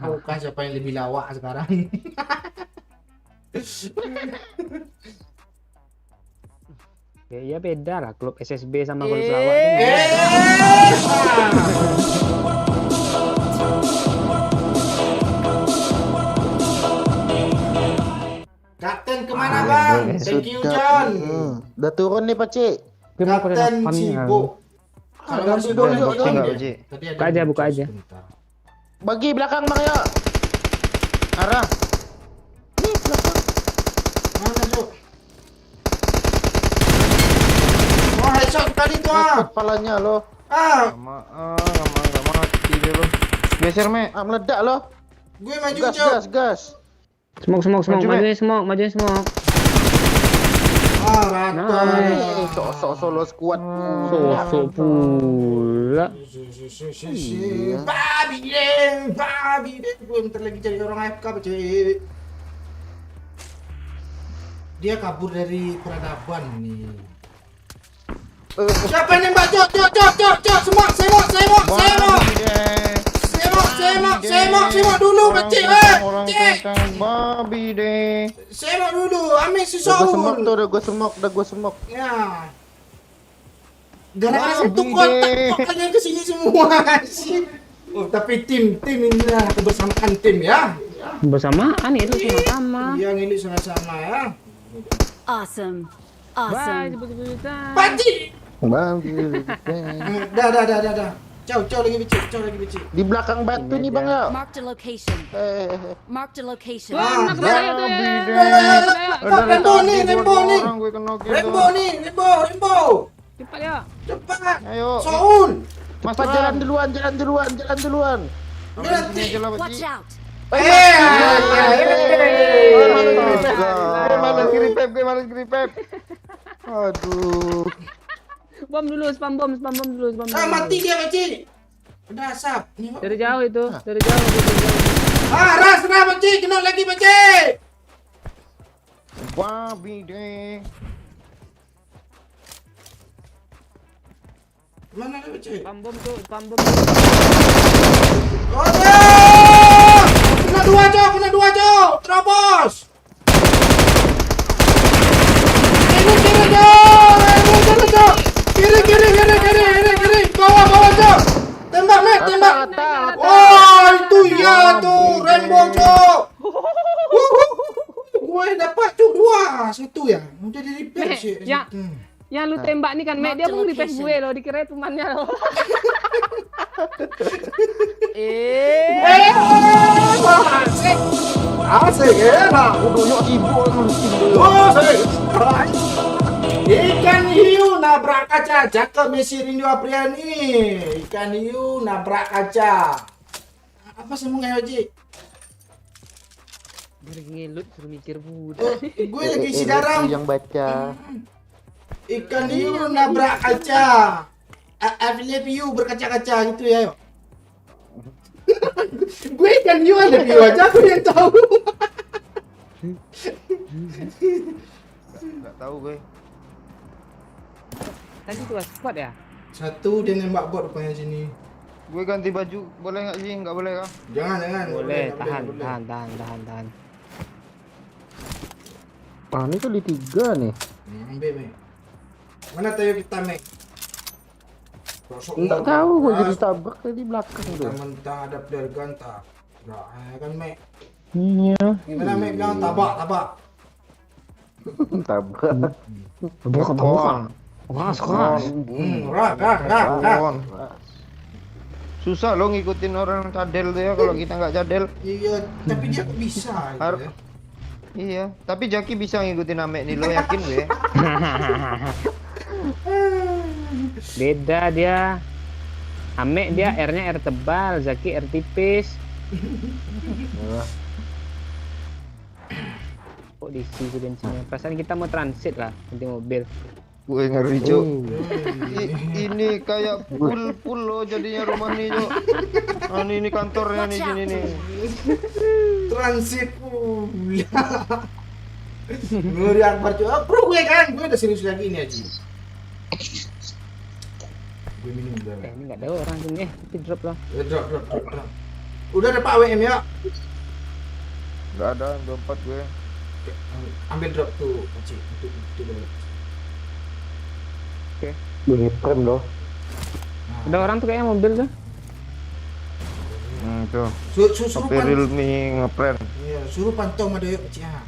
Tahukah siapa yang lebih lawak sekarang? Ya beda lah klub SSB sama klub Lawak tuh. Kapten kemana bang? Thank you John. Udah turun nih Pak Cik. Gue mau pada Kapten depannya. sibuk. Kalau nggak sibuk Buka yuk, John. nggak, Uji? Tadi ada Buka aja, muncul buka aja. sebentar. Bagi belakang Bang ya. Arah. Nih belakang. Mana Cuk? Wah headshot kali tuh ah. Kepalanya lo. Ah, Nggak mati dia lo. Geser Meledak lo. gue maju Gas Cuk. gas. Smoke, Maju, majuin smoke. Ah, rata. Sok lo squad. Sosok pula. Babi deh, gue bentar lagi cari orang AFK Cik. Dia kabur dari peradaban nih. Siapa yang nembak? Cok, semok dulu, Cik. Babi deh. Semok dulu, ambil si Udah gua semok Saul. tuh, udah gua semok. Ya. Gara-gara Babi satu kotak deh. kok kalian kesini semua sih. Oh, tapi tim inilah kebersamaan tim ya. Bersamaan itu sama-sama. Yang ini sama-sama ya. Awesome. Bye, Awesome. jebut-jebutan. Pakcik. Babi. Dah. Ciao lagi bicik. Di belakang batu nih Bang ya. Marked a location. Marked a location. Wah, nak kemana tuh? Babi Eh? deh. Rembo nih. Orang gue kena gitu. Rembo. Cepat ya. Cepat. Ayo. Saul. Mas Pak, jalan duluan. Sini aja lah, Watch Pakcik. out. Gue malas gripep. Aduh. Bom dulu, spam bom dulu. Mati dia, Pakcik. Udah asap. Ni, Dari jauh itu, dari jauh. ras, Pakcik. Kena lagi, Pakcik. Babi deh. Mana ada, Pakcik? Spam bom tuh, spam bom. Oh, kena dua, Cok. Terobos. Kiri, Cok. Kiri. Bawah, Cok. Tembak, Mek, tembak. Wah, itu ya tuh, Rainbow, Cok. Gue dapat, Cok, 2. Satu ya. Udah di repair Mek, sih. ya. Yang lu tembak nih kan, Mek, dia mau repair gue loh, dikira temannya loh. Asik ya, Pak. Udah ibu Oh, ikan hiu nabrak kaca, cakep Messi Rindu Apriani. Ikan hiu nabrak kaca. Apa sambungnya, Haji? Biar ngelut, suruh mikir budak. Oh, gue lagi isi garam. yang baca. Ikan hiu nabrak kaca. I love you berkaca-kaca gitu ya. Yuk. Gue ikan hiu ada hiu aja, aku yang tahu. Enggak tahu gue. Tadi tuh squad ya? Satu dia nembak bot rupanya sini. Gue ganti baju boleh nggak sih? Nggak boleh kah? Jangan. Boleh, Boleh. tahan. Ah, ini kali 3 nih. Ambil, Mek. Mana tayo kita, Mek? Enggak tahu gue jadi tabrak tadi belakang tuh. Mentang ada player ganta. Nah, kan, Mek. Iya. Gimana, Mek? Bilang tabak. Tabrak. Bukan. Keras. Rak. Susah lo ngikutin orang cadel tuh ya kalau kita nggak cadel. Iya, tapi dia kok bisa Har- gitu ya. Iya, tapi Jaki bisa ngikutin Amek nih, lo yakin gue? Beda dia. Amek dia R-nya R tebal, Zaki R tipis. Kok diisi sih bensinnya? Perasaan kita mau transit lah, ganti mobil. Gue ngeri, Cok. Ini kayak full lo jadinya rumah nih, Cok. Ah, ini kantornya nih sini nih. Transit pula. Ngeri Akbar coba. Bro gue kan, gue udah serius lagi ini aja. Gue minum dulu. Ini nggak ada orang sini. Tapi drop loh. Drop. Udah ada Pak WM ya. Nggak ada, 24 gue. Ambil drop tuh, Cik. Itu dulu. Bunyi prem loh. Ada orang tuh kayaknya mobil tuh. Tuh. Suruh Tapi Realme ngepren. Iya, suruh pantau sama Doyok, Cik. Ha.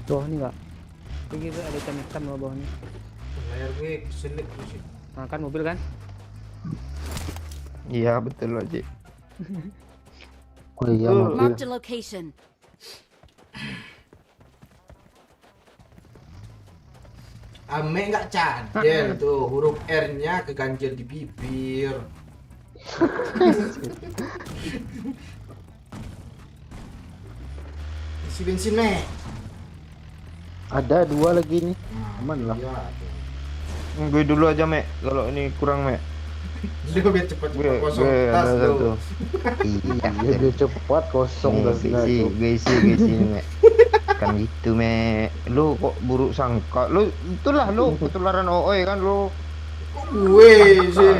Bawah nih nggak? Ini tuh ada hitam loh bawahnya. Layar gue keselip sih. Nah, kan mobil kan? Iya, betul loh, Cik. Oh iya mobil. Marked a location. Ame nggak cadel tuh, huruf R-nya keganjil di bibir. Isi bensin, Mek. Ada 2 lagi nih. Aman lah. Iya. Gue dulu aja, Mek. Kalau ini kurang, Mek. Lu biar cepat Gue kosong tas ada tuh. satu. Iya, dia cepat kosong Nih, tasnya tuh. gue isi, Mek. Kan gitu, Mek. Lu kok buruk sangka. Lu itulah lu ketularan OOI kan lu. Gue sih.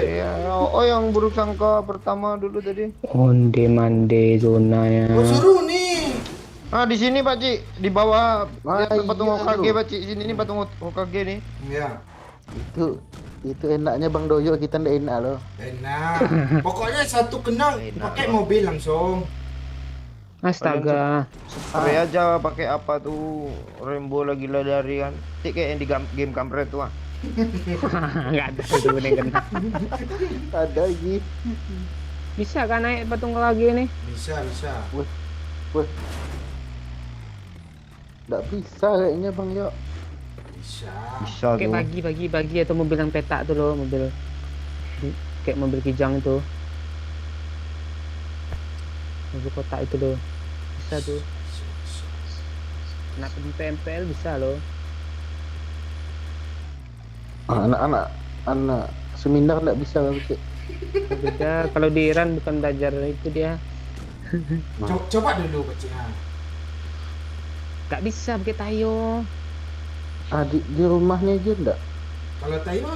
Oh, yang buruk sangka pertama dulu tadi. Onde mande zonanya. Gue suruh nih. Ah, di sini Pak Ci, di bawah Ah, lihat patung iya, Hokage lu. Pak Ci. Sini nih patung Hokage nih. Iya. Itu enaknya Bang Doyo, kita ndak enak loh. Enak. Pokoknya satu kena pakai mobil langsung. Astaga. Spray aja pakai apa tuh? Rainbow lagi lari kan. Cik kayak yang di game kampret tuh ah. Enggak ada itu bener kena. Ada lagi. Bisa kan naik patung lagi nih? Bisa. Wah. Ndak bisa kayaknya Bang Yo. Bisa. Bisa Kayak tuh. bagi atau mobil yang petak tuh loh, mobil kayak mobil kijang tuh. Mobil kotak itu loh. Bisa tuh. Kenapa di PMPL bisa loh. Anak seminar ndak bisa Bang Cik. Beda kalau di Iran bukan belajar itu dia. Coba dulu kecil. Gak bisa pakai tayo. Di rumahnya aja ndak. Kalau Tayo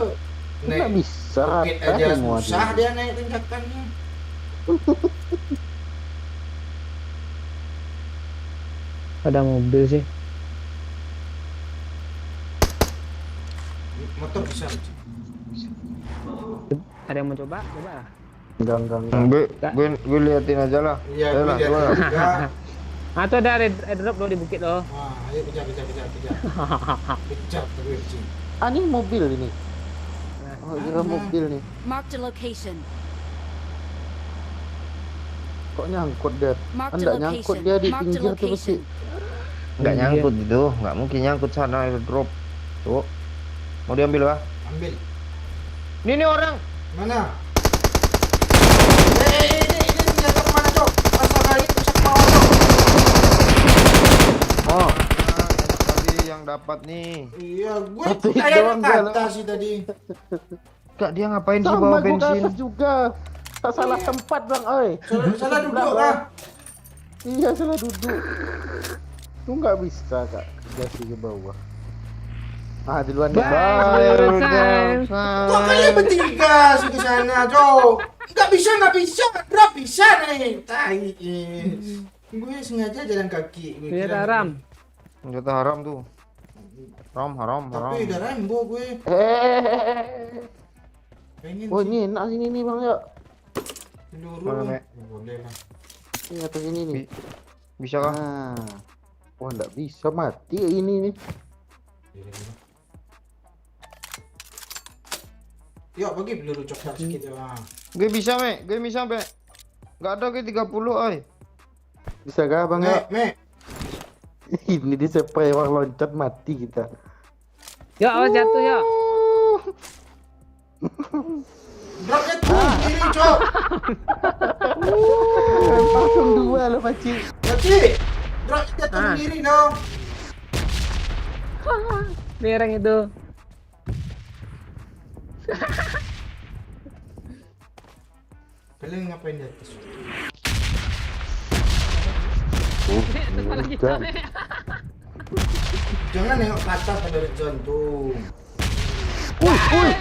Ndak naik bisa bukit rata aja semua susah dia. dia naik tanjakannya. Ada mobil sih. Motor bisa. Kecil. Ada yang mau coba? Coba lah. Enggak. Gue liatin aja lah. Iya, Ayo lah, gue coba lah. lihat juga. Ah tuh ada airdrop loh di bukit loh. Wah, ayo kejar. Kejar tapi kecil. Ini mobil ini. Oh, kira mobil nih. Marked a location. Kok nyangkut dia? Marked a Ndak nyangkut location. dia di Marked a pinggir tuh besi. location. Nggak Iya. nyangkut itu, nggak mungkin nyangkut sana drop. Tuh. Mau diambil lah. Ambil. Ini orang. Mana? Ini senjata kemana, Cok? Astaga, ini bisa ke bawah, Cok. Oh, Enak kali yang dapat nih. Iya, gue Satu hit kayak doang ke dia, atas sih tadi. Kak dia ngapain sih sama bawa gua ke bensin? atas juga. Tak salah tempat Bang, oi. Salah duduk kah? Iya, salah duduk. Lu nggak bisa Kak, kerja ke bawah. Duluan deh. Kok kalian bertiga sih ke sana, Cok? Nggak bisa. Drop bisa nih. Tai. Gue sengaja jalan kaki. Gue Ini kira- Ram. Senjata haram tuh. Haram. Tapi udah Rainbow gue. Pengen Oh, sih. ini enak sini nih Bang ya. Peluru. Mana, Mek? Boleh lah. Ini atas ini nih. Bisa kah? Wah, nggak bisa mati ini nih. Yuk, bagi peluru coklat sedikit ya. Gue bisa, Mek. Nggak ada gue 30, ay. Bisa gak Bang ya? Mek. Ini di spray orang loncat mati kita. Yuk, awas jatuh yuk. Dropnya tuh kiri, Cok. Langsung dua lo Paci. Kecil. Drop jatuh sendiri dong. Mereng itu. Kalian ngapain di atas? Bukan. Jangan nengok ke atas ada jantung. Wih,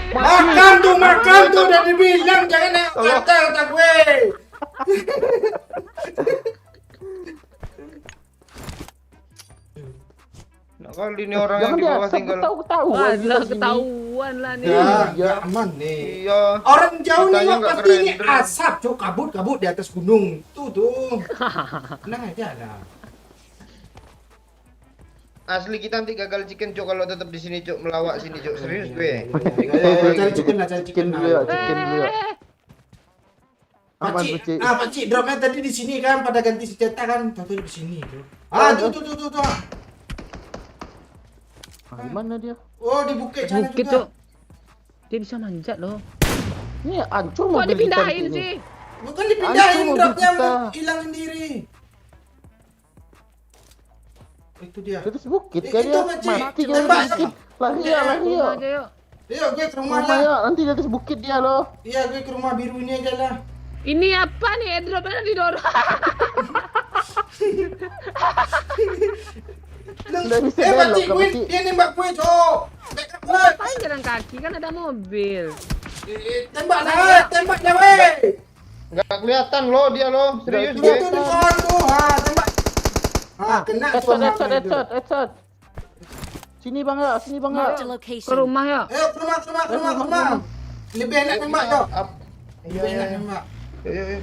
Makan tuh udah dibilang jangan nengok ke atas kata gue. Nah, kali ini orang jangan yang di bawah diasap tinggal. ketahuan. Wah, kita sini. ketahuan lah nih. Ya, Iya. nggak aman nih. Iya. Orang jauh Kitanya nengok nggak pasti ini keren. asap, Cok. Kabut di atas gunung. Tuh. Tenang aja lah. Asli kita nanti gagal chicken cok kalau tetap di sini cok melawak sini cok serius gue. Cari chicken lah, cari chicken Chicken dulu ya, lah. chicken dulu ya. Aman Pakcik, Paci. Pakcik, dropnya tadi di sini kan, pada ganti senjata kan, tahu di sini tuh. Tuh. Gimana dia? Oh, di bukit sana Bukit juga. tuh. Dia bisa manjat loh. Ini hancur Kok mobil kita dipindahin ini. sih? Bukan dipindahin, Hancur mobil dropnya kita. hilang sendiri. Itu dia. Terus bukit Eh, kan itu, dia Paci. mati kan Tembak, bukit. Lari ya, lari Rumah ya. aja yuk. Yuk, gue ke rumah Rumah lah. ya, nanti di atas bukit dia loh. Iya, gue ke rumah biru ini aja lah. Ini apa nih airdropnya didorong? Nggak bisa Pakcik, belok, gue, Pakcik. dia nembak gue, Cok. Backup Ngapain jalan kaki kan ada mobil. Tembak dah weh. Nggak kelihatan loh dia loh. Serius Itu gue. di pohon tuh. Tembak. Kena tuh. Headshot. Sini bang ya, Marked a Ke location. rumah ya. Ayo ke rumah. Lebih enak tembak tuh. Iya Lebih enak iya. tembak. Iya iya.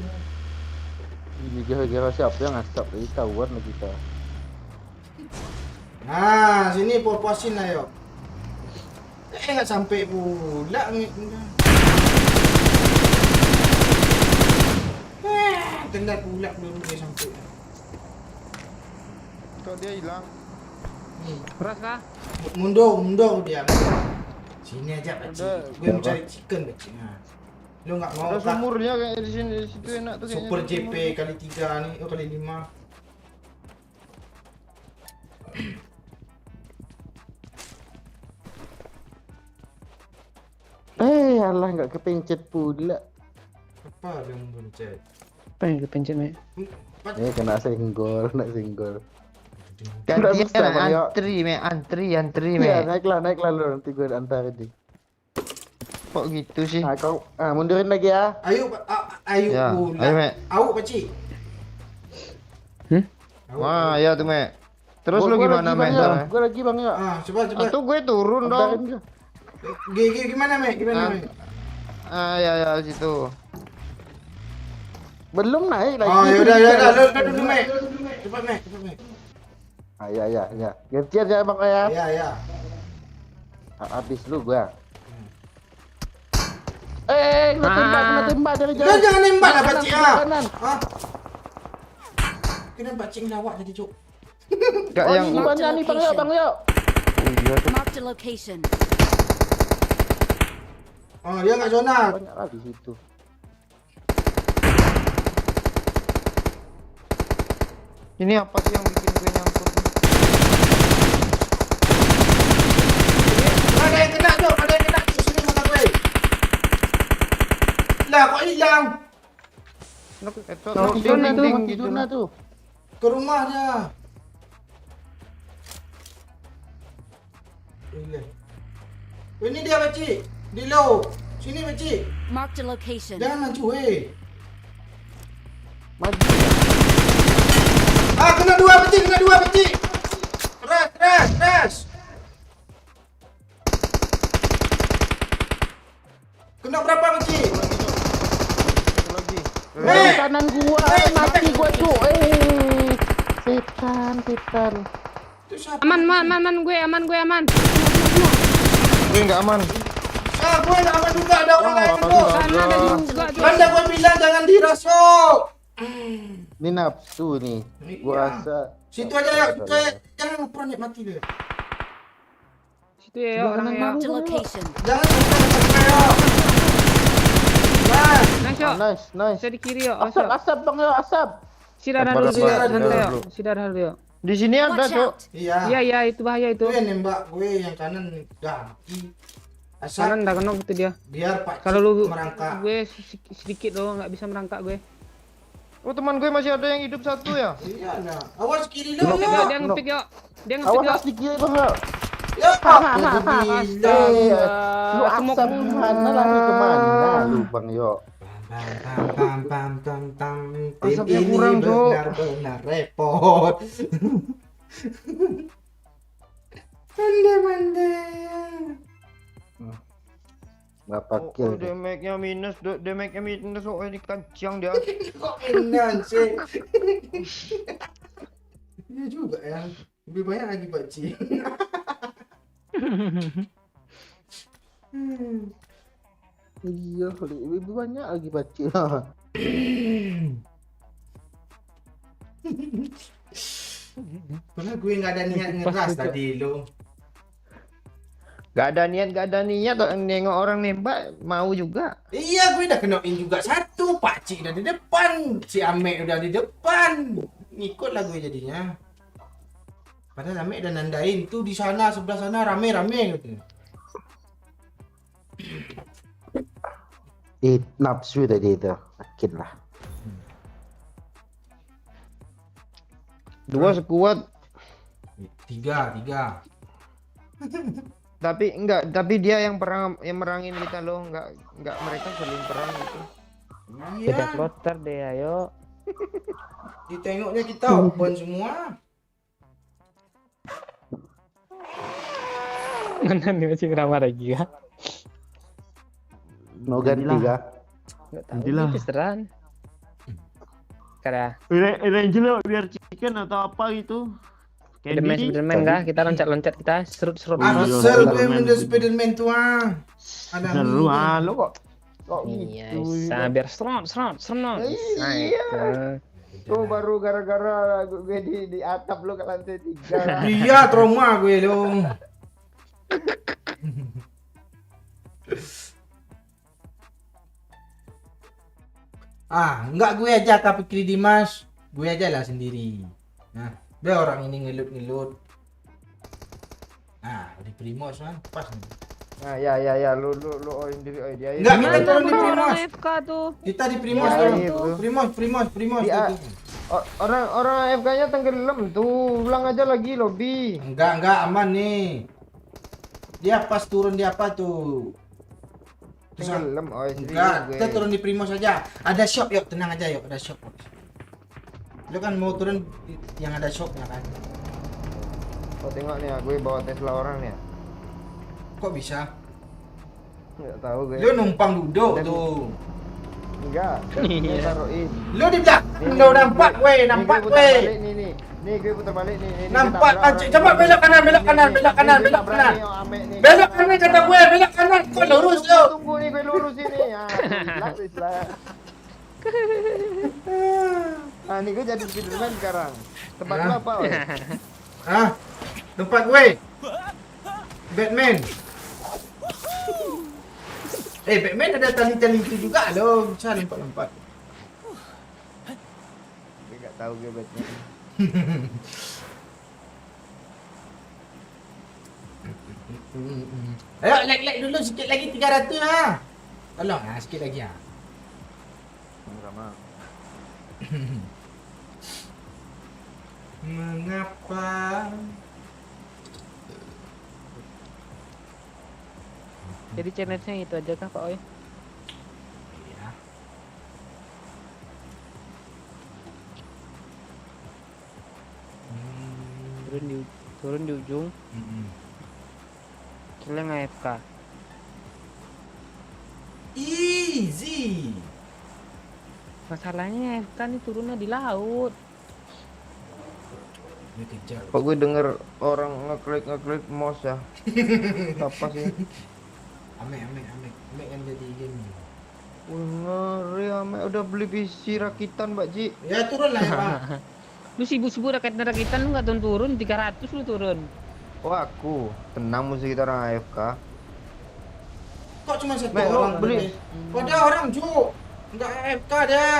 Ini gara-gara siapa yang ngasap tadi tahuan lah kita. Nah, sini puasin lah yuk. Nggak sampai pula. Tendar pula belum dia sampai. Kok dia hilang? Keras kah? Mundur dia. Sini aja Pak Cik. Udah. Gue mau cari chicken Pak Cik. Lu nggak mau Ada Kak? sumurnya kayak di sini, di situ enak tuh kayaknya. Super ada JP sumur. kali 3 nih, kali 5. Alah nggak kepencet pula. Apa yang mencet? Apa yang kepencet, Mek? Kena senggol. Gantian Nggak bisa, Bang, ya. antri Iya, me. naiklah lu nanti gue antar ini. Kok gitu sih? Kau mundurin lagi ya. Ayo, ayo Ya, pula. ayo, Mek. Au Pak Cik. Au, Wah, ya tuh me. Terus lu gimana me? Gue lagi bang ya. coba. Atau gue turun Antarin dong. gue. Gimana Mek? Mek? Ya situ. Belum naik lagi. Oh, yaudah. Lu dulu Mek. Cepat Mek. Ya. Gantian ya bang ya. Ya. Habis lu gua. Kena tembak dari jauh. Jangan nembak lah Pak Cik. Kanan. Kena Pak Cik lawak tadi, Cuk. Enggak yang Ini banyak nih bang ya. Marked a location. Oh, dia nggak zona. Banyak lah di situ. ini apa sih yang bikin gue nyangkut? Ada yang kena, Cuk. Sini mata gue. Lah, kok hilang? Di dinding gitu. Zona tuh. Ke rumah dia. Ini dia Pak Cik. Di low. Sini Pak Cik. Marked a location. Jangan maju, weh. Maju. Kena dua Pak Cik. Keras. Kena berapa Pak Cik? Satu lagi. Kanan gua, mati gua tuh. Setan. Itu siapa? Aman gue. Gue nggak aman. Gue nggak aman juga. Ada orang lain tuh. Sana ada juga tuh. Kan gue bilang jangan dirasuk. Ini nafsu nih. Gua Iya. rasa. Situ aja ya. Jangan ngepron mati dia. Situ ya orang ya. Marked a location. Jangan ngepron ya. Nice yo. Nice. Saya di kiri yo. Asap bang ya, asap. Sidar Apa, dulu yo. apa, Santai yo. dulu. Sidar dulu yo. Di sini ada, Watch Cok. out. Iya. Iya itu bahaya itu. Itu yang nembak gue yang kanan ganti. Asal Kanan dah kena gitu dia. biar Pak Kalau Cik lu merangkak. gue sedikit loh nggak bisa merangkak gue. Oh, teman gue masih ada yang hidup satu ya? Iya nah. Awas kiri lu. Yo, dia ngepick yo. Dia ngepick yo. Awas di kiri bang ya. Ya, aku bilang. Lu asap mana lagi kemana lu bang yo? Tim Asapnya ini kurang, Cok. benar-benar repot. Mande. Berapa Oh, kill? damage-nya minus, damage-nya minus. Oh, ini kancang dia. Kok minus sih? Iya juga ya. Lebih banyak lagi Pak Ci. Iya, lebih banyak lagi bacil. Karena gue nggak ada niat ngeras tadi lo. Gak ada niat nengok orang nembak mau juga. Iya, gue udah kenain juga satu. Pak Ci udah di depan, si Ame udah di depan. Ngikut lah gue jadinya. Padahal Ame udah nandain tuh di sana sebelah sana rame-rame gitu. Nafsu tadi itu, yakin lah. Dua sekuat. Tiga. tapi dia yang merangin kita loh, enggak mereka saling perang gitu. Beda Iya. kloter deh, ayo. Ditengoknya kita open semua. Mana nih masih ramah lagi ya? Mau ganti kah? Nggak tahu. Nantilah. Itu seran. Kada. Ranger biar chicken atau apa gitu. Spiderman kah? Kita loncat-loncat kita serut-serut. Ah, Iya, sel gue Spiderman. menjadi Spiderman tuh ah. Ada Seru mie. ah, lo kok Iya, gitu. bisa biar serot. Bisa itu. Tuh baru gara-gara gue di atap lo ke lantai 3. Iya, trauma gue lo. Enggak gue aja tapi pilih Dimas. Gue aja lah sendiri. Nah, dia orang ini ngelut-ngelut. Di Primos kan, pas nih. Nah, ya lu oin diri dia. Enggak, kita Mana turun di orang Primos. AFK tuh? Kita di Primos Ya, turun. itu. Primos. Di A- tuh. Orang AFK-nya tenggelam tuh. Ulang aja lagi lobby. Enggak aman nih. Dia pas turun di apa tuh? Terus, Tenggelam. Oh, enggak, kita turun di Primos aja. Ada shop, yuk tenang aja yuk, ada shop. Lu kan mau turun yang ada shopnya kan? Oh, tengok nih, gue bawa Tesla orang nih. Kok bisa? Enggak tahu gue. Lu numpang duduk Dan- tuh. Enggak, gue taruhin. Lu di belakang lu nampak gue, nampak Nih, gue putar gue. balik nih. Nih, gue putar balik nih. Nih, Nampak kita pancik. tabrak Coba orang. belok kanan, belok kanan, Nih, belok nih, kanan, nih, belok tabrak kanan. nih, oh, ame nih. Belok kanan kata gue, belok kanan. Kok lurus lu? Tunggu nih, gue lurus ini. Lapis lah. Nah, ini gue jadi Spiderman sekarang. Tempat Nah. lu apa, weh? Tempat gue. Batman. Batman ada tali-tali itu juga loh. Bisa lompat-lompat. Gue nggak tahu gue Batman. Ayo, like dulu sikit lagi 300 lah. Tolong sikit lagi ah. Sama. Mengapa? Jadi challenge-nya itu aja kah Pak Oi? Iya. Turun di ujung. Kalian AFK. Easy. Masalahnya AFK nih turunnya di laut. Ini kejar. Kok gue denger orang ngeklik mouse ya? Apa sih? Ame kan jadi game. Wih, ngeri ame udah beli PC rakitan Mbak Ji. Ya turun lah ya Pak. Lu sibuk-sibuk rakitan lu nggak turun 300 lu turun. Oh aku tenang musuh kita orang AFK. Kok cuma satu Mek, lu orang beli. Kok ada orang Cuk? Enggak AFK dia.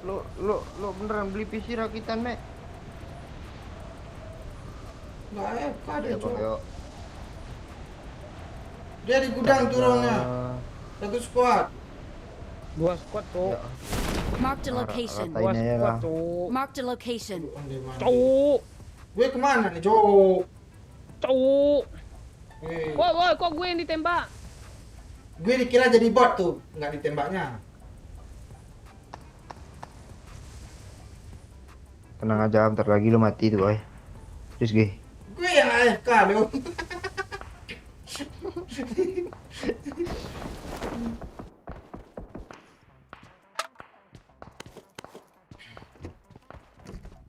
Lu beneran beli PC rakitan Mek? Enggak AFK dia Ya Cuk. Bang, yuk. Dia di gudang turunnya. Satu squad. 2 squad tuh. Ya. Marked a location. Ratain aja lah. Tuh. Marked a location. Cowok. Gue kemana nih Cuk? Cowok. Eh, Woi, kok gue yang ditembak? Gue dikira jadi bot tuh, nggak ditembaknya. Tenang aja, bentar lagi lu mati tuh boy. Terus gue. Gue yang AFK loh.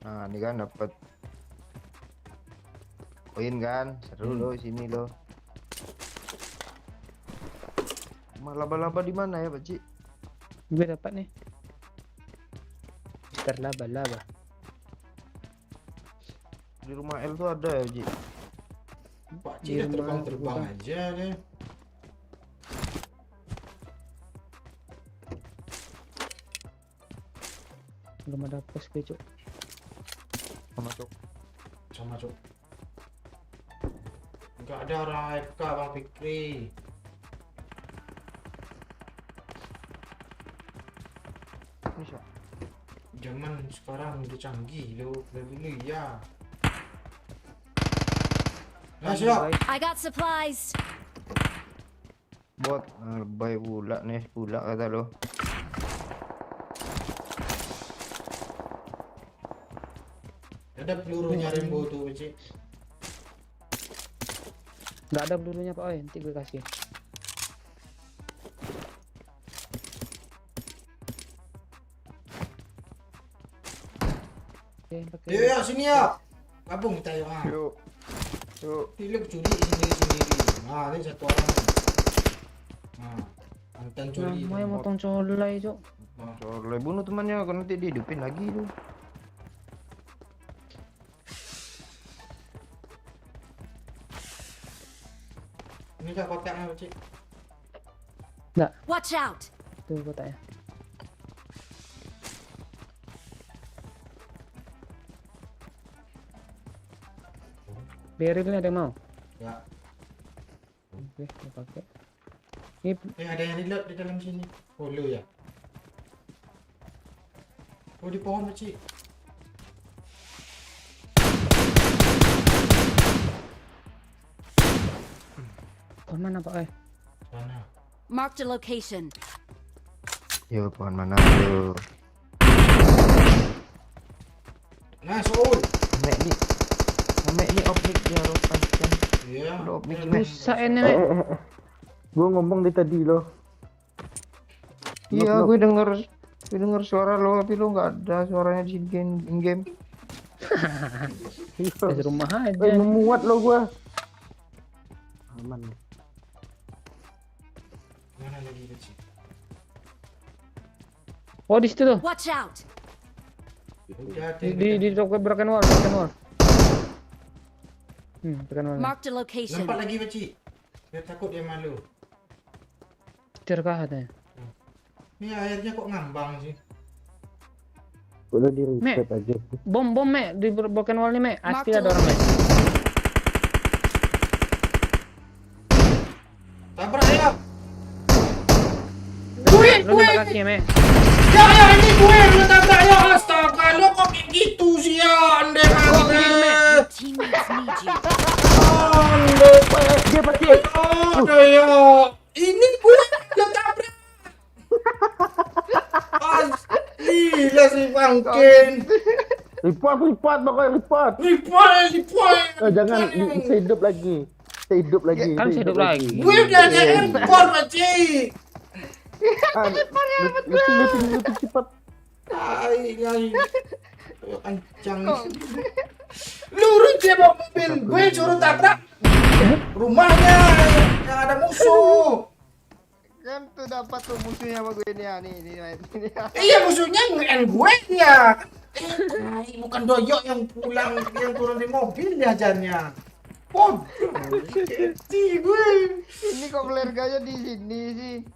Nah, ini kan dapat koin kan, seru lo sini lo. Laba-laba di mana ya, Pak Ci? Gue dapat nih. Terlaba-laba. Di rumah L tuh ada ya, Ji. Pak Cik terbang-terbang aja deh. Belum ada pos gue, Cuk. Masuk. Sama Cuk. Nggak ada orang AFK Bang Fikri. Ini siapa? Zaman sekarang udah canggih loh, dari dulu ya. Nah, siap. I got supplies. Bot, lebay pula nih, pula kata lo. Ada pelurunya Rainbow tuh, Cik. Nggak ada pelurunya Pak Oi, nanti gue kasih. Oke, pakai. Yuk, yuk, sini yuk. Gabung kita yuk. Ah. Yuk. Yuk. Pilih curi sendiri-sendiri. Nah, ini satu orang. Nah, mantan curi. Namanya motong colai, Cok. Soalnya bunuh temannya, kan nanti dihidupin lagi tuh. Ini kak kotaknya, Cik. Watch out. Tuh kotaknya. Berilnya ada yang mau? Ya. Oke, gue pakai. Ini Ada yang reload di dalam sini. Oh, lu ya. Oh, di pohon, Cik. pohon mana Pak Oi? Sana. Marked a location. Yo, pohon mana tuh? Nah, Soul. Mek ni objek dia ropan kan. Iya. Udah objek Rusak ini, Mek. Gua ngomong dari tadi loh. Iya, gue denger suara lo, tapi lo nggak ada suaranya di game. Di rumah aja. Memuat lo gua. Aman. Mana lagi, Cik? Oh, di situ tuh. Watch out. Udah, Di broken wall. Broken wall. Marked a location. Nampak lagi, Cik. Dia takut dia malu. Setir kah katanya? Ini airnya kok ngambang sih? Udah di Mek. reset aja. Bom, Mek. Di broken wall nih, Mek. Pasti Mark ada orang, Mek. Tabrak ya. Lu nembak kaki ya, Mek. Ya, ini gue lu tabrak ya. Astaga, lu kok kayak gitu sih ya? Ande Your teammates need you. Dia pasti. Aduh ya. Ini gue lu tabrak. Gila sih bangkin. Report pokoknya report. Lipat. Jangan bisa hidup lagi. Saya hidup lagi. Kan saya hidup lagi. Gue udah ada handphone, Pakcik. Lutin cepat. Ay. Kencang. Lurus dia bawa mobil. Gue suruh tabrak rumahnya yang ada musuh. Kan tuh dapat tuh musuhnya sama gue nih, ini. Iya, musuhnya nge-end gue ya. Bukan doyok yang pulang, yang turun di mobil diajarnya. Kecil gue. Ini kok keluarganya di sini sih.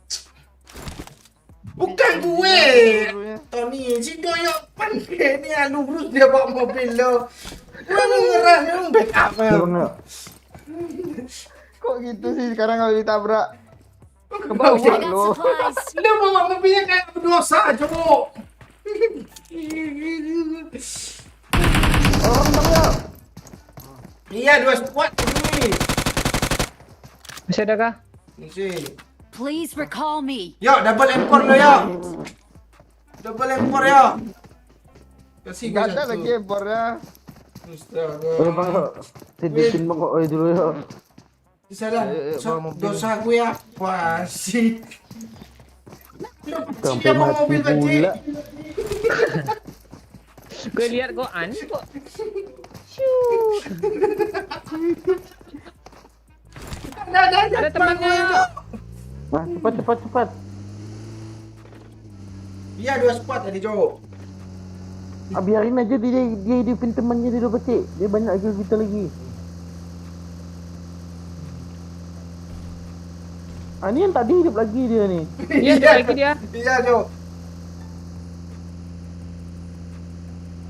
Bukan gue. Tony, si doyok panggilnya lurus dia bawa mobil lo. Gue mengerah yang backup. Kok gitu sih sekarang kalau ditabrak? I Kebawa got lo. supplies. Lo bawa mobilnya kayak berdosa, cowok. Orang bang ya. Iya, 2 squad ini. Masih ada kah? Mesti. Please recall me. Yo, double M4 lo yo. Double M4 yo. Kasih gue Gak ada satu. lagi impornya. Astaga. Oh bang, sedikit bang kok dulu ya. Salah, bawa mobil. dosa gue apa sih? Lo Sampai dia bawa mati mobil Pakcik. pula. Gue lihat kok aneh kok. Ada temannya. Nah, cepat. Iya, 2 squad tadi cowok. Biarin aja dia hidupin temannya dulu pecik. Dia banyak lagi kita lagi. Ini yang tadi hidup lagi dia nih. Iya, ada lagi dia. Iya, cowok.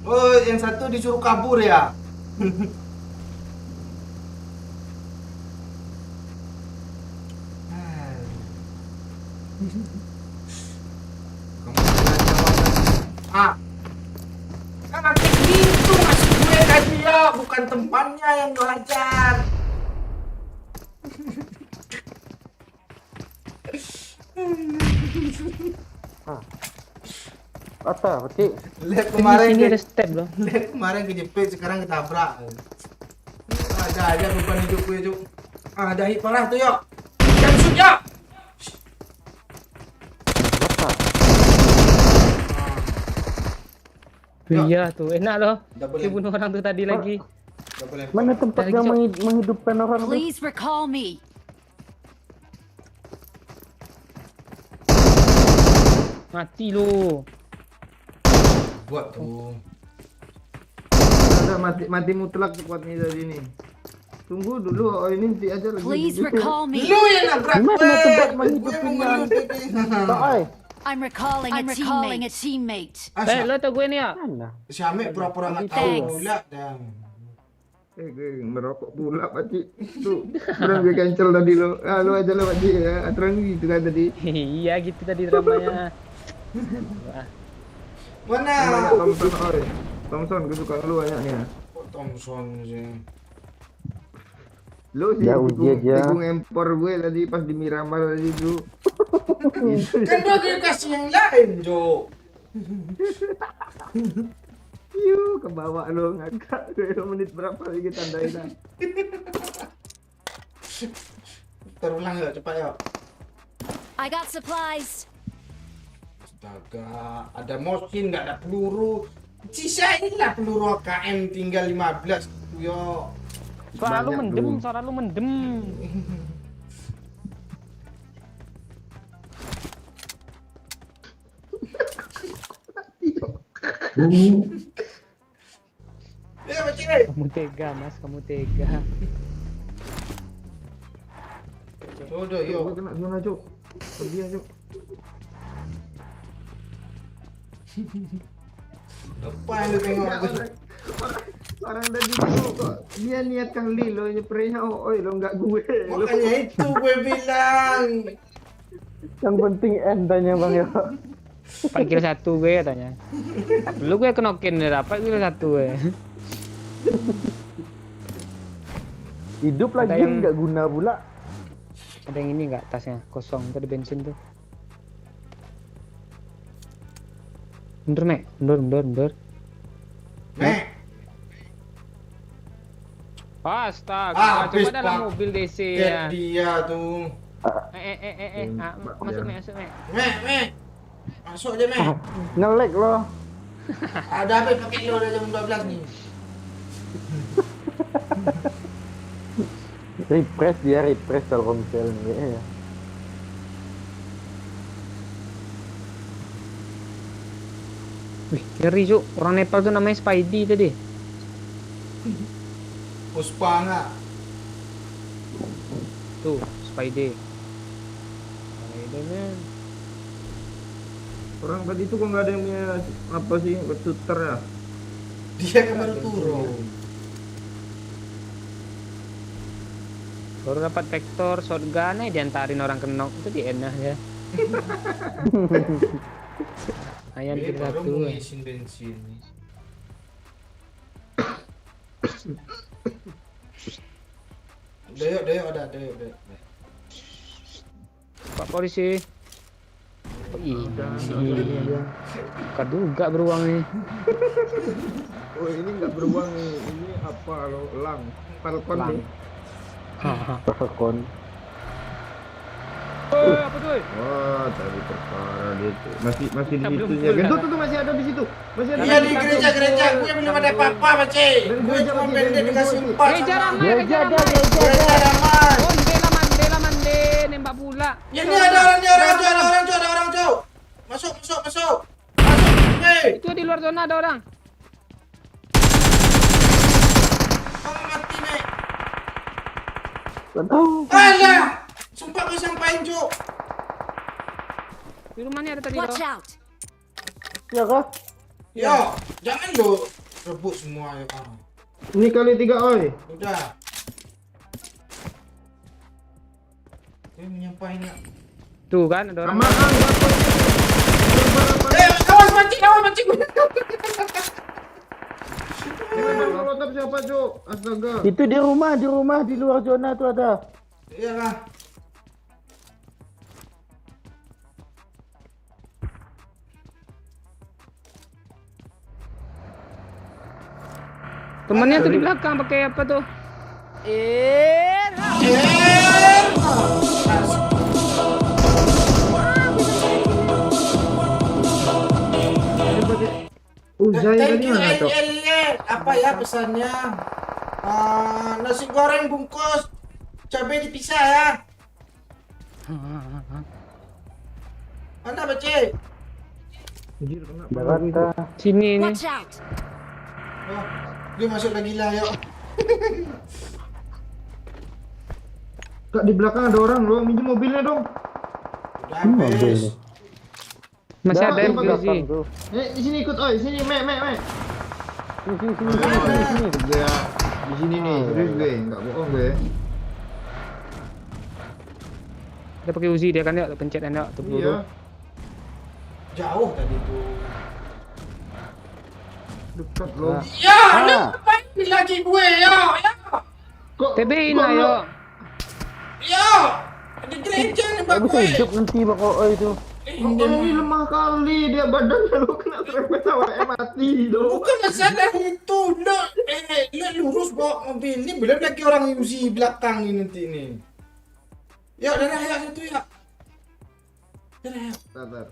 Oh, yang satu disuruh kabur ya. Kan kayak gitu masih gue tadi ya, bukan tempatnya yang belajar. Apa, Peci? Lihat Ini kemarin sini ada step loh. lihat kemarin kejepit, sekarang ketabrak. Ada aja beban hidup gue, Cuk. Ada hit parah tuh, yuk. Jangan shoot, yuk. Iya tuh, enak loh. Double Dia bunuh orang tuh tadi lagi. Double lempar. Mana tempat Dari yang Cok. menghidupkan orang tuh? Please recall me. Mati lu. Buat tuh. Ada mati mutlak squadnya tadi nih. Tunggu dulu, oh ini nanti aja lagi. Please recall me. Lu yang nabrak Gimana gue. tempat Gue menghidupkan mau yang- ngeluh, Tak, ay. I'm recalling a teammate. Lo tau gue nih ya? Mana? Si Ame pura-pura nggak tahu Thanks. pula dan. Gue merokok pula Pakcik. Tuh, berang gue cancel tadi lo. Ah, lu aja lo Pakcik ya. Terang gitu kan tadi. Iya gitu tadi dramanya. Mana? Banyak Thompson, oi. Thompson, gue suka lu banyak nih ya. Kok Thompson sih? Lu sih Ya, uji aja. tikung empor gue tadi pas di Miramar tadi tuh. Kan gue kasih yang lain, Jo. Yuk, ke bawah lu ngakak. Gue menit berapa lagi tandain lah. Terulang ya, cepat ya. I got supplies. Astaga, ada mosin, nggak ada peluru. Sisain lah peluru AKM tinggal 15. Yo. Suara lu Banyak, mendem, Bro. suara lu mendem. Ya, macam Kamu tega mas, kamu tega. Jodoh, yo. Gue kena zona, Cuk. Pergi aja, Cuk. Apa yang lu tengok aku? Orang tadi tuh kok dia niat kali lo nyepraynya, oi lo nggak gue. Lo Makanya itu gue bilang. Yang penting endanya bang ya. 4 kilo 1 gue katanya. Lu gue kenokin dapat kilo 1 gue. Hidup Ada lagi yang- nggak guna pula. Ada yang ini enggak tasnya kosong tadi bensin tuh. Mundur, Mek. Mundur. Meh, Astaga, habis coba dalam Pak. mobil DC Lihat ya. dia tuh. Masuk, Mek, masuk, Mek. Meh. Masuk aja, Meh. Ngelek loh. Ada apa pakai lo udah jam 12 nih? Refresh Telkomsel nih ya. Wih, ngeri, Cuk. Orang Nepal tuh namanya Spidey tadi. Puspa nggak? Tuh, Spidey. Spiderman. orang tadi tuh kok nggak ada yang punya apa sih shooter ya? Dia kan baru turun. Baru dapat vektor shotgun aja diantarin orang kenok itu di enak ya. Ayam Dia kita baru satu. mau ngisiin bensin. Udah yuk, ada yuk. Pak polisi. Oh iya. Kaduga beruang nih. Oh ini nggak beruang nih, ini apa lo? Elang, Falcon Elang. nih. Telepon. Apa tuh? Wah tadi perkara dia tuh masih di Kita belum situnya. full, Gendut kan? tuh masih ada di situ, masih ada. Iya di gereja, gue belum ada apa-apa, Pace. Gue cuma pendek dikasih 4 Gereja ramai, gereja ramai. Gereja ramai. Oh, Mandela mande, nembak pula. Ya ini ada orang, Cok. Masuk. Hei, Itu di luar zona ada orang. kamu mati, Nek. Gak tahu. Alah, sumpah gue sampain, Cok. Di rumahnya ada tadi Watch loh. out! Ya kah? Yo, jangan lo rebut semua ya. Ini kali 3 oi. Udah. Gue menyampaikan. Tuh kan ada orang. Aman, Awas mancing. Molotov siapa Cuk? Astaga. Itu di rumah di luar zona tuh ada. Iya lah. Temennya tuh di belakang pakai apa tuh? Uzai Thank tadi you mana tuh? Apa ya pesannya? Nasi goreng bungkus cabai dipisah ya. Mana Bece? Sini ini. Watch out! Oh, dia masuk lagi lah yuk. Kak di belakang ada orang loh, minjem mobilnya dong. Udah habis. Masih Dah, ada yang belakang sih. tuh. Di sini ikut, oi, sini, me. Sini. Gue ya, di sini nih, serius gue, nggak bohong gue. Dia pakai Uzi dia kan ya, pencet anda tuh peluru. Iya, Jauh tadi tuh. dekat loh. Ya, lu Ah. ngapain lagi gue ya? Kok TB-in kok lah lo- yo. Ya, ada gereja nih Nggak bang bisa gue. hidup nanti bang oh itu. Kok ini lemah kali dia badannya lo kena serempet awalnya mati dong. Bukan masalah itu, lo lurus bawa mobil ini belum lagi orang Uzi belakang ini nanti ini. Ya, udah ya situ ya. Udah ya. Sabar.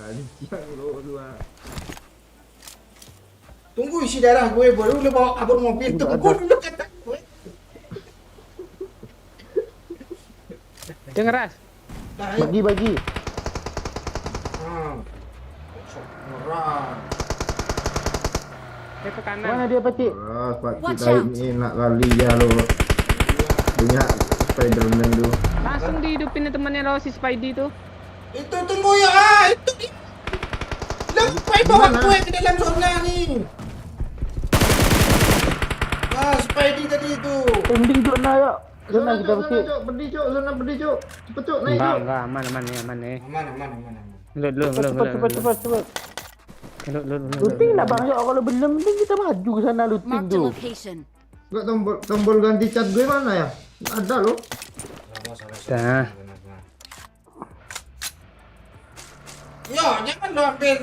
Anjing lo dua. Tunggu isi darah gue baru lu bawa kabur mobil. Tunggu dulu kata gue. Dia ngeras. Dah ya. Bagi. Sok murah. Dia ke kanan. Mana dia Pakcik? Pak Watch kita out. ini enak kali ya lo. Punya Spiderman tuh. Langsung dihidupin temannya lo si Spidey tuh. Itu tunggu ya, itu dia. Lempai bawa Gimana? gue ke dalam zona nih. Spidey tadi itu. Ending zona ya. Zona kita Pakcik. Cok, pedih cok, zona pedih cok. Cepet cok, naik cok. Enggak, aman nih. Mana. Cepat. Looting lah bang ya kalau belum penting kita maju ke sana looting Marked a tuh. location. Enggak tombol ganti cat gue mana ya? Nggak ada loh. Dah. Yo, jangan lo ambil.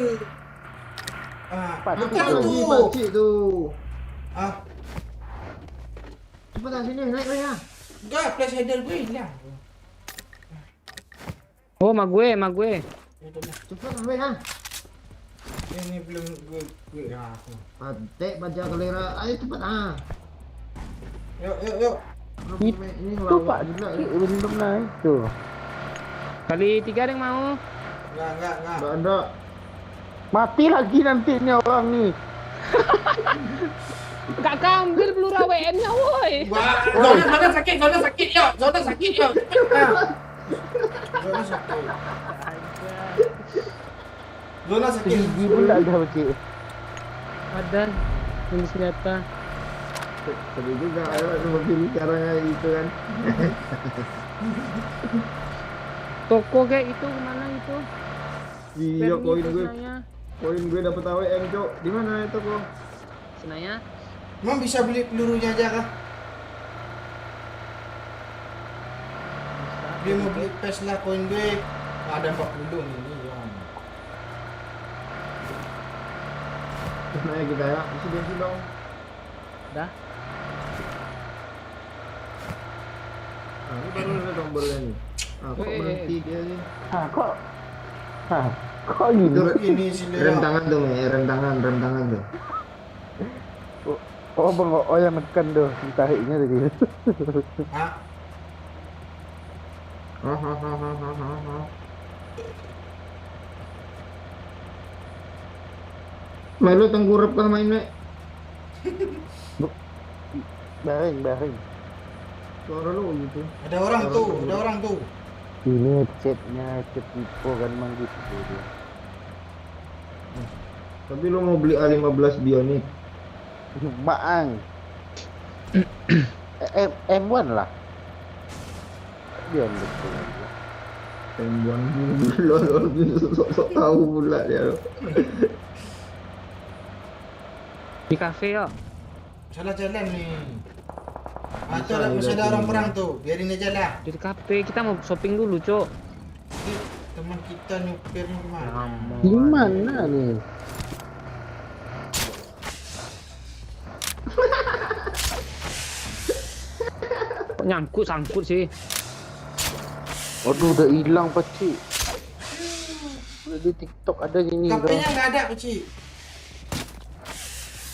Makan Lagi tuh. pakcik tuh. Cepetan sini, naik ya. Enggak, flash header gue hilang. Oh, mak gue. Cepet gue ya. Ini belum gue. Ya. Patek baca kelera, ayo cepet ah. Yuk. Ini Tuh ngelawak Pak, gila. belum naik tuh. Kali 3 ada yang mau. Enggak. Nggak ada. Mati lagi nantinya orang nih. Enggak kambil peluru AWM-nya, woi. Wah, zona sakit yuk. Zona sakit yuk. Zona sakit. Zona sakit. Gigi pun tak ada Pakcik. Ada ini senjata. Seru juga, ayo mobil caranya itu kan. Toko kayak itu kemana itu? Iya, koin gue. Senaya. Koin gue dapet AWM cok. Di mana itu kok? Senaya. Emang bisa beli pelurunya aja kah? Dia mau beli pes lah koin gue. Ada 40 ini ya. Nah kita ya, isi bensin dong. Dah. Nah, ini baru ada tombolnya nih. Ah, kok berhenti dia sih? Kok gini? Itu Ini sih rem tangan tuh, rem tangan tuh. Oh bang, oh yang menekan tuh, tariknya tadi. Hah? Lalu tengkurap kah main mek? Bareng. Suara lu gitu. Ada orang tuh. Ini chatnya ketipu kan mang gitu dia. Tapi lu mau beli A15 Bionic? Maang. M1 lah. Dia betul. Tembuan dulu lo sok tahu pula dia lo. Di kafe yo. Salah jalan nih. Masih ada orang perang tuh. Biarin aja lah. Di kafe kita mau shopping dulu, Cok. Jadi, teman kita nyupirnya kemana? Di mana nih? nyangkut sangkut sih. Waduh, udah hilang peci. Udah di TikTok ada gini. KP-nya nggak ada, Peci.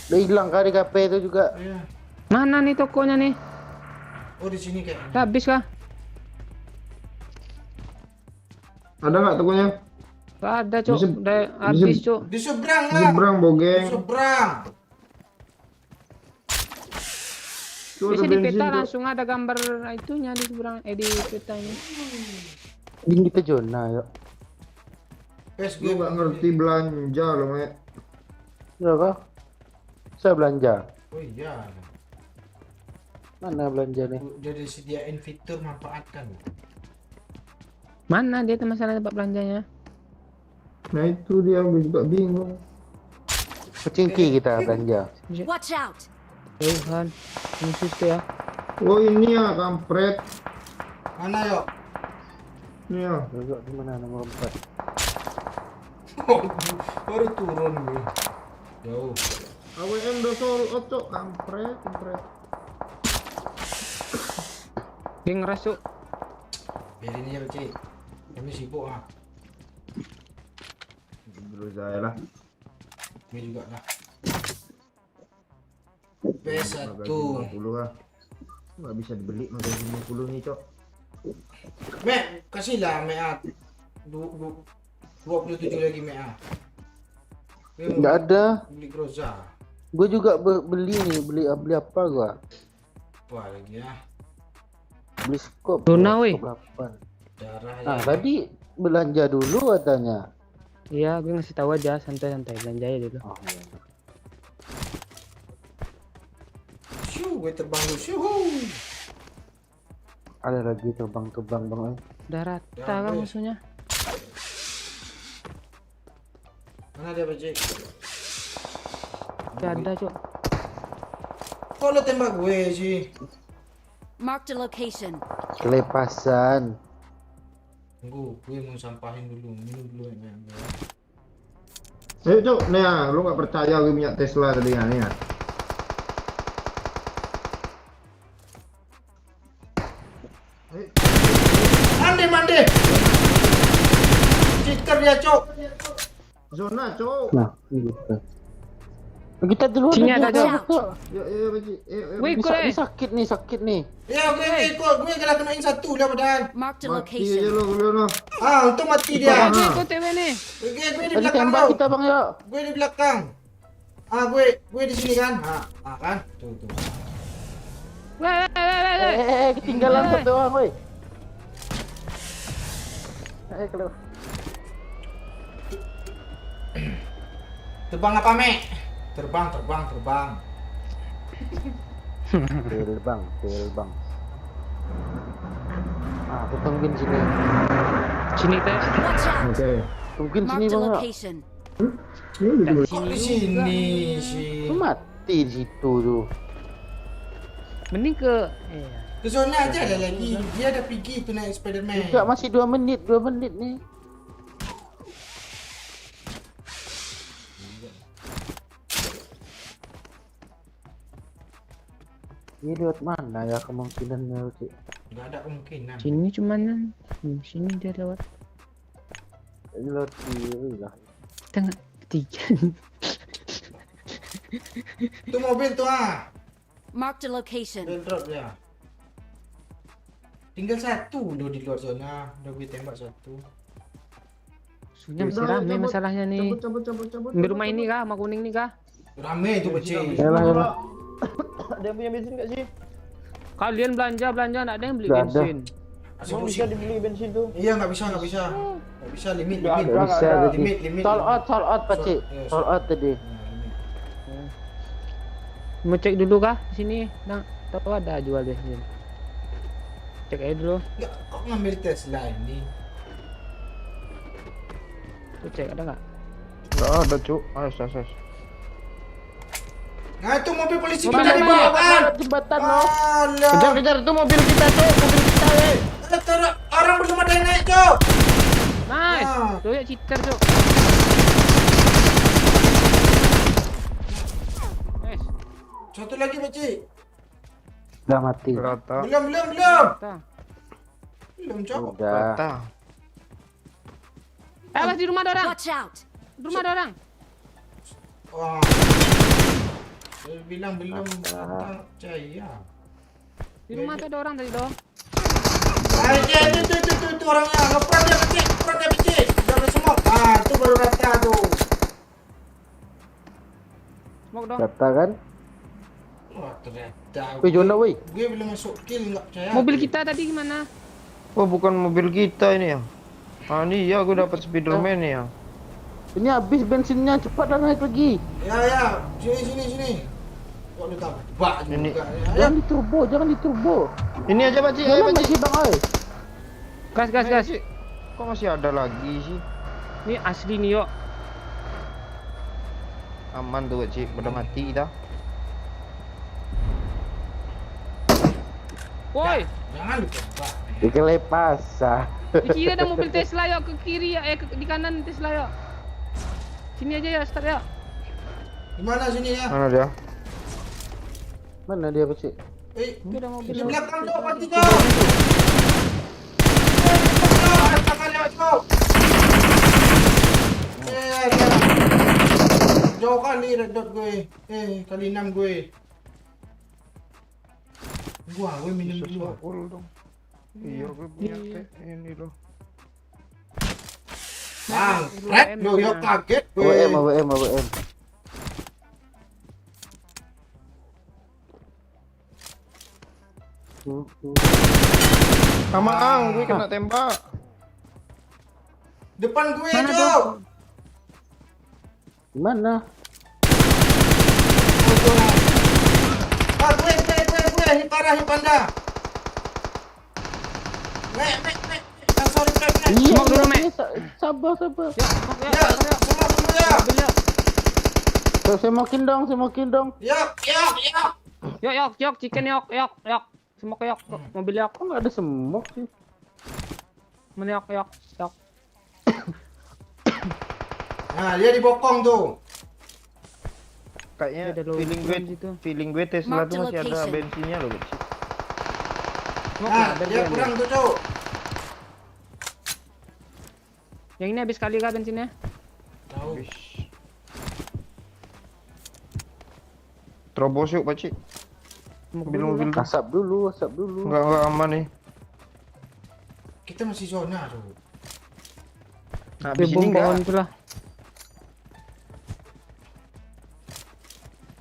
Udah hilang kali KP itu juga. Iya. Mana nih tokonya nih? Oh, di sini kayaknya. Udah habis kah? Ada nggak tokonya? Gak ada cok, Bisa- udah habis cok. Di seberang lah. Nyebrang Di bogeng. seberang. Tuh ada Bisa di bensin peta tuh. langsung ada gambar itunya di seberang, di peta ini. Ini kita zona yuk. PSG. Lu nggak ngerti belanja lo, Mek. Ya kah? Saya belanja. Oh iya. Mana belanja nih? Udah disediain fitur manfaatkan. Mana dia tuh masalah tempat belanjanya? Nah itu dia, gue juga bingung. Pecingki kita belanja. Watch out! Tuhan, khusus tuh ya. Oh ini ya, kampret. Mana yuk? Ini ya. Yuk, di mana nomor 4? Baru turun gue. Jauh. AWM dosol oco, kampret. Dia ngeras cok. Biarin aja, Peci. Kami sibuk ah. Dulu saya lah. Gue juga lah. PS1. 50 lah. Nggak bisa dibeli magazin 50 nih, Cok. Mek, kasihlah Mek. 27 lagi Mek. Nggak ada. Beli Groza. Gue juga beli nih, beli apa gua? Wah lagi ya. Beli skop. Zona, weh. Skop 8. Darah Nah, ya. tadi belanja dulu katanya. Iya, gue ngasih tahu aja santai-santai belanja aja dulu. Oh, iya. Shoo, gue terbang dulu. Shoo. Ada lagi terbang-terbang bang. Udah rata Ya, kan weh. musuhnya. Mana dia, Peci? Gak ada cok. Kok lo tembak gue sih? Marked a location. Kelepasan. Tunggu, gue mau sampahin dulu. Minum dulu ya. Ayo, Cok. Nih ya, lu nggak percaya gue punya Tesla tadi ya, nih ya. Mande. Cheater dia, Cok. Zona, Cok. Nah, ini. Kita dulu Sini ada, Cok. Cok. Ya, Beci. Wih, Ini gue. sakit nih. Ya, gue ikut. Gue kena kenain satu lah padahal. Marked a Mati aja location. lo, lo. Ah, untung mati dia. Gue ikut TW nih. Gue di Tadi belakang tembak lo. kita bang ya. Gue di belakang. Ah, gue di sini kan. Kan. Tuh. Weh. Ketinggalan satu orang, woi. Kalau Terbang apa, Mek? Terbang. terbang. Ah, aku tungguin sini. Sini teh. Watch out! Oke. Tungguin sini Marked a bang ya. location. Ini dulu. Kok di sini sih? Lu mati di situ tuh. Mending ke. Ke zona aja ada lagi. Dia ada pergi tu naik Spiderman. Enggak, masih 2 menit nih. Ini lewat mana ya kemungkinannya, Cik? Enggak ada kemungkinan. Sini cuman sini dia lewat. Ini lewat kiri lah. Tengah ketiga. Tu mobil tu Marked a location. Dia drop dia. Tinggal satu lo di luar zona. Udah gue tembak satu. Musuhnya masih rame masalahnya nih. Cabut. Di rumah ini kah? Rumah kuning nih kah? Rame tu Peci. Yalah. Ada yang punya bensin nggak sih? Kalian belanja nggak ada yang beli Nggak ada. bensin. Asik Emang bisa pusing. dibeli bensin tuh? Iya nggak bisa. Nggak bisa limit. Nggak ada. Bisa tadi. Limit. Sold out Pak Cik. Iya, Sold out tadi. Mau cek dulu kah di sini? Nah, tahu ada jual di sini. Cek aja dulu. Enggak, kok ngambil Tesla ini? Tuh cek ada nggak? Nggak ada cuk. Ayo. Nah itu mobil polisi Mobil kita di apa? bawah kan? Jembatan loh. Alah. Kejar itu mobil kita, Cok. Mobil kita, weh. Orang belum ada yang naik, Cok. Nice. Ah. Tuh ya cheater cok. Nice. Satu lagi, Peci. Udah mati. Rata. Belum. Rata. Belum, Cok. Udah. Rata. Mas di rumah ada orang. Watch out! Rumah ada orang. Wah. Saya bilang belum tak percaya. Di rumah tuh ada orang tadi doh. Itu orangnya. Ngepran dia becik. Jangan semok. Ah, itu baru rata tuh. Smoke dong. Kata kan? Wah, ternyata. Wih, Jona wih. Gue belum masuk kill, nggak percaya. Mobil kita tadi gimana? Oh, bukan mobil kita ini ya. Ah, ini ya gue dapat Spiderman ya. Ini habis bensinnya, cepatlah naik lagi. Ya. Sini. Kok lu tahu? Bak Ini. juga. Ya. Jangan diturbo. Ini aja Pak Cik, ayo Jangan Pak Cik. masih bang oi. Gas. Ayo, Cik. Kok masih ada lagi sih? Ini asli nih yuk. Aman tuh Pak Cik, udah mati dah. Woi, Jangan ditembak. Dikelepas. di kiri ada mobil Tesla yuk, ke kiri ya, di kanan Tesla yuk. Sini aja ya, start ya. Di mana sini ya? Mana dia? Mana dia Pak Cik? Itu ada mobil. Di belakang tuh, pasti tuh. Akan lewat tuh. Dia. Jauh kali red dot gue. Kali 6 gue. Gue minum dulu. Full dong. Iya, gue punya ini loh. Bang, red lo yo kaget gue. AWM. Sama gue kena tembak. Depan gue, Mana Jo. tuh? Mana? Ah, gue. Parah, panda. Mek. Ah, sorry, Mek. Smoke dulu, Mek. Sabar. Ya, smoke ya. Ya, semua dulu ya. Mobil yuk. Saya mokin dong. Yuk. Yok, chicken yok. Smoke yok, mobil yok. Kok nggak ada semok sih? Mana yok. Nah, dia dibokong tuh. Kayaknya Ada low ground situ. feeling gue Tesla Mark tuh the masih ada location. bensinnya loh Pak Cik. Smoke Nah, ya, ada dia brand kurang ya. tuh, Cok. Yang ini habis kali kah bensinnya? Tahu. Wish. Terobos yuk Pak Cik. Smoke Mobil-mobil tuh. Asap dulu. Enggak aman nih. Kita masih zona tuh. Nah, Di habis ini pohon enggak. itulah.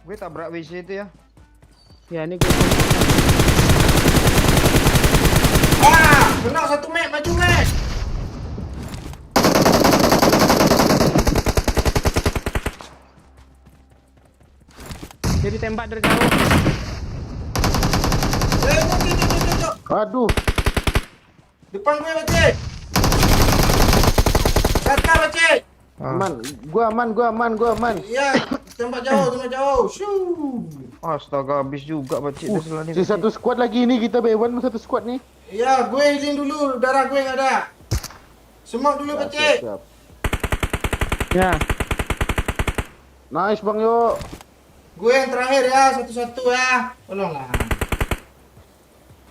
Gue tabrak WC itu ya. Ya ini gue. Ah, kena satu Mek, maju Mek. Jadi tembak dari jauh. Cok. Aduh. Depan gue, Bacik. Kata, Bacik. Ah. Gua aman. Iya, tembak jauh. Shoo. Astaga, habis juga Pak Cik Tesla nih. Si satu squad lagi ini kita B1 satu squad nih. Iya, gue healing dulu, darah gue nggak ada. Semok dulu, Bacik. Siap. Ya. Nice Bang Yo. Gue yang terakhir ya, satu-satu ya. Tolonglah.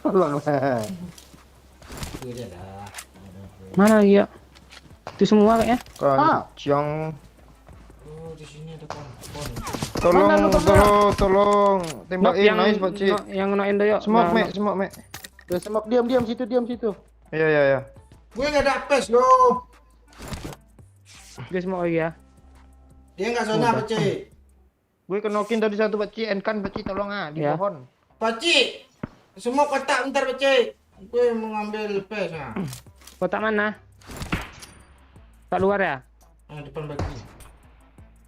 Tolonglah. Gue dia dah. Mana lagi ya? Itu semua kayaknya. Kancang. Oh, di sini ada kompon. Tolong. Nok Tembakin nice Pak Cik. yang noin doyok. Smoke Mek. Udah semak diam situ. Iya. Gue nggak ada pes loh. Dia smoke lagi ya. Dia nggak zona, Bacik. Gue kenokin tadi satu Pak Cik, Enkan Pak Cik tolong di Ya. pohon. Bacik, semua kotak bentar, Bacik. Gue mau ngambil pes nah. Kotak mana? Tak luar ya? Depan bagi.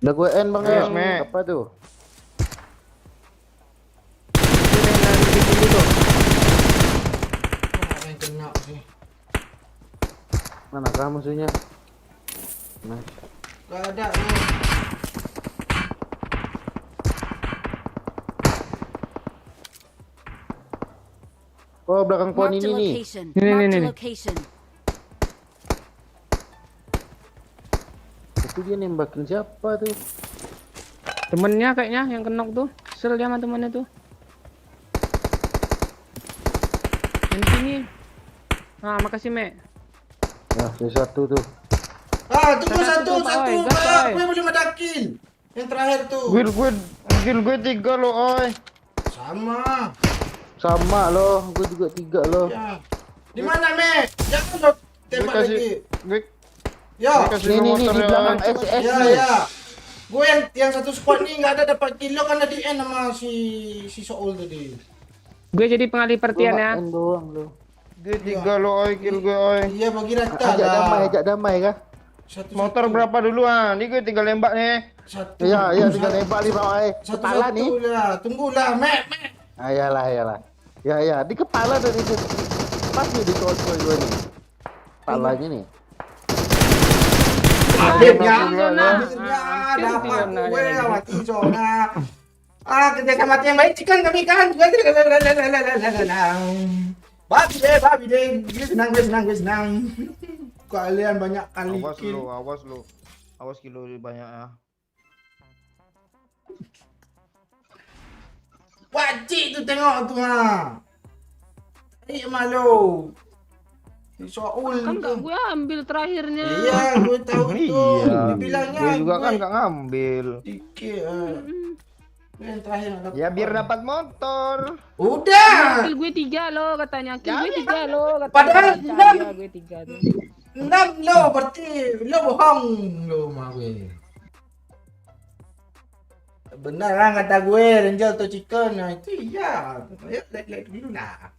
Udah gue end Bang Yes, Yo. Mek. Apa tuh? Kok nggak ada yang kena sih? Manakah musuhnya? Nah, Gak ada loh. oh belakang pohon Marked a ini nih. location. Ini, Marked a ini. location. Itu dia nembakin siapa tuh? Temennya kayaknya yang kenok tuh. Sel dia sama temennya tuh. Yang di sini. Ah, makasih, Mek. Nah, ini satu tuh. Ah, tunggu Satu, satu, Pak, oi, Pak. gas, oi. Gue belum ada kill. Yang terakhir tuh. Kill gue 3 lo, oi. Sama. Sama loh, gue juga 3 loh. Ya. Di mana, Mek? Jangan lo Gue tembak kasih, lagi. gue Ya. kasih Nih, nomor di motor, belakang oi. SS Ya, nih. ya. Gue yang satu squad nih nggak ada dapat kill lo kan di end sama si Soul tadi. Gue jadi pengalih Gue perhatian ya. main doang loh. Gue 3 lo, oi, kill gue, oi. Iya, bagi rata Ajak damai kah? Satu, Motor berapa dulu ah? Ini gue tinggal lembak nih. Satu. Iya, iya, tinggal nembak di bawah. Satu, Kepala nih. lah. Tunggulah, Mek. Ah, iyalah, iyalah. Ya, ya, di kepala dan itu. Pas nih di konsol gue nih. Kepalanya nih. Akhirnya, zona. akhirnya Hampir di dapat zona gue dia lagi. mati zona. Ah, kerja mati yang baik chicken kami kan. Babi deh. Gue senang. Kalian banyak kali Awas kill. lo, awas lo. Awas kilo banyak ya. Wajib tu tengok tu ha. Malu. Si Soul Kan tu. gak gue ambil terakhirnya. Iya, gue tahu tu. Iya. Dibilangnya Gue juga kan gak ngambil. dikit. Gue yang terakhir nggak dapat. Ya biar dapat motor. Udah. Kill gue 3 lo katanya. Kill gue 3 lo katanya. Padahal Iya, gue 3 tuh. 6 lo berarti lo bohong lo mah gue. Benar lah kata gue Ranger atau chicken. Nah itu iya. Ayo like dulu lah.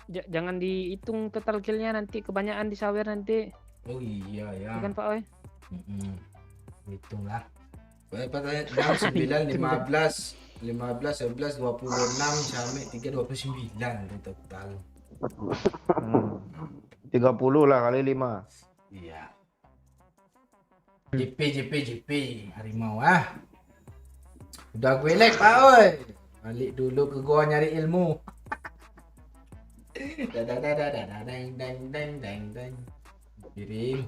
Jangan dihitung total killnya nanti kebanyakan disawer nanti. Oh iya ya. Bukan Pak Oi? Hitunglah. Pertanyaan 6, 9, 15, 11, 26 sampai 329 di total. 30 lah kali 5. Iya. JP harimau ah. Udah gue like Pak Oi. Balik dulu ke gua nyari ilmu. Dang. Piring.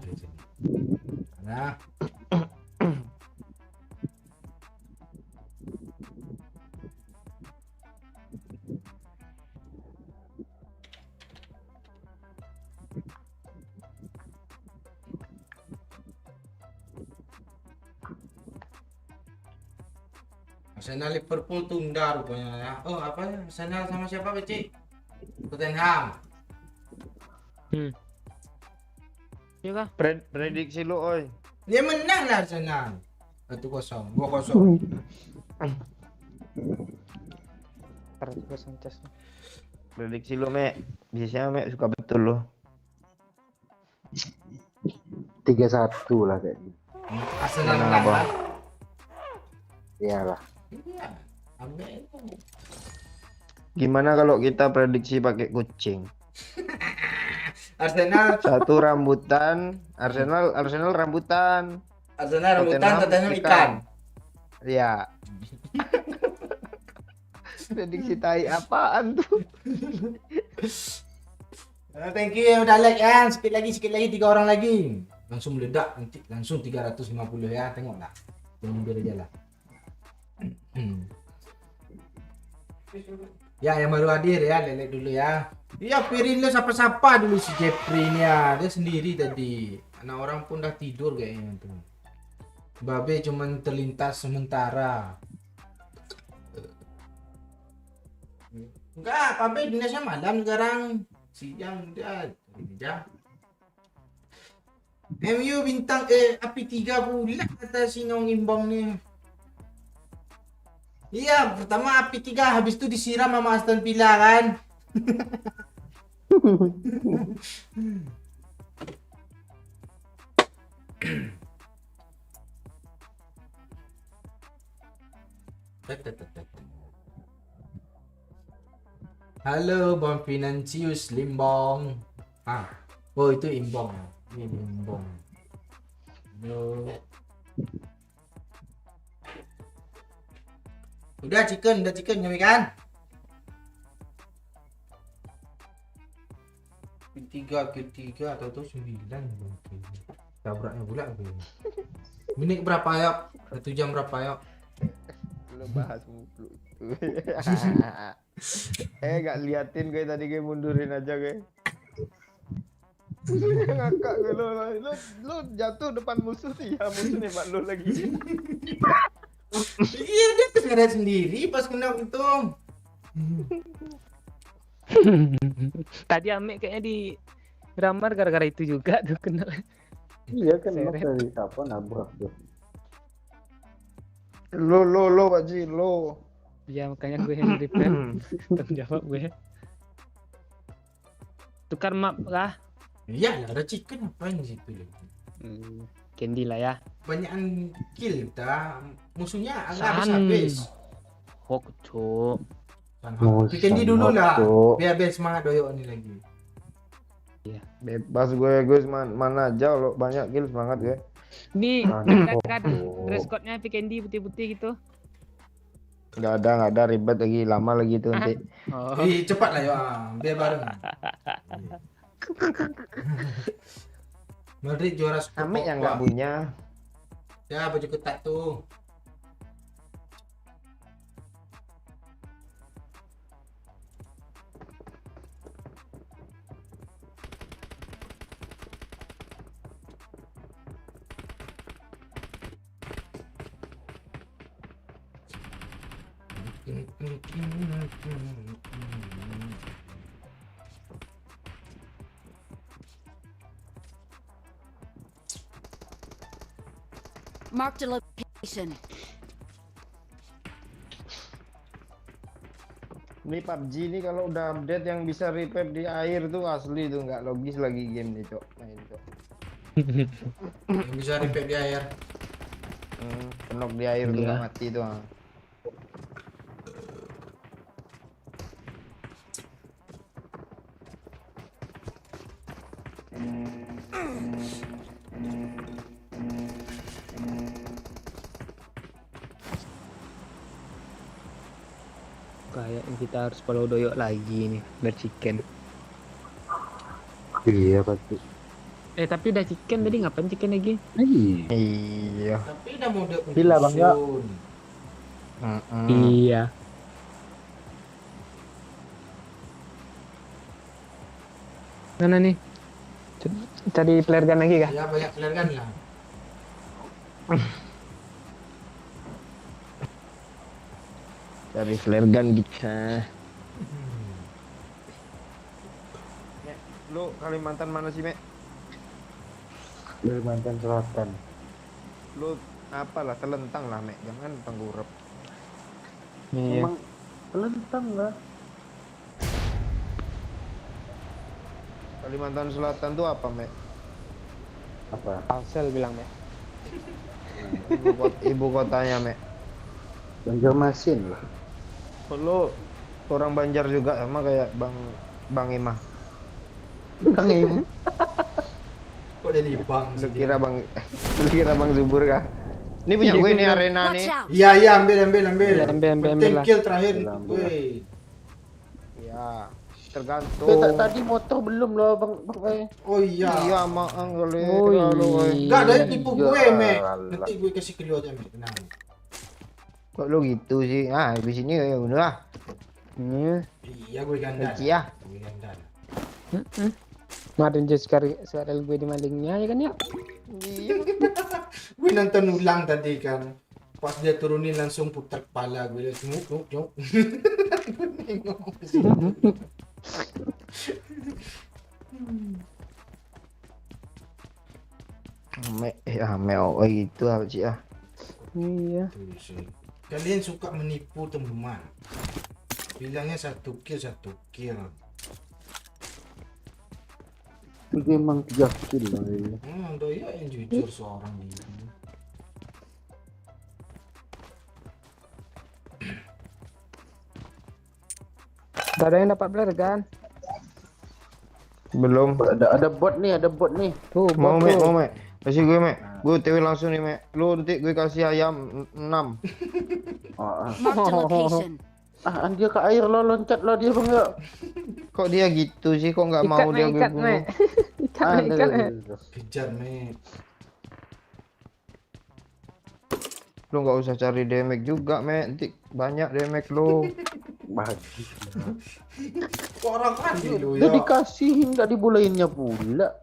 Nah. Arsenal Liverpool tunda rupanya ya. Oh apa ya? Arsenal sama siapa Beci? Tottenham. Iya kah? Prediksi lu, oi. Dia menang lah Arsenal. 1-0, 2-0. Terus gue Sanchez. Prediksi lu, Mek. Biasanya Mek suka betul lo. 3-1 lah kayaknya. Arsenal Menang menang apa? lah. Iyalah. Iya. Ambil itu. Gimana kalau kita prediksi pakai kucing? Arsenal Satu rambutan, Arsenal rambutan. rambutan, Tottenham ikan. Iya. Prediksi tai apaan tuh? Thank you yang udah like ya. Sikit lagi 3 orang lagi. Langsung meledak nanti langsung 350 ya. Tengoklah. Mundur aja lah. Ya yang baru hadir ya, lelek dulu ya. Iya, pirin lo sapa-sapa dulu si Jeffrey ini ya. Dia sendiri tadi. Anak orang pun udah tidur kayaknya tuh. Babe cuman terlintas sementara. Enggak, Babe dinasnya malam sekarang. Siang dia kerja. MU bintang api 3 pula kata si Nong Imbang nih. Iya, pertama api 3 habis itu disiram sama Aston Villa kan. Halo Bang Financius Limbong. Ah, oh itu Imbong. Ini Limbong. Halo. Udah chicken nyampe kan? Ketiga atau 9 mungkin. Tabraknya pula gue. Menit berapa ya? 1 jam berapa ya? Lo bahas mulu itu. Gak liatin gue tadi gue mundurin aja gue. Musuhnya ngakak gue lo jatuh depan musuh sih ya musuh nembak lo lagi. Iya dia keseret sendiri pas kena itu. Tadi Ame kayaknya di ramar gara-gara itu juga tuh kenal. Iya kan knock Seret. dari siapa nabrak tuh. Lo Pak Ji lo. Ya makanya gue yang repair. Tanggung jawab gue. Tukar map lah. Iya lah ada chicken ngapain di situ. Candy lah ya. Banyakan kill kita, musuhnya agak San. habis-habis. Hok cuk. Bikin di dulu lah, Cuk. biar semangat doyok ini lagi. Bebas gue mana aja lo banyak kill semangat gue. Ini Mantap. kan dress code-nya Candy putih-putih gitu. Nggak ada ribet lagi lama lagi tuh nanti. Oh. Ih, cepat lah ya, biar bareng. Madrid juara Super Ame yang Copa. nggak punya. Ya baju ketat tuh. Marked a location. Ini PUBG ini kalau udah update yang bisa repair di air tuh asli tuh nggak logis lagi game nih cok main cok. Yang bisa repair di air. Knock di air tuh Iya. nggak mati tuh. Kayaknya kita harus follow doyok lagi nih biar chicken. Iya pasti. Tapi udah chicken tadi ngapain chicken lagi? Iya. Tapi udah mode Gila, Bang, ya. conclusion. Iya. Mana nih? Cari flare gun lagi kah? Ya banyak flare kan lah. Dari flare gun kita. Lu Kalimantan mana sih, Mek? Kalimantan Selatan. Lu apalah telentang lah, Mek. Jangan tenggurap. Iya. Emang kelentang lah. Kalimantan Selatan tuh apa, Mek? Apa? Pansel bilang ya. Ibu kotanya, Mek. Banjarmasin lah. Lu orang Banjar juga sama kayak Bang Imah. Bang Im. Kok jadi bang? Lu kira Bang Zubur kah? Ini punya gue nih arena Watch nih. out! Iya iya ambil. Iya, ambil Penting lah. kill terakhir. Ambil. Woi. Ya, tergantung. Tadi motor belum loh bang. Oh iya. Iya, maang kali. Oh, Terlalu, woy. iya. Enggak ada yang tipu gue, Ya, Mek. alah. Nanti gue kasih ke lu aja, Mek. Tenang. Kok lu gitu sih? Ah, di sini ya udah. Iya gue ganda. Benci ya. Gue ganda. Kemarin just sekali gue di malingnya ya kan ya. Gue nonton ulang tadi kan. Pas dia turunin langsung putar kepala gue lihat nyuk. Gue nengok ke situ. Ame oh gitu apa sih ah. Iya. Tuh, sih. Kalian suka menipu teman. Bilangnya 1 kill. Itu emang 3 kill lah. Ya. Doya yang jujur seorang diri. Gak ada yang dapat flare kan? Belum. Ada bot nih, Tuh, Mau bot Mek, tuh. mau Mek. Kasih gue Mek. Gue TW langsung nih Mek. Lu nanti gue kasih ayam 6. Marked a location. Dia ke air lo loncat lo dia bang ya. Kok dia gitu sih? Kok nggak mau dia gue Ikat, bunuh? Mek. Ikat, Mek. Kejar, Mek. Lu nggak usah cari damage juga, Mek. Banyak damage lu. Bagi. Kok orang kan lu Udah ya. dikasihin nggak dibolainnya pula.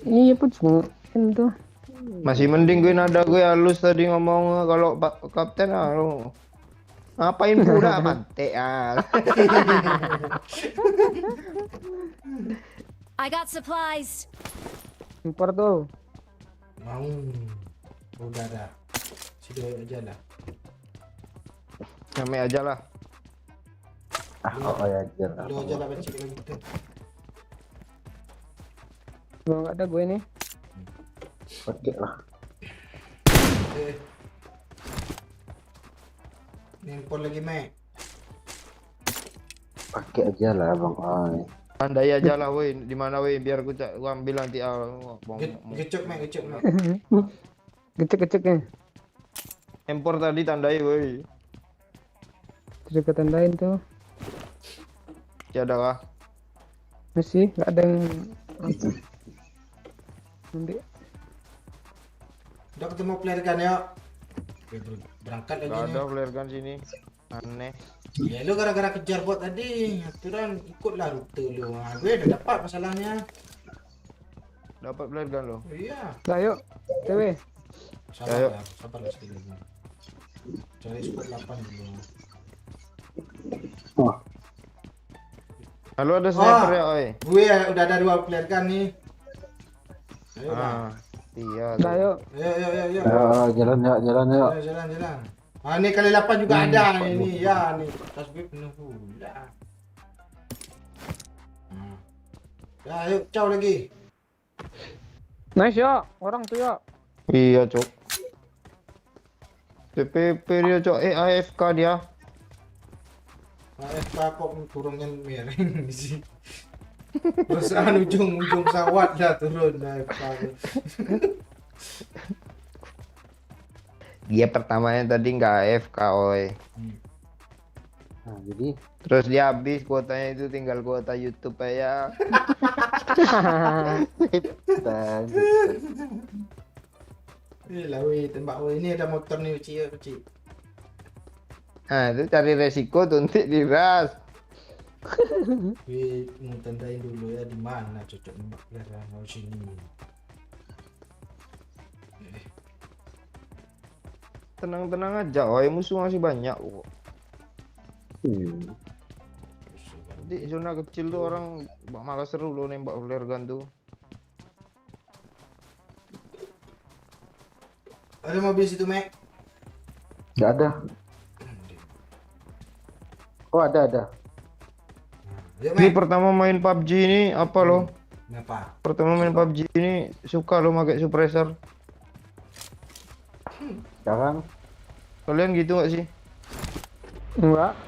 Iya pun kan tuh. Masih mending gue nada gue halus tadi ngomong kalau Pak Kapten lu. Ngapain pula pantai ah. I got supplies. Impor tuh. Mau. Udah dah. Sido aja lah. Nyampe aja lah. Oh ya aja. Lu aja lah bencik lagi gitu. Gua nggak ada gue nih. Pakai lah. Eh. Nelpon lagi, Mek. Pakai aja lah bang. Andai aja lah woi, di mana woi biar gua ambil nanti Gecuk, Mek, gecuk, Mek. Gecek ya. impor tadi tandai woi. Terus kita tandain tuh. Tidak ada kah? Masih nggak ada yang nanti. Udah ketemu player kan ya? Oke, berangkat lagi Gak nih. ada flare gun sini. Aneh. Ya lu gara-gara kejar bot tadi, aturan ikutlah rute lu. Nah, gue udah dapat masalahnya. Dapat flare gun lo. Iya. Nah, yuk. TW. Sabar lah, sabar lah sedikit lagi. Cari squad 8 dulu. Halo ada sniper ya oi. Gue udah ada 2 player kan nih. Ayo, Bang. Iya. Nah, yuk. Ayo. Jalan ya, jalan ya. Ayo, jalan. Ah, ini kali 8 juga ada ini. Ya, nih. Tas gue penuh pula. Ya, ayo, ciao lagi. Nice ya, orang tuh ya. Iya cok. TPP dia cok. AFK dia. AFK kok turunnya miring sih. Perusahaan ujung sawat dah turun AFK. Dia pertamanya tadi nggak AFK oi. Nah, jadi Terus dia habis kuotanya itu tinggal kuota YouTube ya. dan Lah weh, tembak weh, ini ada motor nih Uci. Nah itu cari resiko tuntik diras. Weh, mau tandain dulu ya di mana cocok nembak player mau sini. Tenang-tenang aja, oi musuh masih banyak kok. Di zona kecil tuh orang malah seru loh nembak flare gun tuh. Ada mobil situ, Mek. nggak ada. Oh ada. Ayo, Ini Mek. pertama main PUBG ini apa loh? Kenapa? Pertama main PUBG ini suka lo pakai suppressor. Sekarang Kalian gitu gak sih? Enggak.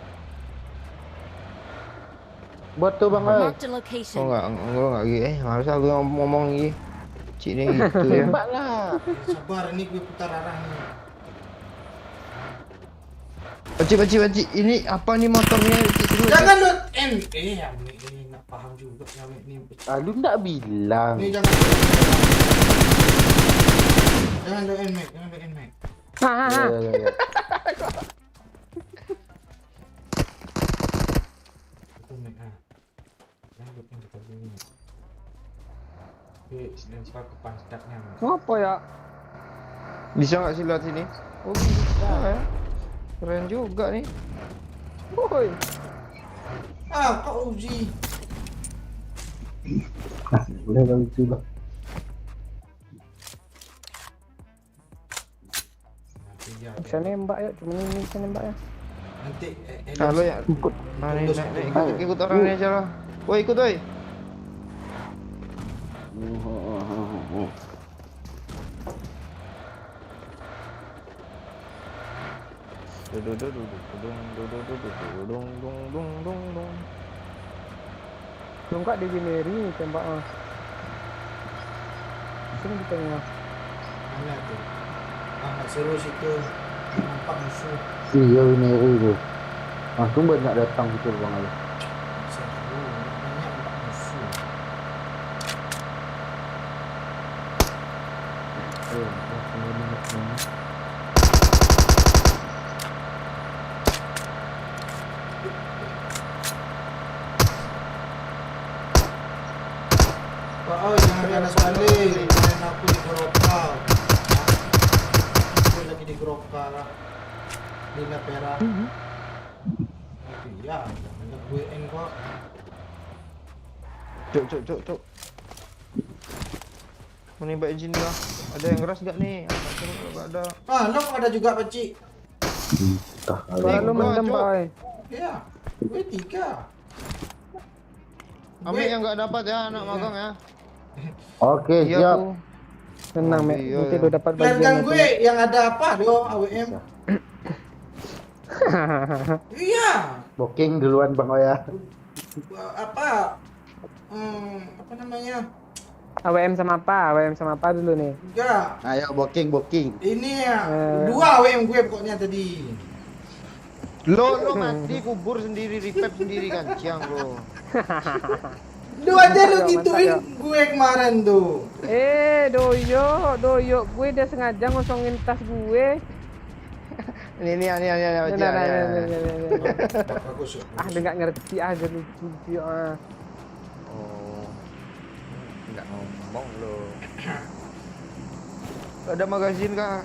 buat tuh bang. Marked a Oh location. enggak gitu. Harus aku ngomong gitu. Cik nih gitu ya. Tembak lah. Sabar, ini gue putar arah nih. Baci. Ini apa nih motornya? Jangan lu ya, Mek, ini nggak paham juga ya, Mek, ini. Lu nggak bilang. Ini jangan. Jangan lu Mek. Hahaha. Ya. Itu Mek ah. Jangan lu kita dulu. Gue lempar ke pantatnya. Mek. Apa ya? Bisa nggak sih lihat sini? Oh bisa ya. Keren juga nih. Woi. Ah, Kak Uzi. Boleh bang itu bang. Nanti dia. Bisa nembak ya, cuma ini bisa nembak ya. Nanti Halo ya. Nah, nih, ikut orang ini aja lah. Woi ikut woi. Belum kak di Bineri tembak mas. Sini di tengah. mana tuh? Ah, nggak seru situ. Nampak musuh. Iya ini itu. Langsung banyak datang gitu bang. Seru, namanya nampak musuh. Oh, jangan ganas balik. Main aku di Goroka. Aku lagi di Goroka lah. Lina Pera. Iya, banyak WN kok. Cuk. Menembak engine lah. Ada yang keras gak nih? Enggak ada. Ah, lo kok ada juga Pakcik? Suara lu mendem, Cuk. Pak. Iya, gue 3. Ambil yang enggak dapat ya anak magang ya. Oke, Iya siap. aku. Tenang, Mek. Iya, Nanti iya. lu dapat Pelanggan bagian gue yang ada apa do AWM? Iya, Booking duluan Bang Oya. apa? Apa namanya? AWM sama apa? AWM sama apa dulu nih? Enggak. Ayo booking. Ini ya, 2 AWM gue pokoknya tadi. Lo mati kubur sendiri, repair sendiri kan, ciang lo. Lu aja lu gituin gue kemarin tuh. Doyo, gue udah sengaja ngosongin tas gue. Ini. Bagus. Dia nggak ngerti aja lucu ah. Oh. Enggak ngomong lo. Ada magazin kah,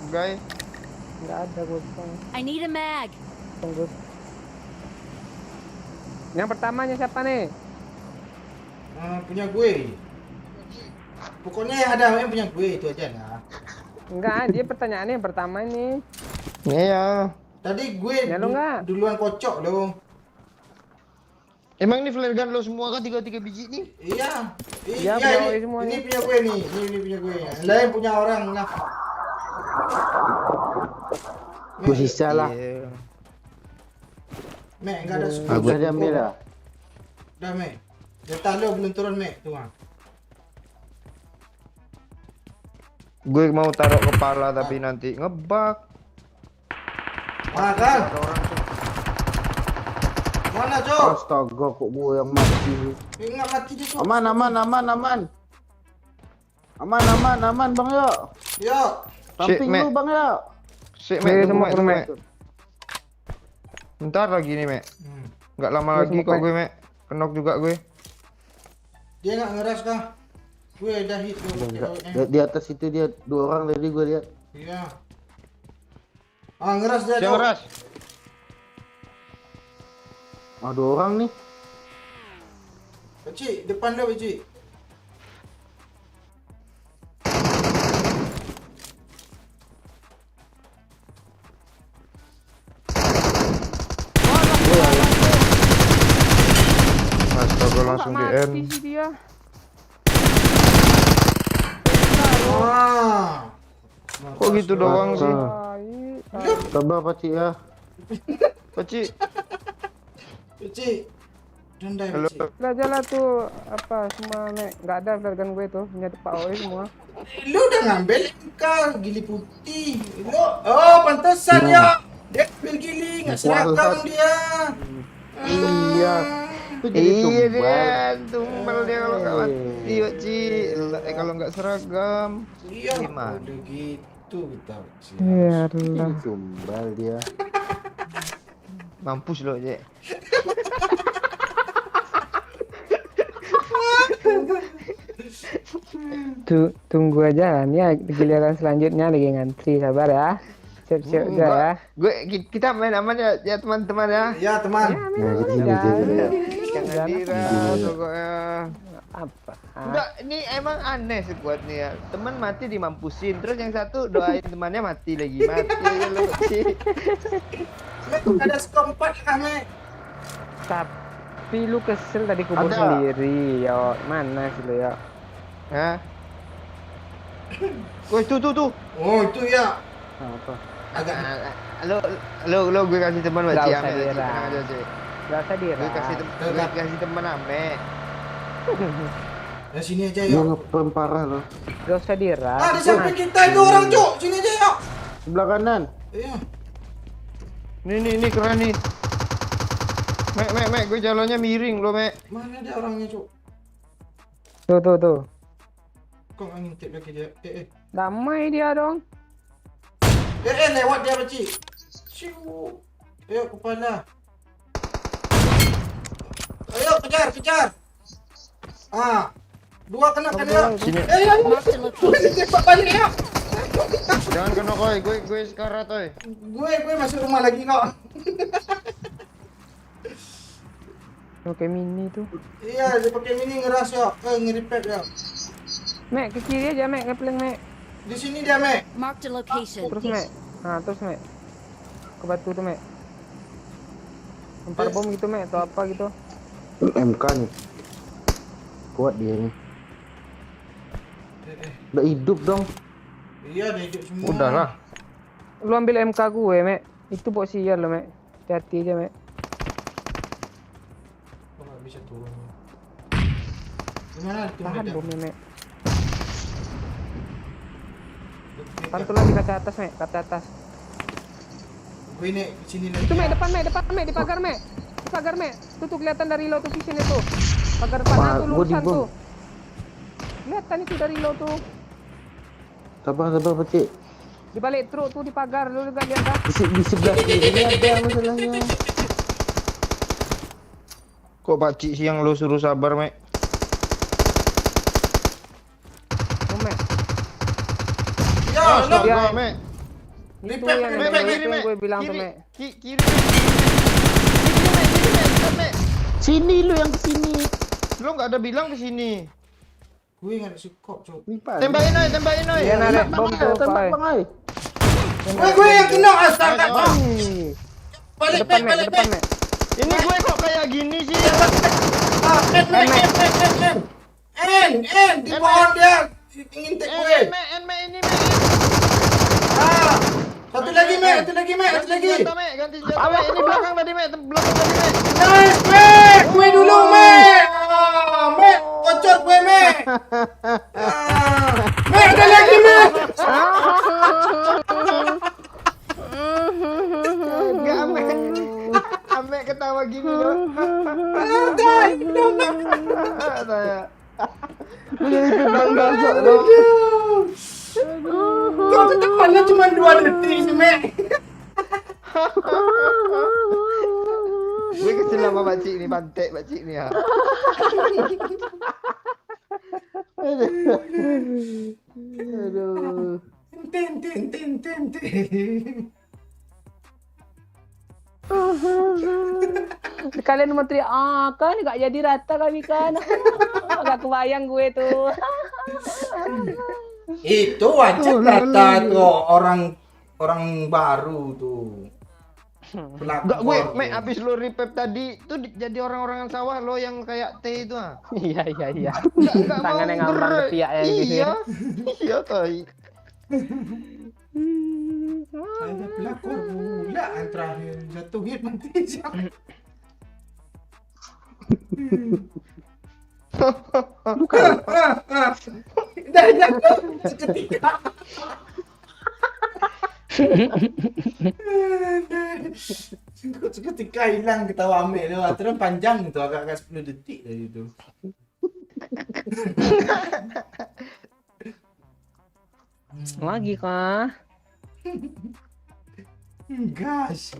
guys? Nggak ada kosong. I need a mag. Tunggu. Yang pertamanya siapa nih? Punya gue. Pokoknya yang ada AWM punya gue itu aja nah. Enggak, dia pertanyaannya yang pertama nih. Iya. Tadi gue Ya, lu nggak? duluan kocok lo. Emang ini flare gun lo semua kan 3 biji nih? Iya. Iya, Iya, punya ini, semuanya. ini punya gue nih. Ini punya gue. Yang lain punya orang lah. Gue sisa lah. Iya. Mek, enggak ada Aku udah diambil lah. Dah, Mek. Data lo belum turun, Mek. Tuh, ah. Gue mau taruh kepala tapi nanti ngebug. Ah, kan? Mana, Cok? Astaga, kok gue yang mati. Enggak mati dia, Cok. Aman Bang Yo. Yo. Samping Mek. lu Bang Yo. Sik, Gue Mek, tunggu, semua Mek, tunggu, Mek. Mek. Bentar lagi nih, Mek. Nggak lama Gue lagi semua, kok Mek. gue, Mek. Kenok juga gue. Dia enggak ngeras kah? Gue udah hit lo. Di atas itu dia 2 orang tadi gue lihat. Iya. Ah, ngeras dia, Yang Cok. keras. Ah, 2 orang nih. Pakcik, depan lo, Pakcik. Astaga, langsung di end. Mati sih dia. Ah. Kok gitu doang sih? Sabar Pakcik ya. Pakcik. Pakcik. Rendai, Halo. Pakcik. Belajarlah tuh apa semua nek nggak ada pelanggan gue tuh punya Pak Oi semua. Lu udah ngambil engkau gili putih. Lu, oh pantesan ya. Dia ambil gili, nggak seragam dia. Iya. Itu jadi Iya tumbal. dia, tumbal dia kalau nggak mati, Pakcik. Kalau nggak seragam. Iya, Gimana? udah gitu kita. Pakcik. Ya Jadi Allah. tumbal dia. Mampus lo, Cek. Tunggu aja kan ya giliran selanjutnya lagi ngantri sabar ya. Siap-siap aja ya. Kita main aman ya teman-teman ya. Ya teman. Nah, jadi Jangan diras pokoknya. Apa? Enggak, ini emang aneh sekuat nih ya. Teman mati dimampusin, terus yang satu doain temannya mati lagi. Mati aja lo, Cik. Mek, ada sekompat lah, Mek. Tapi lu kesel tadi kubur Ada. sendiri, yo. Mana sih lu ya? Hah? Woi, tuh. Oh, itu ya. apa? Agak Lo gue kasih teman Nggak Cik usah Ame, Cik. dirang. Tenang aja, Cik. Gak usah dirah. Gue kasih teman Ame. ya sini aja Dia yuk. ngepem parah loh. Gak usah dirah. Ah, di samping kita itu orang, Cuk. Sini aja yuk. Sebelah kanan. Iya. Ini keren nih. Mek, gue jalannya miring lo, Mek. Mana dia orangnya, Cuk? Tuh. Kok nggak ngintip lagi dia? Damai dia dong. Lewat dia, Pakcik. Siu. Ayo, kepala. Ayo, kejar. Ah. Dua kena kan ya. Sini. Ya. Marked a location. Tembak balik ya. Jangan kena koi, gue sekarat oi. Gue masuk rumah lagi kok. Oke mini tuh. Iya, dia pakai mini ngeras ya. Nge-repair ya. Mek ke kiri aja Mek, ngepleng Mek. Di sini dia, Mek. Marked a location. Terus Mek. Nah, terus Mek. Ke batu tuh Mek. Lempar bom gitu Mek atau apa gitu. MK nih. Kuat dia nih. Udah hidup dong. Iya, dia hidup semua. Udahlah. Lu ambil MK gue Mek. Itu bok sial lo Mek. Hati-hati aja Mek. Oh, nggak bisa turun. Gimana tuh? Tahan bomnya Mek. Pantul lagi kaca atas Mek, kaca atas. Gue ini sini lagi. Itu Mek, depan Mek, di pagar Mek. Di pagar Mek. Tuh kelihatan dari lo tuh sini tuh. Pagar depan Wah, tuh gua lulusan dibom. tuh. Kelihatan itu dari lo tuh. Sabar Pakcik. Di balik truk tuh di pagar, lu juga lihat dah. Di sebelah kiri ini ada masalahnya. Kok pakcik sih yang lo suruh sabar, Mek? Tuh Mek. Ya, Ah, lo. dia. astaga, Mek. Itu Repair, yang repair, yang kiri, gue bilang tuh Mek. Kiri, Mek. Kiri, Mek. Sini lu yang kesini. Lo nggak ada bilang ke sini. Gue nggak suka, cok. Tembakin oi. Dia narik bom tuh, Tembak Pak. Bang Ai. Gue yang kena astaga. Ayo. Balik, Depan Mek, balik, depan balik. Mek. Ini gue kok kayak gini sih? Di pohon dia ingin tek gue. Mek, ini, Mek. Ah, satu lagi, Mek. Satu lagi. Ganti senjata, Mek. Ini belakang tadi, Mek. Nice, Mek. Gue dulu, Mek. Mek, kocok gue, Mek. Mek, ada lagi, Mek. Enggak, Mek. Mek ketawa gini loh. Saya. Kau tuh depannya cuma 2 detik sih, Mek. Gue kesel sama pakcik ini, pantek pakcik ini ya. Aduh. Tin. Kalian mau teriak, kan nggak jadi rata kami kan. Gak kebayang gue tuh. Itu wajar kata tuh orang baru tuh. Enggak, gue, Mek, habis lo repep tadi tuh jadi orang-orangan sawah lo yang kayak T itu ah. Iya. Enggak Tangannya mau ngambang gerak. ke pihaknya gitu. Iya, tai. Ada pelakor pula yang terakhir jatuh hit mati siapa? Dah jatuh seketika. Seketika hilang ketawa Mek tu. Terus panjang itu agak-agak 10 detik dari itu. Lagi kah? Gas.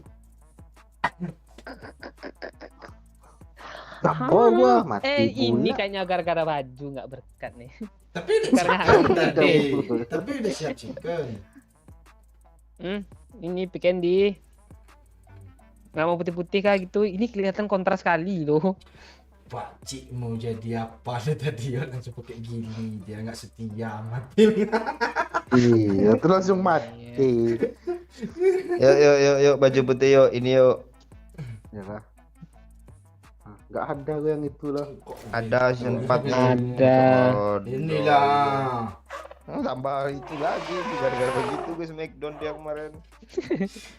Tapo gua mati Ini pula. kayaknya gara-gara baju nggak berkat nih. Tapi udah Karena chicken harus tadi. Tapi udah siap chicken. Ini pick candy. Nggak mau putih-putih kah gitu. Ini kelihatan kontras sekali loh. Pak Cik mau jadi apa dia tadi ya langsung pakai gini dia nggak setia amat. Iya, terus langsung mati. Yuk, baju putih yuk, ini yuk. Ya lah. Enggak ada gue yang itu lah. Ada season 4 nih. Ada. Inilah. Tambah itu lagi, gara-gara begitu gue smackdown dia kemarin.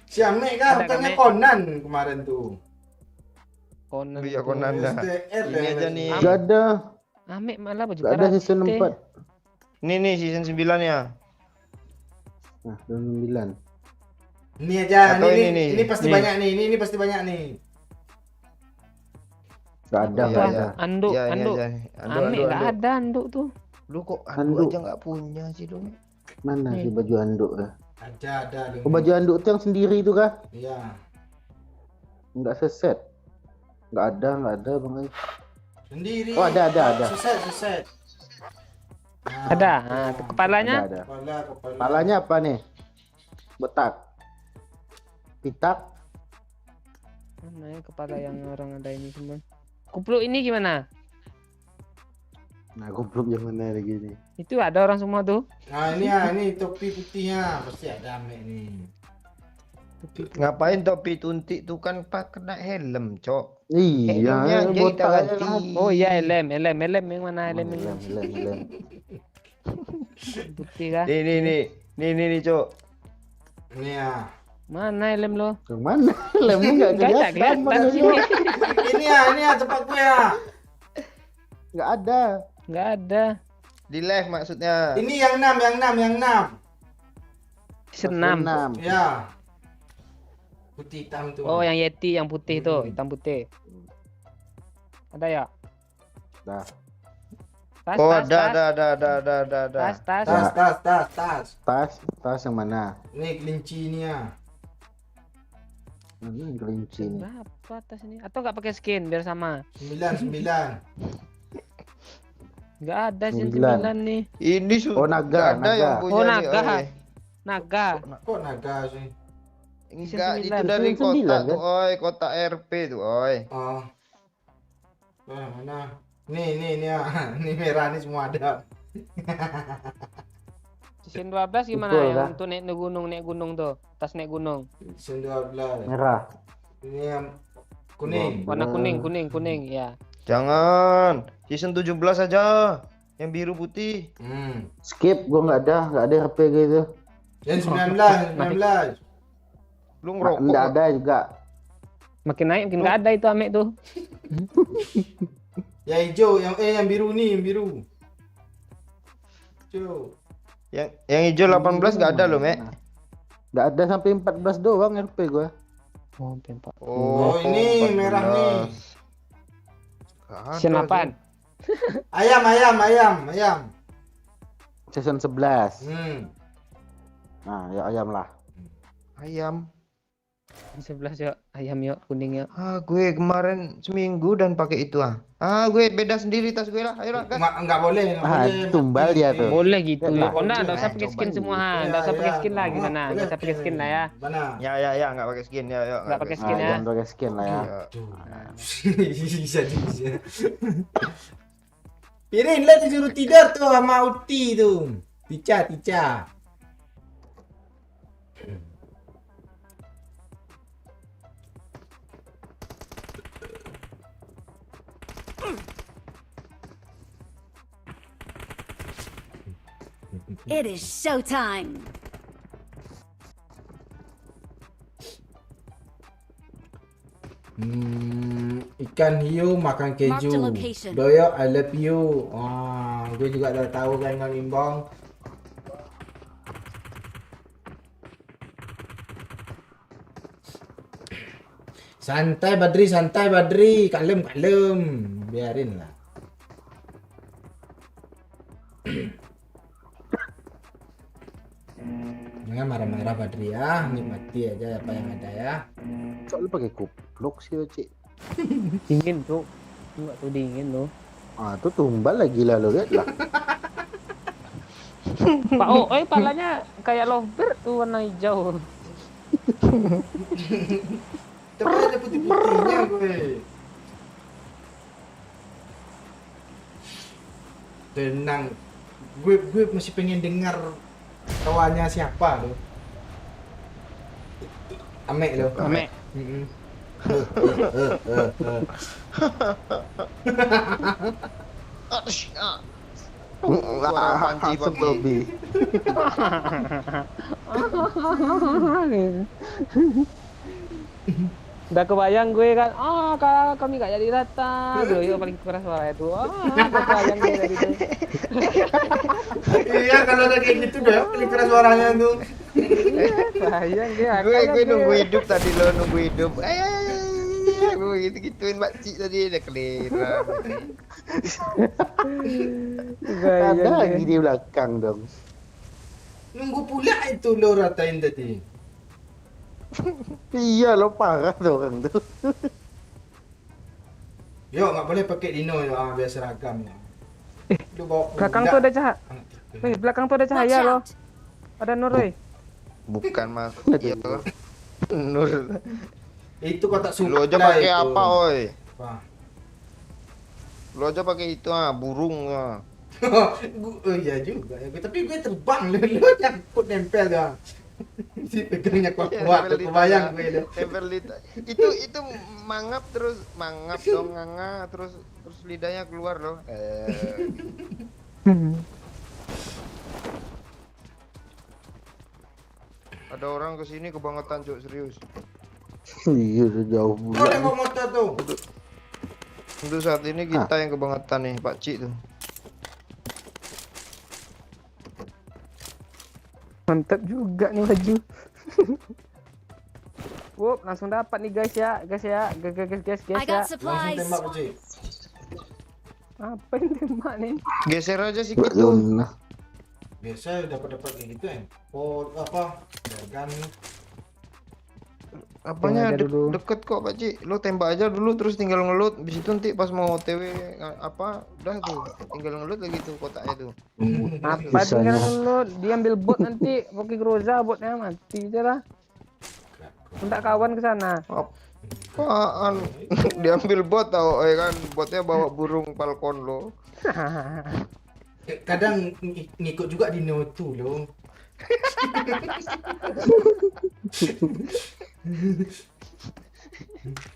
Si Ame kan Ada, bukannya Ame. Conan kemarin tuh. Konan. Iya, Conan dah. SDR Ini aja nih. Enggak ada. Ame malah baju Enggak ada karate. season 4. Ini season 9 ya. Nah, 9. Ini aja, Atau ini, ini nih, ini pasti nih. banyak nih, ini pasti banyak nih. Enggak ada, Iya, enggak iya. ada. Anduk, Ya, ini anduk. aja. Ame nggak ada anduk tuh. Lu kok Anduk. aja nggak punya sih lu? Mana sih baju anduk ya? Ada. Oh, baju anduk itu yang sendiri itu kah? Iya. Enggak seset. Enggak ada Bang Ai. Sendiri. Oh, ada. Suset. Ada. Kepalanya? Ada. Kepala. Kepalanya apa nih? Botak. Pitak. Mana ya kepala yang orang ada ini semua? Kupluk ini gimana? Nah, goblok yang mana lagi nih? Itu ada orang semua tuh. Nah ini ya, ini topi putihnya pasti ada Ame nih. Ngapain topi tuntik tuh kan pak kena helm, Cok. Iya, Helmnya aja kita botak aja ganti. lah. Oh iya, helm yang mana helm yang Lem. putih kah? Nih, Cok. Ini ya. Mana helm lo? Yang mana? Lemnya nggak Enggak kelihatan. kelihatan sini. Ini ya tempatku ya. Nggak ada. Enggak ada. Di live maksudnya. Ini yang 6. Senam. Ya. Putih hitam tuh. Oh, yang Yeti yang putih tuh, hitam putih. Ada ya? Dah. Tas, Oh, tas, tas. ada. Tas. Tas yang mana? Ini kelinci ini ya. Ini kelinci nih. Berapa tas ini? Atau nggak pakai skin biar sama? 9. Nggak ada sih 9. 9 nih. Ini Oh, naga, ada yang naga. punya Oh, nih, naga. oi. Naga. Kok naga sih? Enggak, itu 9. dari Itu 9, kota kan? tuh, oi, kota RP tuh, oi. Oh. Mana? Nih ya. Ini merah nih semua ada. Season 12 gimana Betul, yang kan? untuk naik gunung tuh? Tas naik gunung. Season 12. Merah. Ini yang kuning. Warna kuning ya. Jangan, season 17 aja. Yang biru putih. Skip, gua nggak ada RP gitu. Yang 19. Lu ngerokok. Nggak ada juga. Makin naik makin nggak ada itu Amek tuh. Yang hijau, yang biru nih, yang biru. Hijau. Yang hijau 18 nggak ada loh, Mek. Nggak ada sampai 14 doang RP gua. Oh, tempat. Oh, ini merah nih. Season 8. Ayam. Season 11. Nah, ya ayam lah. Ayam. 11 yuk, ayam yuk, kuning yuk. Gue kemarin seminggu dan pakai itu ah. Gue beda sendiri tas gue lah. Ayolah, gas. Enggak boleh. Tumbal dia tuh. Boleh gitu Ya, ya. Oh, enggak usah boleh. pakai skin Coba semua. Ya, Enggak usah pakai ya. skin lah gimana? Enggak usah pakai skin lah ya. Mana? Ya, nggak pakai skin ya, yuk. Nggak pakai Nah, skin ya. jangan pakai skin lah ya. Bisa. Pirin lah disuruh tidur tuh sama Uti tuh. Tica. It is showtime. Ikan hiu makan Mark the keju. location. Doyok I love you. Gue juga udah tahu kan Kang Imbong. Santai Badri, kalem. Biarin lah. Jangan marah-marah Badri ya, nikmati aja apa yang ada ya. Kok lu pakai kupluk sih, Cik? Dingin tuh. Enggak tuh dingin tuh. Ah, tuh tumbal lagi lah lo, lihat lah. Pak palanya kayak lovebird tuh warna hijau. Tapi ada putih-putihnya gue. Tenang. Gue masih pengen dengar tawanya siapa lo. Amek lo. Amek. Panci Bobby. Udah kebayang gue kan, kalau kami gak jadi datang, Doyo paling keras suara itu. Kebayang gue dari itu. Iya kalau ada kayak gitu deh, paling keras suaranya tuh. Kebayang dia. Gue nunggu hidup tadi lo nunggu hidup. Gue gitu-gituin makcik tadi udah kelihatan. Ada lagi di belakang dong. Nunggu pula itu lo ratain tadi. Iya lo parah tuh orang tuh. Yo nggak boleh pakai dino ya, biar seragam ya. Udah bawa Belakang kuda. tuh ada cahaya. Belakang tuh ada Watch cahaya loh. out! Ada Nur, woi. Bukan mas. Iya loh. Nur. Itu kotak Lu aja supply pakai itu. apa, oi? Apa? Lu aja pakai itu burung ah. Oh iya juga ya. Tapi gue terbang lu nyangkut nempel dah. Si pegangnya kuat-kuat tuh, kebayang gue dah. Itu mangap terus dong nganga terus lidahnya keluar loh. Ada orang kesini kebangetan cuk serius. Iya udah jauh Oh, bulan. nengok motor tuh. Untuk saat ini kita yang kebangetan nih Pak Cik tuh. Mantap juga nih baju. Wup, langsung dapat nih guys ya. I ya. got Langsung supplies. tembak Cik. Apa yang tembak nih? Geser aja sih Gak gitu. zona. Biasa dapat kayak gitu kan. Oh, apa? Dagan. Apanya Tembak aja dulu. deket kok Pak Cik. Lu tembak aja dulu terus tinggal ngelut. Habis itu nanti pas mau OTW apa udah tuh tinggal ngelut lagi tuh kotaknya tuh. Apa Bisanya. tinggal dulu? Dia ambil bot nanti. Pakai Groza botnya mati aja lah. Minta kawan ke sana. Apaan? Diambil bot tau, kan botnya bawa burung falcon lo. Kadang ngikut juga di Notu loh.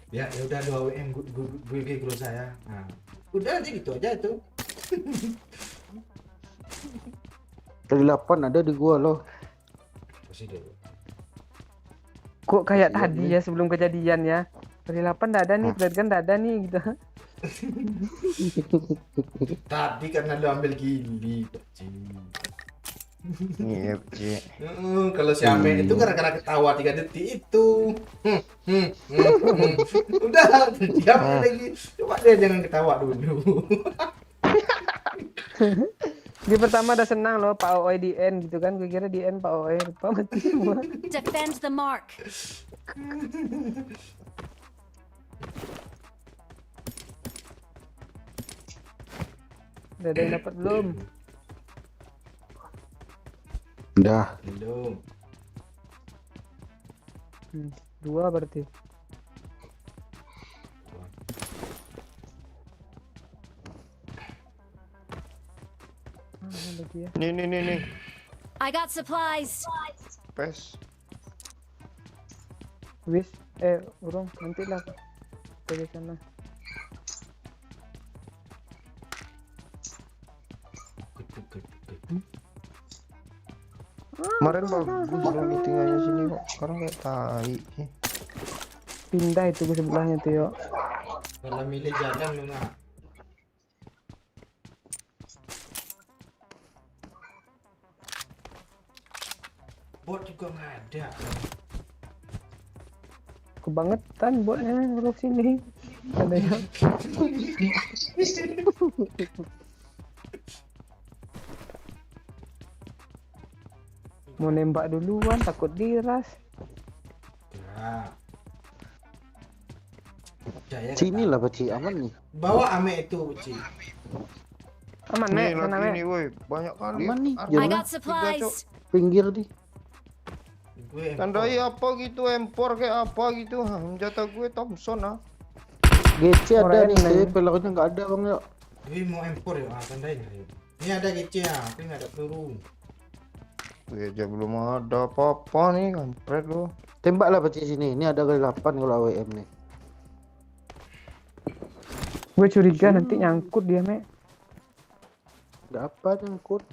Ya udah 2 WM gue grow saya. Nah, udah nanti gitu aja itu. Dari 8 ada di gua loh. Kasih dulu. Kok kayak tadi ya sebelum kejadian ya. Dari 8 nggak ada nih, berarti kan nggak ada nih gitu. Tadi karena lu ambil gili, Cik. Iya Cik. Kalau si Amen itu gara-gara ketawa 3 detik itu. Udah, diam lagi. Coba dia jangan ketawa dulu. Di pertama udah senang loh Pak Oi di end gitu kan. Gue kira di end Pak Oi lupa mati semua. Defend the mark. Udah ada yang dapat belum? Udah. Belum. 2 berarti. Lagi ya. Nih. I got supplies. Pes. Wis, urung nanti lah dari sana. Kemarin bagus lo meetingannya sini kok. Sekarang kayak tai sih. Pindah itu ke sebelahnya tuh yuk. Kalau milih jalan lu nak. Bot juga nggak ada. Kebangetan buatnya urus sini. Ada yang mau nembak duluan takut diras. Ya. Jaya Sini lah Pak Cik, aman nih. bawa Ame itu, Cik. Aman Nih nek sana lagi nek. nih woi, banyak kali. Aman nih, I jangan got supplies. pinggir di. Gue Tandai apa gitu empor kayak apa gitu. Jatah gue Thompson ah. GC ada Orang nih, lain. tapi pelaknya nggak ada bang yuk. Gue mau impor ya, tandain ya. Ini ada GC ya, tapi nggak ada peluru. Gue aja belum ada apa-apa nih, kampret lo. Tembak lah Pak Cik sini. Ini ada kali 8 kalau AWM nih. Gue curiga nanti nyangkut dia mek. Nggak apa nyangkut.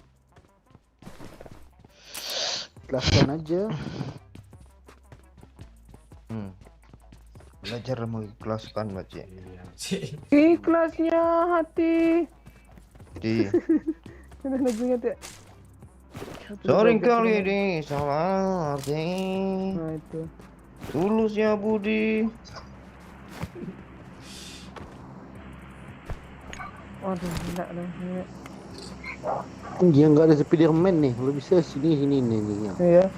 Jelaskan aja. Belajar mengikhlaskan Cik. Iya, Cik. Ikhlasnya hati. Di Ada lagunya tuh. sering kali ini salah arti. Nah itu. Tulusnya budi. Waduh, enggak dah. Dia nggak ada Spiderman nih. Lo bisa sini nih. Iya.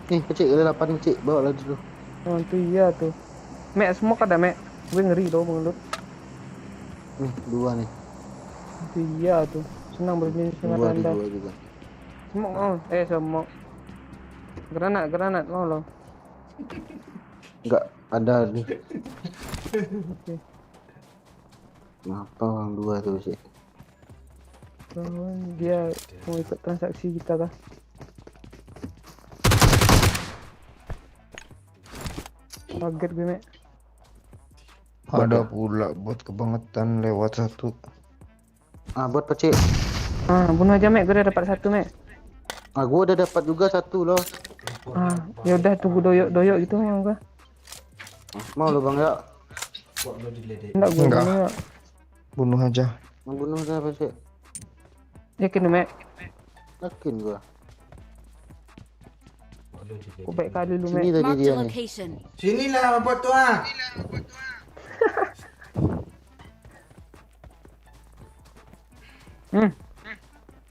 Nih Pak Cik, ada 8 nih Cik. Bawa lah dulu. Oh itu iya tuh. Mek smoke ada mek. Gue ngeri loh mengelut. Dua nih. Itu iya tuh. Senang bermain sama Dua di Anda. dua juga. Semok mau. Semok. Granat mau lo. Enggak ada nih. Kenapa orang dua tuh sih? Dia mau ikut transaksi kita kah? Kaget gue, Mek. Ada pula bot kebangetan lewat satu. Buat pecik. Bunuh aja, Mek. Gue udah dapat satu, Mek. Gua udah dapat juga satu loh. Ya udah tunggu doyok gitu mau gua. Mau lo bang ya? Kok lo diledek? Enggak gua Enggak. bunuh. Bunuh aja. Membunuh siapa sih? Yakin lu, Mek? Yakin gua. Kok lo diledek? Kok baik kali lu, Sini Mek. tadi Marked dia a nih. location. Sinilah buat tuh ah.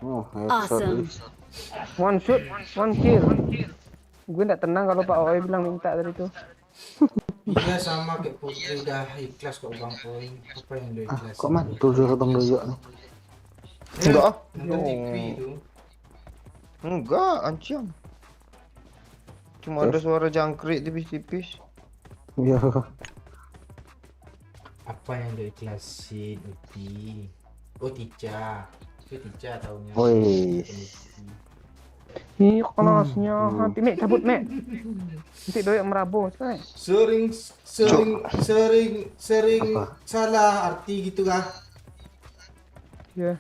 Oh, headshot. Awesome. One shot, one kill. Gue enggak tenang kalau Pak Oi bilang minta tadi tuh. Iya sama kayak Putri udah ikhlas kok Bang Poin. Apa yang lo ikhlas? Kok mantul suara bang Doyok nih? Enggak ah. Nonton TV itu. Enggak, anjing. Cuma ada suara jangkrik tipis-tipis. Iya. Apa yang lo ikhlasin Uti? Oh Tica. Itu Tica taunya. Woi. Ih, kelasnya hati, Mek. Cabut, Mek. Nanti doyok merabu sekarang. Sering salah arti gitu kah? Ya.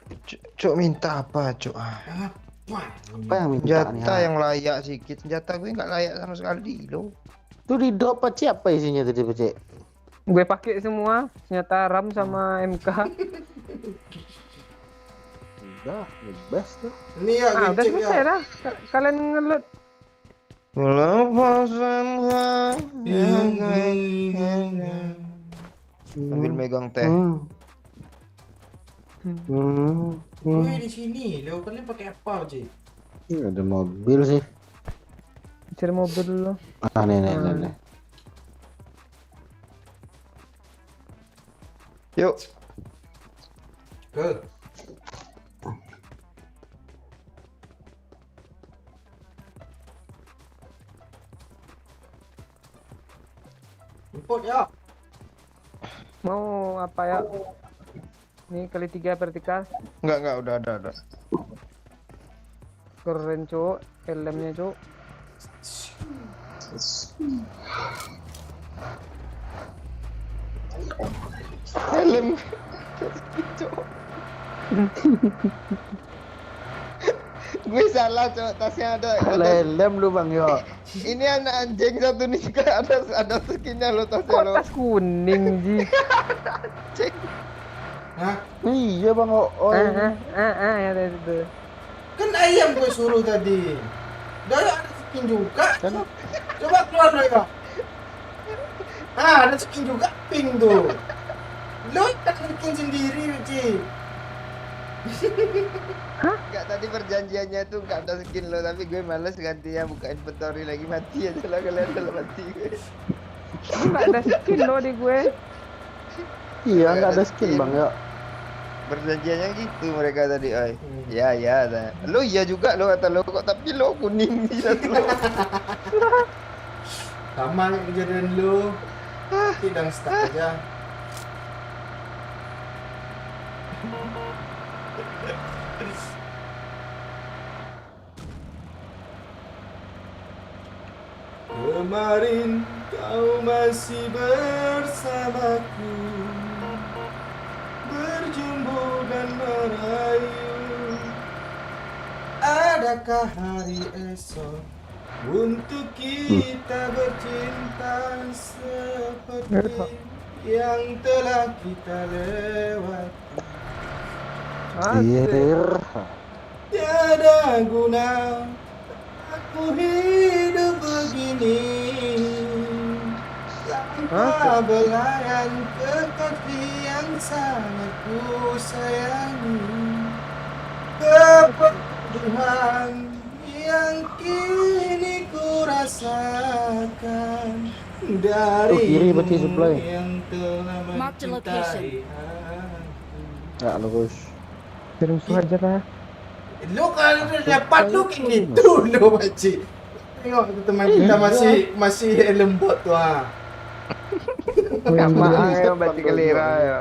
Cok minta apa, Cok? Apa? Apa yang minta nih? Senjata yang layak sikit. Senjata gue nggak layak sama sekali loh. Tuh di drop pecik apa isinya tadi pecik? Gue pakai semua senjata RAM sama MK. Udah, bebas tuh. Ini ya Udah gocek selesai ya. dah. Kalian ngelut. Lepasan sambil megang teh. Gue di sini. Lo kalian pakai apa sih? Ini ada mobil sih. Cari mobil dulu. Nih. Yuk. Ke. Import ya. Mau apa ya? Ini kali 3 vertikal. Enggak, udah ada. Keren, Cuk. Helmnya, Cuk. Helm. Gue salah, Cok. Tasnya ada. Lem lu bang yo. Ini anak anjing satu nih juga ada skinnya lo tasnya Kok lo. tas kuning, Ji? Hah? Iya bang Ya itu. Kan ayam gue suruh tadi. Daya ada skin juga. Coba keluar Daya. Ada skin juga pink tuh. Lo kan bikin sendiri, Ci. Enggak, tadi perjanjiannya tuh enggak ada skin lo, tapi gue males gantinya buka inventory lagi, mati aja lah kalian kalau mati gue. Enggak ada skin lo di gue. Iya nggak ada skin bang yo. Perjanjiannya gitu mereka tadi, oi. Ya. Lo iya juga lo kata lo kok, tapi lo kuning jelas lo. Sama kayak kejadian lu. Tidak stuck aja. Kemarin kau masih bersamaku, berjumpa dan merayu. Adakah hari esok untuk kita bercinta seperti yang telah kita lewati? Iya. Tiada guna aku hidup begini tanpa belayan kekasih yang sangat ku sayangi. Kepaduan yang kini ku rasakan dari kiri berarti supply. yang telah Mark the location. mencintai. Nggak lurus. Cari musuh aja lah. Lu kalau udah dapat lu kayak gitu lu makcik. Tengok tu teman kita masih lembut tu ah. Sama ayo berarti kelira ya.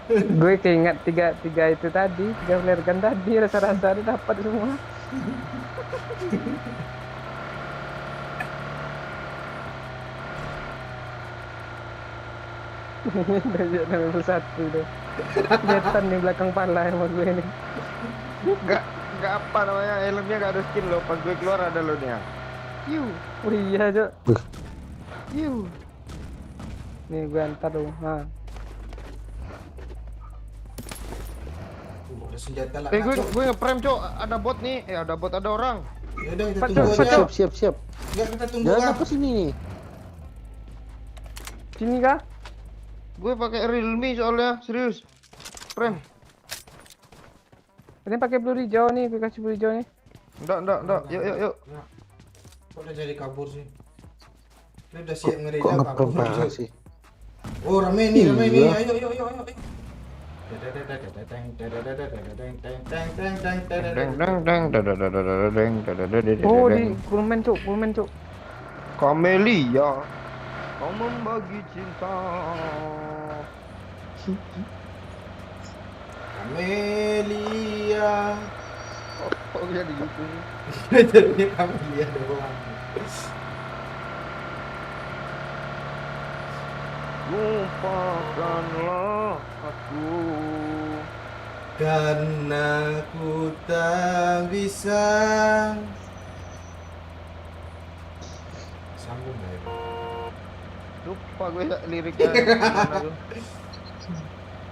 Gue keinget tiga itu tadi, 3 flare gun tadi, rasa-rasa dia dapat semua. Udah level 1 deh. Kelihatan nih belakang pala sama gue nih. Enggak apa namanya, helmnya enggak ada skin lo. Pas gue keluar ada lo nya. Yuh, oh iya Cok. Yuh. Nih gue antar lu. Nah, Ada senjata lah. Gue nge-frame, Cok. Ada bot nih. Ada bot, ada orang. Ya udah kita Pak, tunggu Cok, aja. Siap. Enggak kita tunggu Jalan ah. apa sini nih? sini kah? Gue pakai Realme soalnya, serius. Frame. Ini pakai peluru hijau nih, gue kasih peluru hijau nih. Enggak. Yuk. Kok udah jadi kabur sih? Dia udah siap ngeri Kok dah ngeprem kabur. banget sih? Oh rame nih. Iya. Ayo. Oh, di Pullman Cok. Kamelia, kau membagi cinta. Amelia. Kok jadi gitu? Jadinya Amelia doang. Lupakanlah aku. Karena ku tak bisa. Sambung nggak ya? Lupa gue liriknya. Gimana tuh?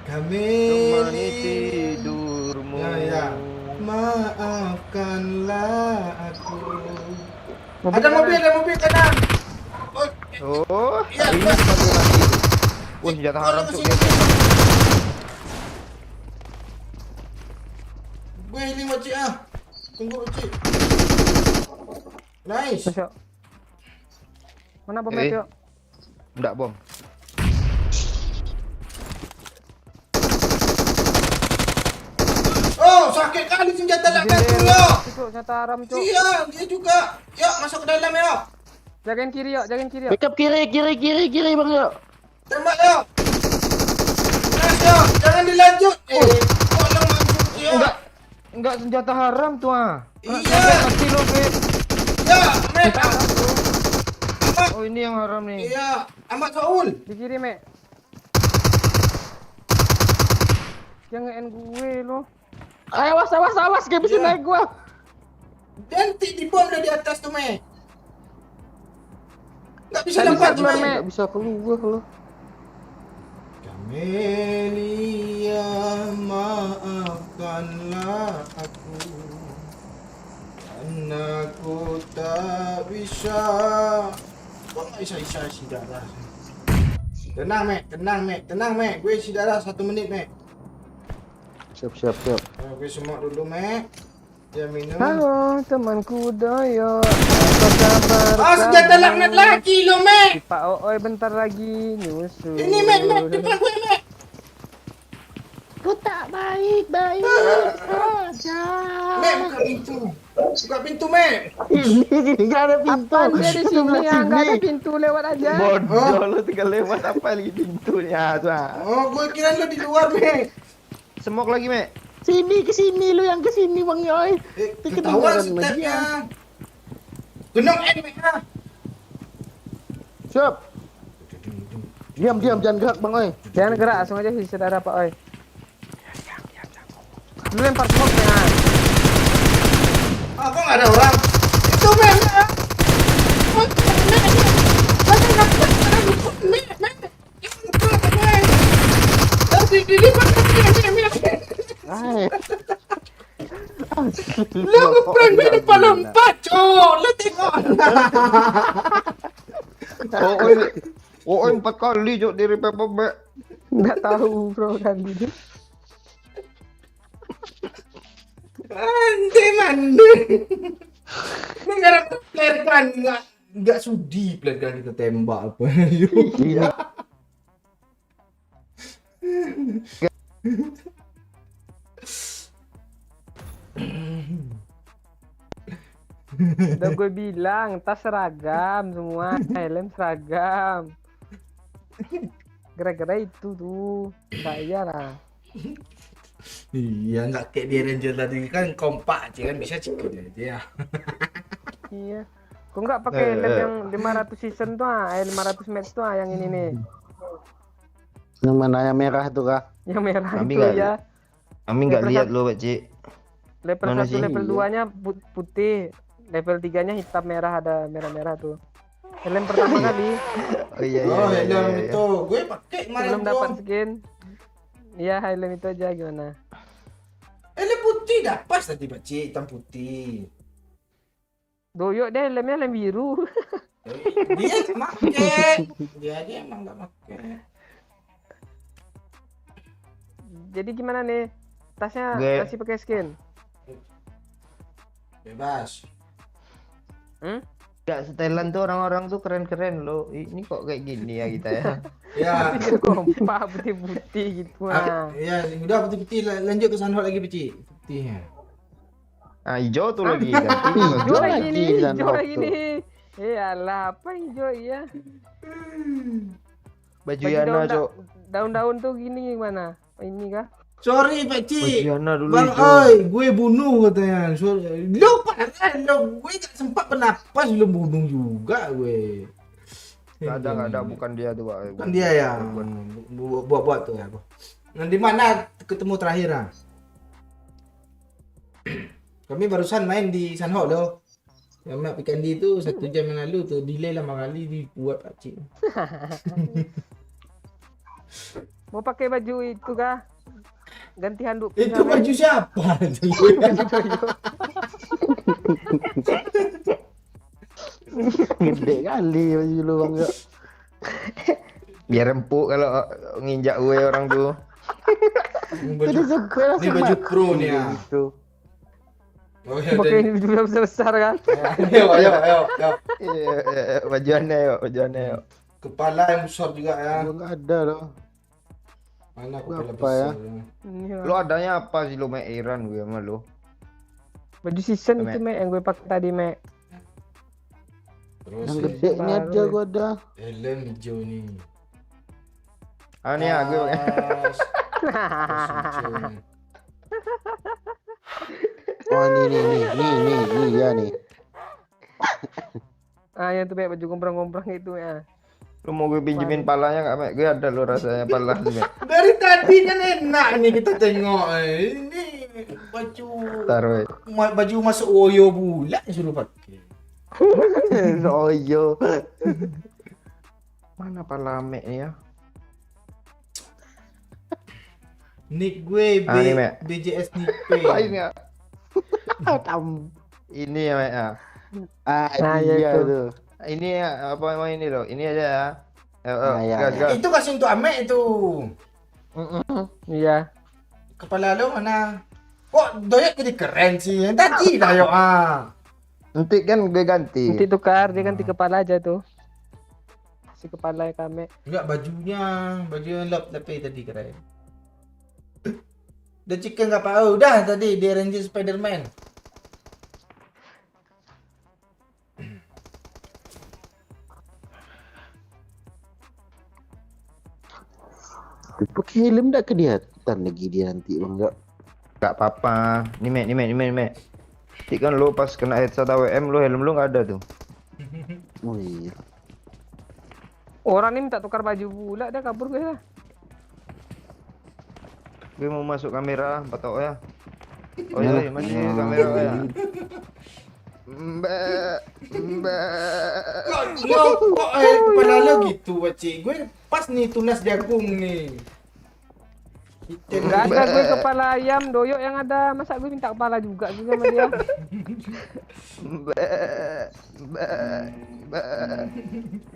Temani Kameli. tidurmu. Ya. Maafkanlah aku. Mobil Ada mobil kanan. Oh, Iya, ini Mas. satu lagi. Wah, senjata haram Tolong tuh. kesini. Gue ini makcik ah. Tunggu makcik. Nice. Cok. Mana bomnya Eh. Cok? Enggak bom. Oh, sakit kali senjata lakban tu Jendela. ya. Cok, senjata haram Cok. Iya, dia juga. Yuk, masuk ke dalam ya. Jagain kiri Cok. Backup kiri bang yuk. Tembak ya. Nice ya. Jangan dilanjut. Kok lanjut ya? Enggak senjata haram tuh ah. Iya. Kasih lo, Beb. Ya, Mek. Amat. Oh, ini yang haram nih. Iya, Amat Saul. Di kiri, Mek. Jangan nge-end gue lo. Awas, gak bisa Iya. naik gua. Dan di bom dah di atas tu, Mek. Nggak bisa Tadi lompat, keluar, Mek. Mek. Gak bisa keluar lo. Kamelia, maafkanlah aku. Karena ku tak bisa. Kok nggak bisa isi darah? Tenang, Mek. Gue isi darah 1 menit, Mek. Siap. Gue semua dulu, Mek. Dia minum. Halo temanku Doyo, apa kabar? Ah, senjata laknat lagi lo, Mek. Si Pak Ooi bentar lagi nyusul. Ini, Mek. Depan gue, Mek. Ku tak baik saja. Mek, buka pintu. Mek. Ini gak ada pintu. Apaan dia di sini ya? Nggak ada pintu lewat aja. Bodoh lo tinggal lewat apa lagi pintunya tuh. Ah. Oh, gue kira lo di luar, Mek. Semok lagi, Mek. Kesini lu yang kesini bang Yoy. Ketahuan Kedengaran stepnya. Gunung N, Mek. ah. Siap. Diam jangan gerak bang Oy. Jangan gerak, langsung aja sih saudara Pak Oi. Lu lempar smoke ya. Ah, kok nggak ada orang? Itu, Mek. Ay. Lu ngeprank gue depan lompat, cok. Lu tengok. Oh, 4 kali Jok di repair bom, Mek. Nggak tahu bro kali ini. Mandi. Ini gara flare gun nggak sudi flare gun kita tembak apa. Ini Udah gue bilang, tas seragam semua, helm seragam. Gara-gara itu tuh, saya lah. Iya, nggak kayak di Ranger tadi kan kompak aja kan bisa cikgu aja ya. Iya. Kok nggak pakai helm yang 500 season tuh, 500 match tuh yang ini nih. Yang mana yang merah tuh kah? Yang merah Kami itu nggak ya. Kami nggak lihat lo, Pak Cik. Level Mana 1, sih? level 2-nya putih. Level 3-nya hitam merah, ada merah-merah tuh. Helm pertama kali. Oh iya iya. Oh, iya, helm iya, iya. itu gue pakai kemarin Belum dapat tuh. skin. Iya, helm itu aja gimana? Helm putih dah pas tadi Pakcik, hitam putih. Doyok deh helmnya helm biru. Dia nggak pakai. Dia emang nggak pakai. Jadi gimana nih? Tasnya Gue- masih pakai skin? Bebas. Nggak setelan tuh orang-orang tuh keren-keren lo. Ini kok kayak gini ya kita ya. Ya. Pikir kompak putih-putih gitu ah. Ya, udah putih-putih lanjut ke Sunhawk lagi Pakcik. Putih ya. Ah hijau tuh lagi ganti. Hijau lagi lagi nih, dan hijau lagi waktu. nih. Alah, apa hijau ya? Baju Baju Yana, daun- Cok. Daun-daun tuh gini gimana? Oh, ini kah? Sorry Baju Pakcik. Yana dulu Bang hijau. oi, gue bunuh katanya. Lo parah lo, gue gak sempat bernapas belum bunuh juga gue. Nggak ada, bukan dia tuh, Pak. Kan dia ya buat tuh ya. Nah, di mana ketemu terakhir ah? Kami barusan main di Sunhawk loh. Yang map ikan di itu 1 jam yang lalu tuh delay lama kali dibuat Pakcik. Mau pakai baju itu kah? Ganti handuk. Itu baju siapa? Gede kali baju lu bang. Gak? Biar empuk kalau nginjak gue orang tuh. Tadi sampai lah Ini baju pro nih ya. Itu. Oh ya, Pakai ini juga besar-besar kan? ayo. Iya, baju aneh yuk, baju aneh yuk. Kepala yang besar juga ya. Gua nggak ada loh. Mana kepala Apa ya? besar? Ini Lo adanya apa sih lo main Iran gue sama lo? baju season Mek. itu Mek yang gue pakai tadi Mek. Terus Yang ya, gede ini baru aja ya. gua ada. helm hijau nih. Ah nih ya gue pakai. Tas hijau nih. Oh nih ya nih. Ah yang tuh Mek, baju gombrang-gombrang itu ya. Lo mau gue pinjemin palanya nggak, Mek? Gue ada lo rasanya pala tuh, Mek. Dari tadi kan enak nih kita tengok. Ini baju Taruh. baju masuk Oyo pula suruh pakai. Oh iya. Mana pala Mek ya? Nick gue Ah, nih, Mek. BJS Nick Lain ya. Tam. Ini ya, Mek ya. Ah Nah, ya iya itu. tuh. Ini ya, apa emang ini lo? Ini aja ya. Nah, ya, gas, ya. gas. Itu kasih untuk Amek itu. Iya. Kepala lo mana? Kok doyak jadi keren sih? Yang tadi dah yuk ah. Nanti kan gue ganti. Nanti tukar, dia ganti kepala aja tuh. Si kepala ya Mek. Enggak bajunya, baju yang lap tapi tadi keren. Udah chicken enggak apa? Udah tadi di Ranger Spider-Man. Pakai helm tak kelihatan lagi dia nanti bang. Gak. Gak apa-apa. Nih, Mek. Nanti kan lo pas kena headshot AWM lo helm lo nggak ada tuh. Oh iya. Orang ini minta tukar baju pula, dia kabur gue ya. Gue mau masuk kamera, patok ya. Oh iya, masih kamera ya. Mbak. Kok kepala lo gitu, Wacik? Gue pas nih tunas jagung nih. Enggak ada gue kepala ayam doyok yang ada. Masa gue minta kepala juga sih sama dia.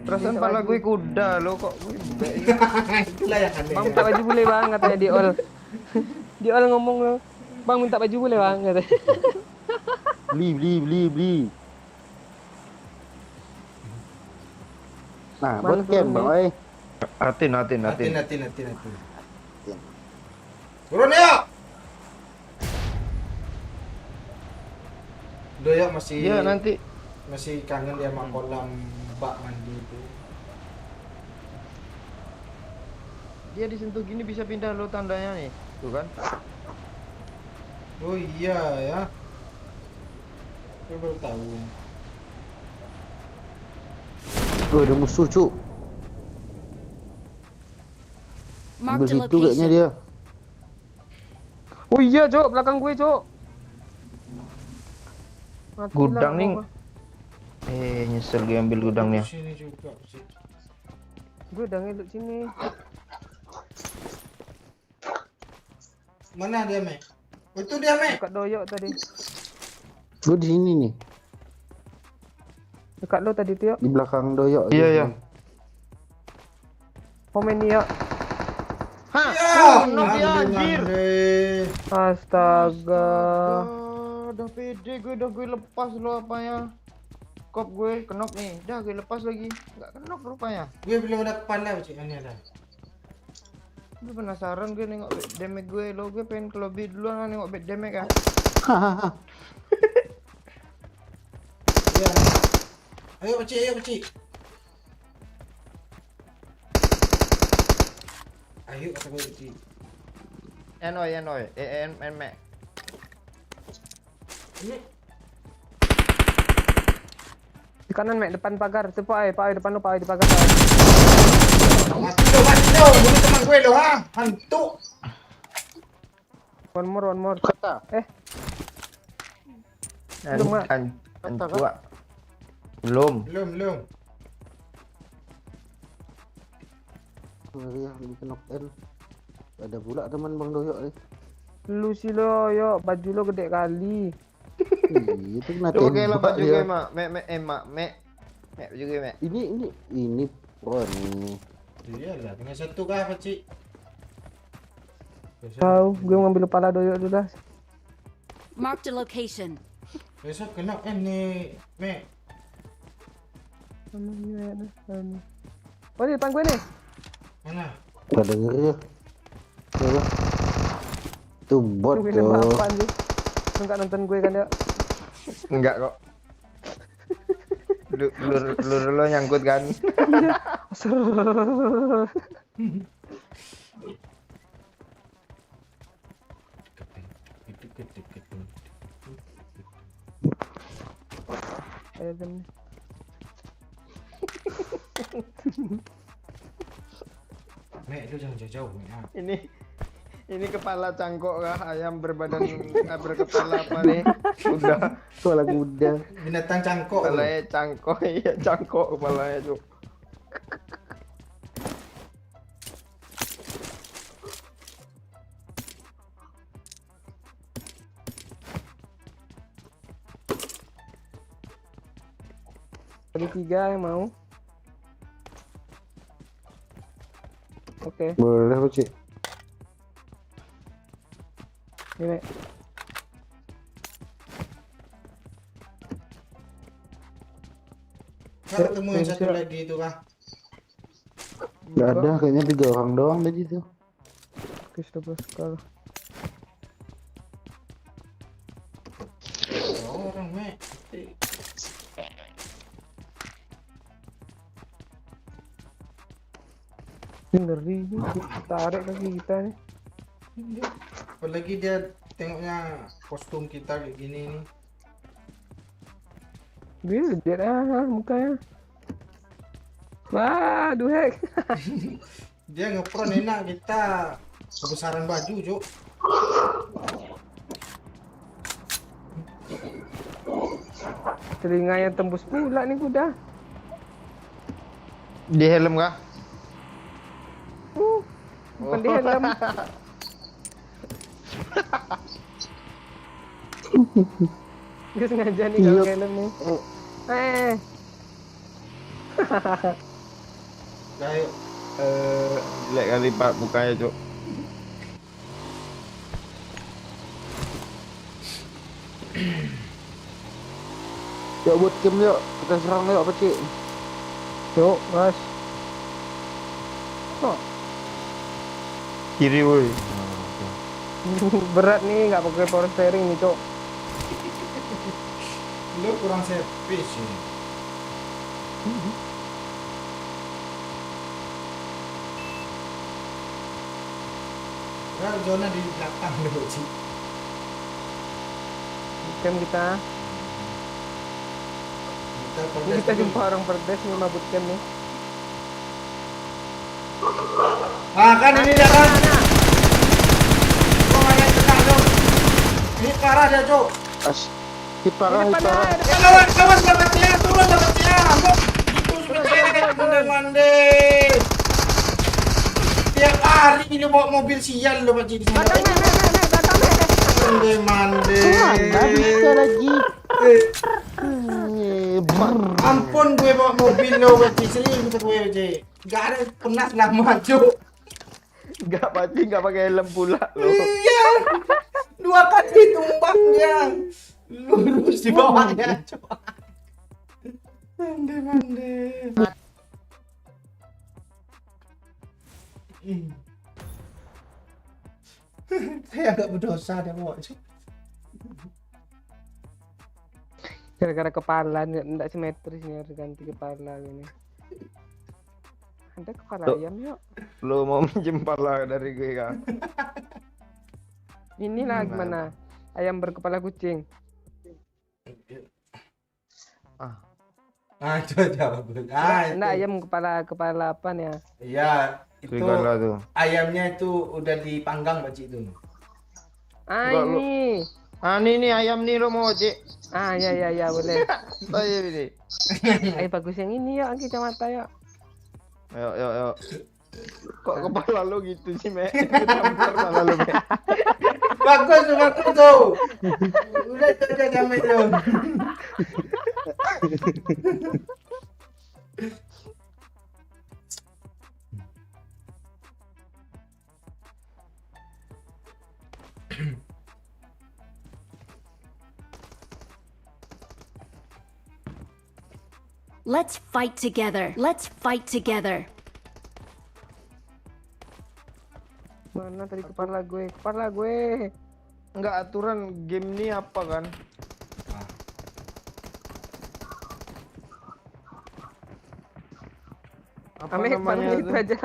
Perasaan pala gue kuda lo kok gue mbak. Itulah yang aneh. Bang minta baju boleh bang katanya di all. Di all ngomong lo. Bang minta baju boleh bang katanya. Beli. Nah, Mana buat game turun, boy. Atin. Nanti. Turun yuk. Doyok masih Dia nanti masih kangen dia sama kolam bak mandi itu. dia disentuh gini bisa pindah lo tandanya nih. Tuh kan? Oh iya ya. Saya baru tahu. Oh, ada musuh, Cuk. Ambil Marked a situ kayaknya location. dia. Oh iya, Cok, belakang gue, Cok. Mati Gudang lah, nih. apa-apa. Nyesel gue ambil gudangnya. Di sini juga sih. Gue udah ngeluk sini. Mana dia, Mek? Oh, itu dia, Mek. Dekat doyok tadi. Gue di sini nih, Dekat lo tadi, Tio. di belakang doyok. Iya, iya. Komen nih, ya. Hah? Ya, Knock dia anjir. deh. Astaga. Udah pede gue, udah gue lepas lo apanya. Kop gue kenok nih. Dah gue lepas lagi. Enggak kenok rupanya. Gue belum ada kepala, Cik. Ini ada. Gue penasaran gue nengok bad damage gue. Lo gue pengen ke lobby duluan lah nengok bad damage kan. Ya. Ayo, Cik, ayo, Cik. Ayo, kata gue, Cik. Enoy. Mek. Ini Di kanan, Mek, depan pagar. Pak Ai, depan lo, Pak Ai, di pagar. Pak Ai. mati lo. Bunuh teman gue lo, ha? Hantu. One more. Kata. Belum, Mak. Tua. Belum. Belum. Iya, bikin knockdown. Ada pula teman Bang Doyok nih. Lu sih lo, yo, baju lo gede kali. Itu kena Coba kayak lah tembak baju dia. gue, Mak. Mek. Mek baju gue, Mek. Ini pro nih. Iyalah, tinggal satu kah, apa, Cik? Tahu, gue ngambil kepala doyok dulu dah. Marked a location. Besok kena nih, Mek. Oh, ini depan gue nih. Mana? Gak denger ya. Coba. Itu bot Lu ini tuh. apaan sih? Lu nggak nonton gue kan, ya? Enggak kok. Lu nyangkut kan? Ayo, Gem. Mek, lu jangan jauh-jauh, Mek. Ah. Ini kepala cangkok kah? Ayam berbadan berkepala apa nih? Udah. Kepala kuda. Binatang cangkok. lu. Kepalanya cangkok, iya cangkok kepalanya tuh. Ada 3 yang mau. Oke, Boleh, Cik. ini Mek. Kak, ketemu yang satu lagi itu kah? Gak ada, kayaknya 3 orang doang tadi tuh. Oke, sudah bos. Orang, Mek. Ngeri nih, tarik lagi kita nih. Apalagi dia tengoknya kostum kita kayak gini nih. Dia dah mukanya. Wah, aduh hek. Dia ngepron enak, kita kebesaran baju, Cuk. Telinganya tembus pula nih kuda. Di helm kah? Bukan di helm. Dia sengaja nih kalau helm nih. Ayo. Jelek kali Pak mukanya, Cuk. Yuk buat game yuk. Kita serang yuk, apa Cik? Yuk, mas. Oh, Kiri woi. Berat nih nggak pakai power steering nih cok. Lu kurang servis ini. Nah, zona di belakang dulu sih. Camp kita. Kita jumpa orang perdes nih mabut camp nih. Ah kan ini dia kan. Kok ada yang kena dong? Ini parah dia cok. Hit parah. Kawan dapat dia, turun dapat dia. Itu sudah mande. Tiap hari ini bawa mobil sial lo Pak Cik. Mande. Nggak bisa lagi. Ampun gue bawa mobil lo Pak Cik. Serius kita gue Pak Cik. Gak ada pernah selamat cok. Enggak pasti enggak pakai helm pula lo. Iya. 2 kali tumbang dia. Lulus di bawahnya cok. Mande. Saya agak berdosa deh bawa cok. Gara-gara kepala nggak simetris nih harus ganti kepala ini. Ada kepala Tuh. ayam yuk. Lo mau minjem pala dari gue kan? Inilah gimana? Ayam berkepala kucing. Ah itu aja bagus. Ah Nah, itu. ayam kepala apa nih ya? Iya itu Serigala tuh. ayamnya itu udah dipanggang Pak Cik itu. Ah Enggak, lu- ini. Ah nih ayam nih lo mau cek. Ah ya boleh. Ayam ini. Ayo bagus yang ini yuk kita mata yuk. Yuk. Kok kepala lo gitu sih, Mek? Kepala lo, Mek. Bagus tuh. Udah jaga jamnya tuh. Let's fight together. Let's fight together. Mana tadi kepala gue? Kepala gue. Enggak aturan game ini apa kan? Apa Ame kepala itu tuh? aja.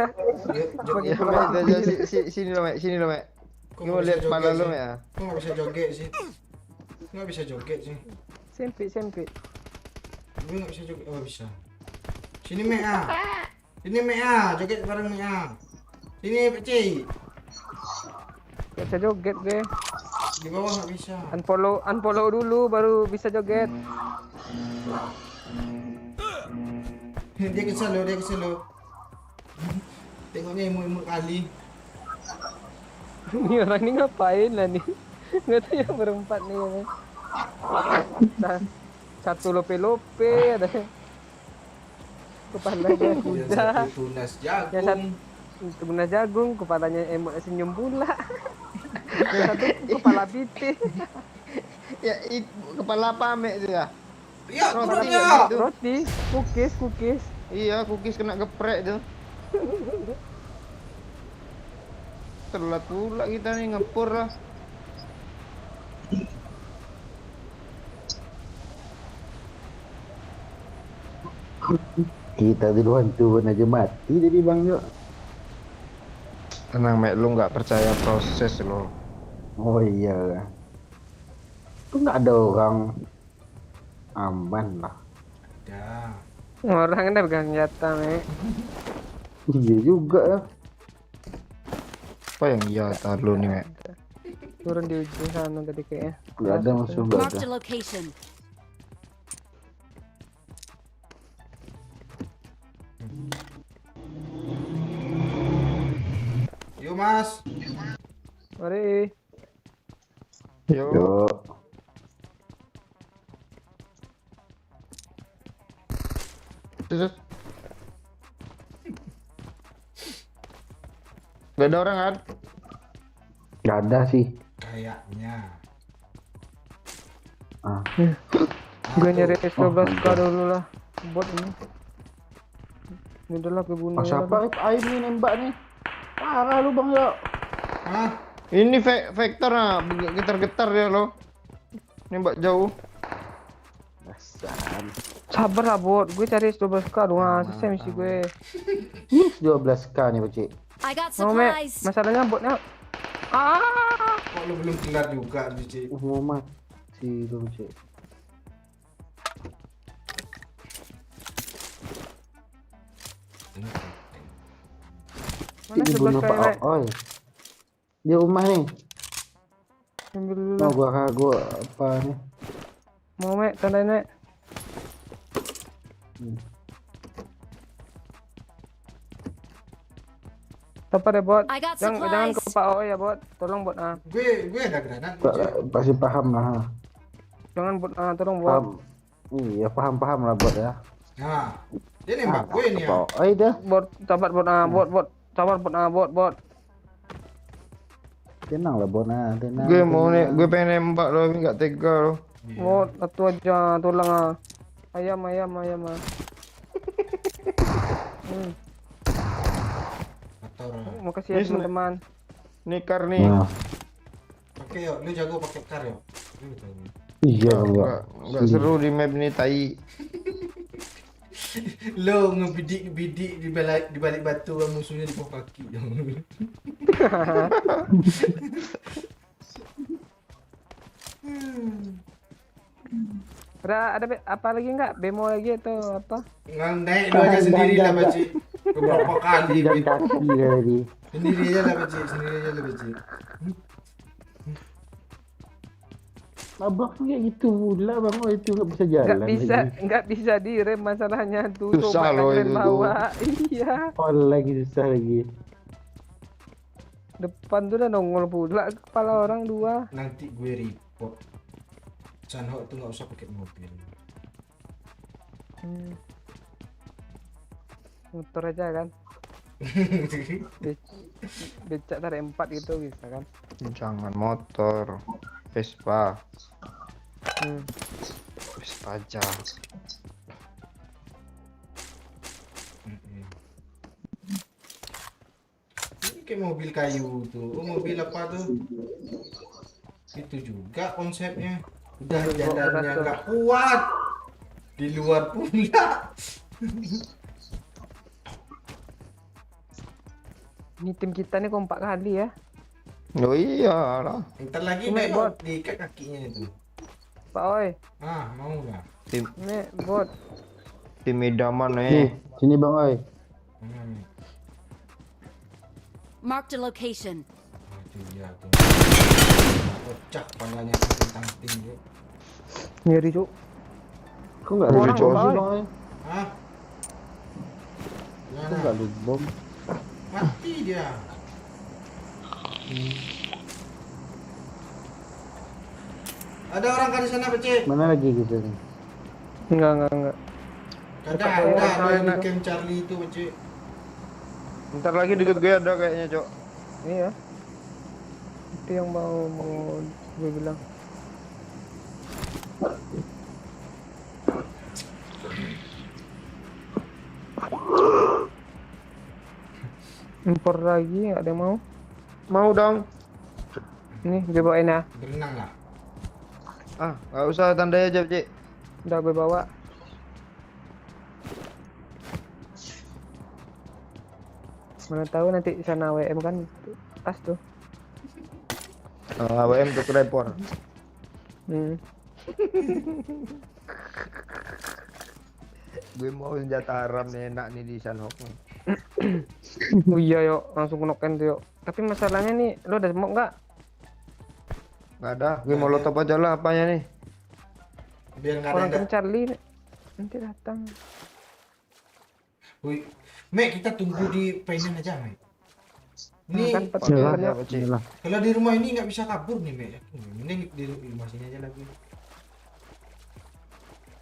Ya, Mek, itu aja. Sini lo, Mek. Sini lo, Mek. Gue mau lihat kepala lo, Mek. Ya. Kok nggak bisa joget sih? Nggak bisa joget sih. Sempit. Gue nggak bisa joget. Oh bisa. Sini Mea. Sini Mea. Joget bareng Mea. Sini Pak Cik. Gak bisa joget gue. Di bawah nggak bisa. Unfollow dulu baru bisa joget. Dia kesal lo. Tengoknya imut-imut kali. Ini orang ini ngapain lah nih? Nggak tahu yang berempat nih ya. Nah, satu lope-lope ada. Kepalanya kuda. Satu tunas Yang jagung. satu guna jagung, kepalanya emot senyum pula. Yang satu kepala pitik. Ya, kepala apa, Mek itu ya? Ya, Roti turunnya. nggak gitu? Roti, cookies. Iya, cookies kena geprek tuh. Telat pula kita nih ngepur lah. Kita duluan turun aja mati jadi bang yuk. Tenang, Mek, lu nggak percaya proses lo. Oh iya. Tuh nggak ada orang aman lah. Ya. Orang ada pegang senjata, Mek. Iya juga ya. Apa yang iya tar lu nih, Mek? Turun di ujung sana tadi kayaknya. Nggak ada musuh nggak ada. Marked a location. Yuk Mas. Mari. Yo. Yuk. Terus. Gak ada orang kan? Nggak ada sih. Kayaknya. Ah. Gue nyari S12K dulu lah. Bot ini. Ini udah lah kebunuh. Oh, siapa? Aim nih nembak nih. Parah lu bang yuk. Hah? Ini vektor nah, getar-getar ya lo. Nembak jauh. Dasar. Sabar lah bot, gue cari 12k dong, selesai misi gue. 12k nih Pak. I got Mau Mek, supplies. masalahnya botnya. Kok lu belum kelar juga, Cici? Mau mati lu Pak. Mana Dibunuh 11k Pak Mek? Oi. Di rumah nih. Ambil dulu. Mau gua apa nih? Mau Mek, tandain Mek. Apa deh bot? I got Jangan ke supplies. Pak O ya bot, tolong bot Gue ada granat, Cici. Pasti paham lah. Jangan bot tolong bot. Paham. Iya paham lah buat ya. Nah, dia nembak gue nih ya. Pak Oi dah. Bot, sabar bot bot, sabar bot. Tenang lah Bona, tenang. Gue mau nih, gue pengen nembak lo, tapi nggak tega lo. Bot, satu aja, tolong Ayam. Motor. Makasih ya Yes, teman-teman. Nikar nih. Nah, Pakai yuk, lu jago pakai kar yuk. Lu betul. iya Nggak seru di map ini tai. Lo ngebidik di balik batu musuhnya di bawah kaki. Ada apa lagi enggak? Bemo lagi atau apa? Naik lu aja sendiri lah, Baci. Beberapa kali. dan kaki tadi. Sendiri aja lah, Baci. Sendiri aja lah, Baci. Abang tuh kayak gitu pula bang, oh itu nggak bisa jalan. Nggak bisa direm masalahnya tuh. Susah coba loh rem itu tuh. bawah. Iya. Oh lagi susah lagi. Depan tuh udah nongol pula kepala orang dua. Nanti gue report. Sanhok tuh nggak usah pakai mobil. Motor aja kan. Becak tarik 4 gitu bisa kan. Jangan motor. Vespa. Hmm. Vespa aja. Ini kayak mobil kayu tuh. Oh, mobil apa tuh? Itu juga konsepnya. Udah jalannya nggak kuat. Di luar pula. Ini tim kita nih kompak kali ya. Oh iya lah. Ntar lagi Mek, naik bot. diikat kakinya itu. Pak Oi, Ah, mau lah. Tim ini bot. tim idaman Nih, sini bang Oi. Marked a location. Ah, itu dia tuh. Pecah kepalanya tentang tinggi. Ngeri cuk. Kok nggak Orang ada bom Bang sih Oi. bang Oi? Hah? Kok Gimana? nggak ada bom? Mati dia. Ada orang kan di sana, Bece? Mana lagi gitu nih? Enggak. Ada di camp Charlie itu, Bece. Ntar lagi deket gue ada kayaknya, Cok. Iya. Itu yang mau gue bilang. Impor lagi nggak ada yang mau. Mau dong. Nih gue bawain ya. Berenang lah. Ah, nggak usah tandai aja, Cik. Udah gue bawa. Mana tahu nanti di sana WM kan pas tuh. WM tuh repor. Gue mau senjata haram nih, enak nih di Sanhok. Oh iya yuk, langsung knock-in tuh yuk. Tapi masalahnya nih, lo udah smoke nggak? Nggak ada, gue mau lotop aja lah apanya nih. Biar nggak Orang ada. kan Charlie nanti datang. Wih, Mek, kita tunggu di Painan aja, Mek. Ini Kan Iyalah, petirnya iyalah. kalau di rumah ini nggak bisa kabur nih, Mek. Mending di rumah sini aja lagi.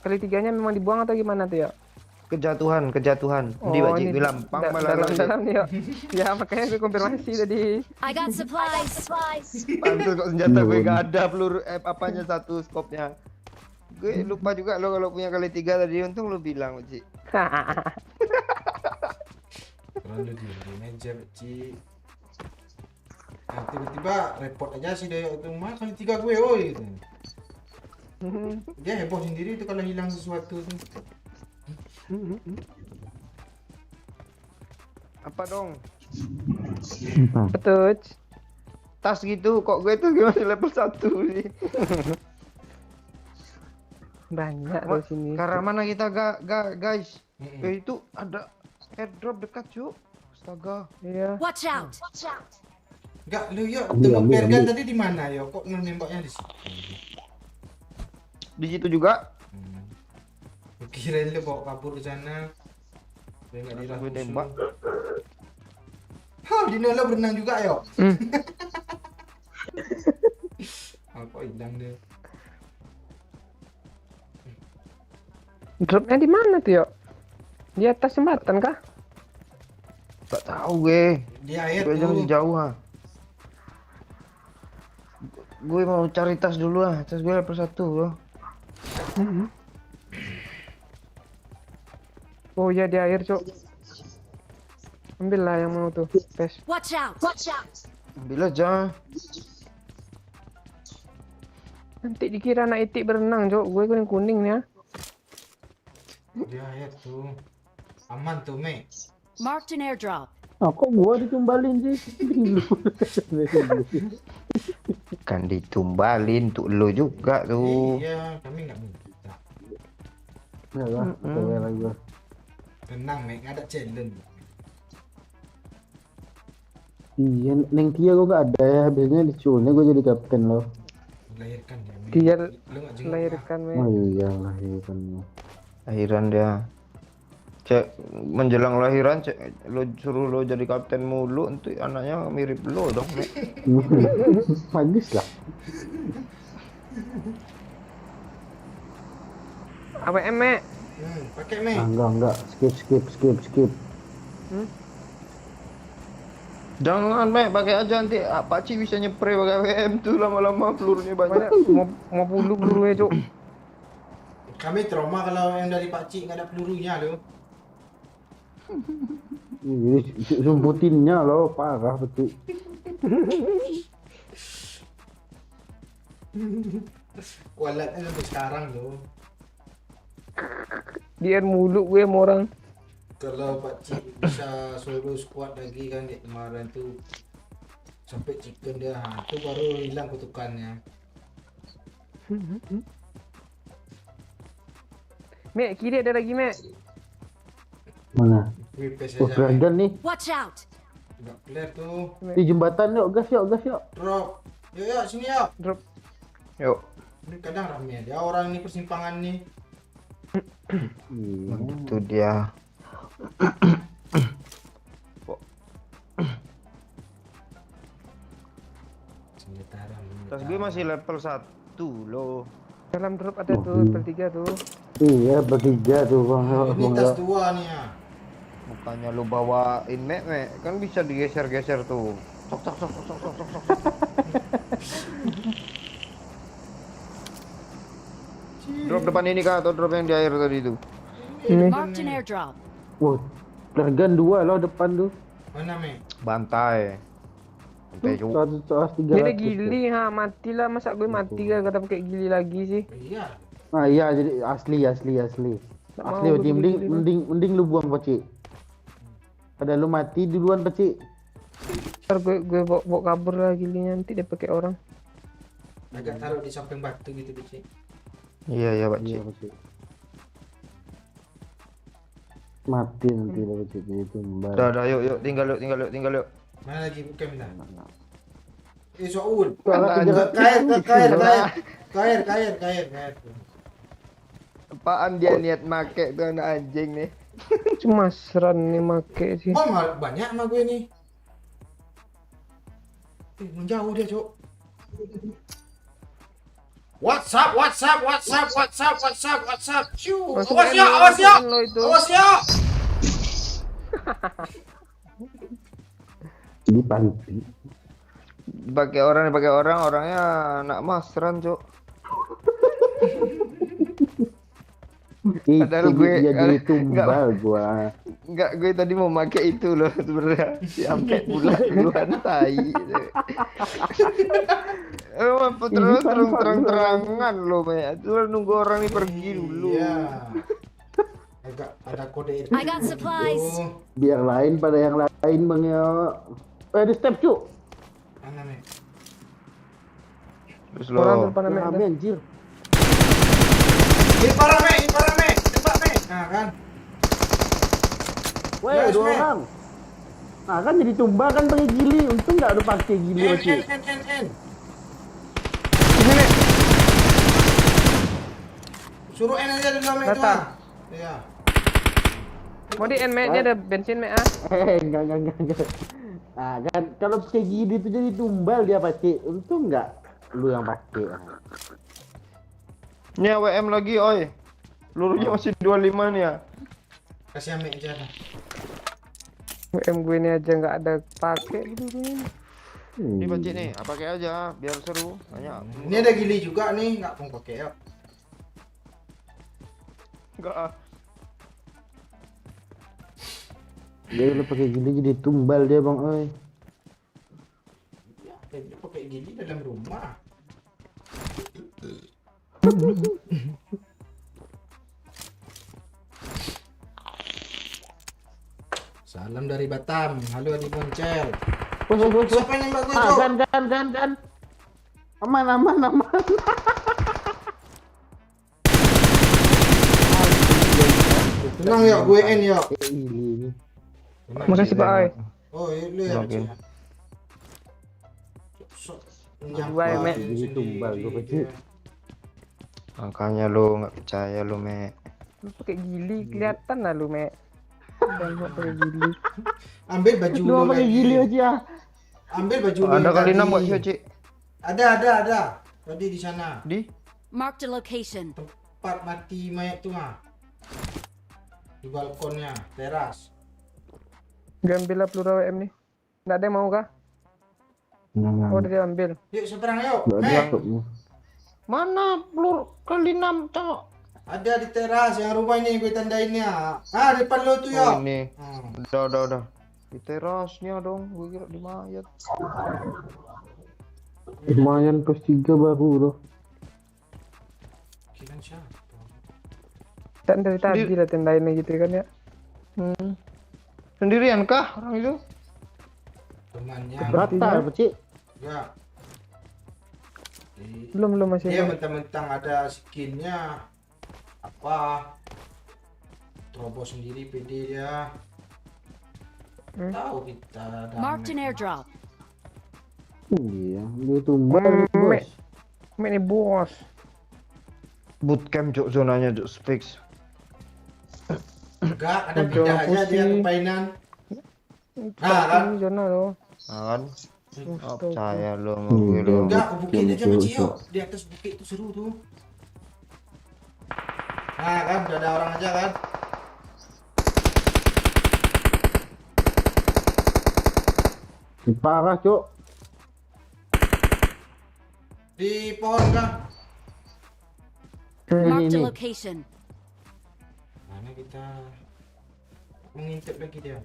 kali tiganya memang dibuang atau gimana tuh ya? Kejatuhan. Di wajib ini bilang pang malah lagi. dalam ya. Ya makanya gue konfirmasi tadi. I got supplies. Pantes kok senjata gue nggak ada peluru apanya satu skopnya. Gue lupa juga lo kalau punya kali 3 tadi, untung lo bilang, Ci. Terlalu diem aja, Ci. Nah, tiba-tiba repot aja si Dayo itu, mana kali 3 gue, oi gitu. Dia heboh sendiri itu kalau hilang sesuatu tuh. Apa dong? Betul. Tas gitu kok gue tuh gimana level 1 sih. Banyak loh sini. Karena mana kita guys? Mm-mm. Itu ada airdrop dekat yuk. Astaga. Iya. Watch out! Enggak, lu yuk, Ambil, temu ambil, Pergan ambil. tadi di mana ya? Kok nembaknya di situ? Di situ juga. Kirain lu bawa kabur ke sana. Biar enggak dirah Gue musuh. tembak. Hah, Dino lo berenang juga yuk. Hmm. Apa hilang dia? Dropnya di mana tuh, Yok? Di atas jembatan kah? Gak tahu gue. Di air Gue aja tuh. masih jauh ah. Gue mau cari tas dulu ah. Tas gue level 1 loh. Oh iya di air, Cok. Ambil lah yang mau tuh. Pes. Watch out! Watch out! Ambil aja. Nanti dikira anak itik berenang, Cok. Gue kuning-kuning nih ya. Di air tuh. Aman tuh, Mek. Marked an airdrop. Ah, kok gua ditumbalin sih? Kan ditumbalin tuh lo juga tuh. Iya, kami nggak minta. Enggak lah, cewek lagi gua. Tenang, Mek, nggak ada challenge. Iya, Neng Tia gua nggak ada ya. Biasanya diculnya gua jadi kapten loh. Melahirkan dia, Mek. Dia Lu nggak jenguk Melahirkan, Oh men. iya lah, iya kan. Lahiran dia. Cek menjelang lahiran cek lo suruh lo jadi kapten mulu untuk anaknya mirip lo dong. Mek. Magis lah. AWM, Mek. Pakai, Mek. Ah, enggak. Skip. Jangan Mek, pakai aja nanti Pak Ci bisa nyepray pakai WM tuh lama-lama pelurunya banyak. Banyak mau bulu-bulu ya, Cok. Kami trauma kalau yang dari Pak Cik nggak ada pelurunya loh. Ini sumputinnya loh, parah betul. Kualatnya sampai sekarang loh. Dia mulu gue sama orang. Kalau Pak Cik bisa solo squad lagi kan kayak kemarin tuh sampai chicken dia, tuh baru hilang kutukannya. Mek, kiri ada lagi, Mek. Mana? Wipes Oh, aja. Mek. dragon nih. Watch out! Nggak clear tuh. Di jembatan yuk, gas yuk. Drop. Yuk sini yuk. Drop. Yuk. Ini kadang rame dia orang nih persimpangan nih. Iya. Itu dia. Senjata ram. Tas gue masih level 1 loh. Dalam drop ada tuh, level 3 tuh. Iya, bertiga tuh bang. Ini tas tua nih ya. Bukannya lu bawain Mek, kan bisa digeser-geser tuh. Sok. Drop depan ini kah atau drop yang di air tadi itu? Marked an airdrop. Wah, dragon 2 loh depan tuh. Mana Mek? Bantai. Bantai Tuh, juga. 100 Dia ada 300 gili, ha, matilah. Masa gue mati kan kata pakai gili lagi sih. Iya. Ah iya, jadi asli. Tak mau Asli, gue Pak Cik. pakai gili, mending lu buang Pak Cik. Pada lu mati duluan Pak Cik. Ntar gue bawa kabur lah gilinya, nanti dia pakai orang. Agak taruh di samping batu gitu Cik. Iya Pak Iya Cik. Pak Cik. Mati nanti lah Pak Cik itu mbak. Udah, yuk, tinggal yuk. Mana lagi bukan minta? Soul. Kalah Kair. Apaan dia niat make tuh anak anjing nih? Cuma seran nih make sih. Oh, banyak sama gue nih. Menjauh dia, Cok. What's up? Ciu. Masuk Awas ya. lo itu. Awas ya. Ini panti. Pakai orang orangnya anak masran, Cok. Padahal gue- jadi enggak. tumbal gua. Enggak, gue tadi mau pakai itu loh sebenarnya. Si Amket pula duluan tai. Terus terang-terangan lo, Mei. Itu nunggu orang ini pergi dulu. Iya. Agak ada kode itu. I got supplies. Biar lain pada yang lain bang ya. Ada step cu. Mana nih? Terus Orang lo. depan Mek. Rame anjir. Ini parah me, tembak me. Nah kan. Weh, Yes, 2 Mek. orang. Nah kan jadi tumbal kan pakai gili. Untung nggak ada pakai gili N. masih. Ini me. Suruh N aja dulu me itu Datang. mah. Iya. Mau di Mek nya ada bensin Mek ah. Enggak. Nah kan kalau pakai gili itu jadi tumbal dia pasti. Untung nggak lu yang pakai. Ini AWM lagi, oi. Pelurunya masih 25 nih ya. Kasih ame aja dah. WM gue ini aja nggak ada pakai dulu. Ini bacik nih, pakai aja biar seru. Banyak. Ini ada gili juga nih, nggak mau pakai ya. Enggak ah. Dia lu pakai gili jadi tumbal dia bang. Oi. Ya, dia pakai gili dalam rumah. Salam dari Batam. Halo Adi Moncel. Siapa yang nembak gue, Cok? Kan. Aman. Tenang ya, gue N ya. Ini. Makasih Pak Ai. Oh, ini ya. Oke. Dua ya, Mek. Jadi tumbal gue pasti. Makanya lo nggak percaya lo, Me. Lu pakai gili kelihatan lah lu Mek. Dan gua pakai gili. Ambil baju Lu mau pakai gili aja. Ambil baju lu Ada yang kali tadi. 6 buat Cik. Ada. Tadi di sana. Di Marked a location. Tempat mati mayat tuh mah. Di balkonnya, teras. Dia ambil lah peluru WM nih. Nggak ada yang mau kah? Oh dia ambil. Yuk seberang yuk. Nggak ada Mek, stopnya. mana peluru kali 6, Cok? ada di teras yang rumah ini gue tandainnya. Ah, depan lo tuh Oh, yuk. ini. Hmm. Udah. Di terasnya dong, gue kira di mayat. Lumayan plus 3 baru loh. Kira siapa? Dan dari tadi lah tendainnya gitu kan ya. Sendirian kah orang itu? Temannya. Rata apa sih? Ya. Di- Belum masih. Dia mentang-mentang ada skinnya apa? Terobos sendiri PD dia. Tahu kita Marked an damai. airdrop. Iya, dia tumbal bos. Mek nih bos. Bootcamp, Cok, zonanya, Cok, fix. Enggak, ada Udah pindah aja dia pusing. ke Painan. Nah, kan? Ini zona lo. Kan? Oh, percaya lo sama gue lo. Enggak, ke bukit aja Pak Cio. Di atas bukit itu seru tuh. Nah, kan udah ada orang aja kan? Parah cok. Di pohon kan? Marked a Ini. location. Mana kita mengintip lagi dia?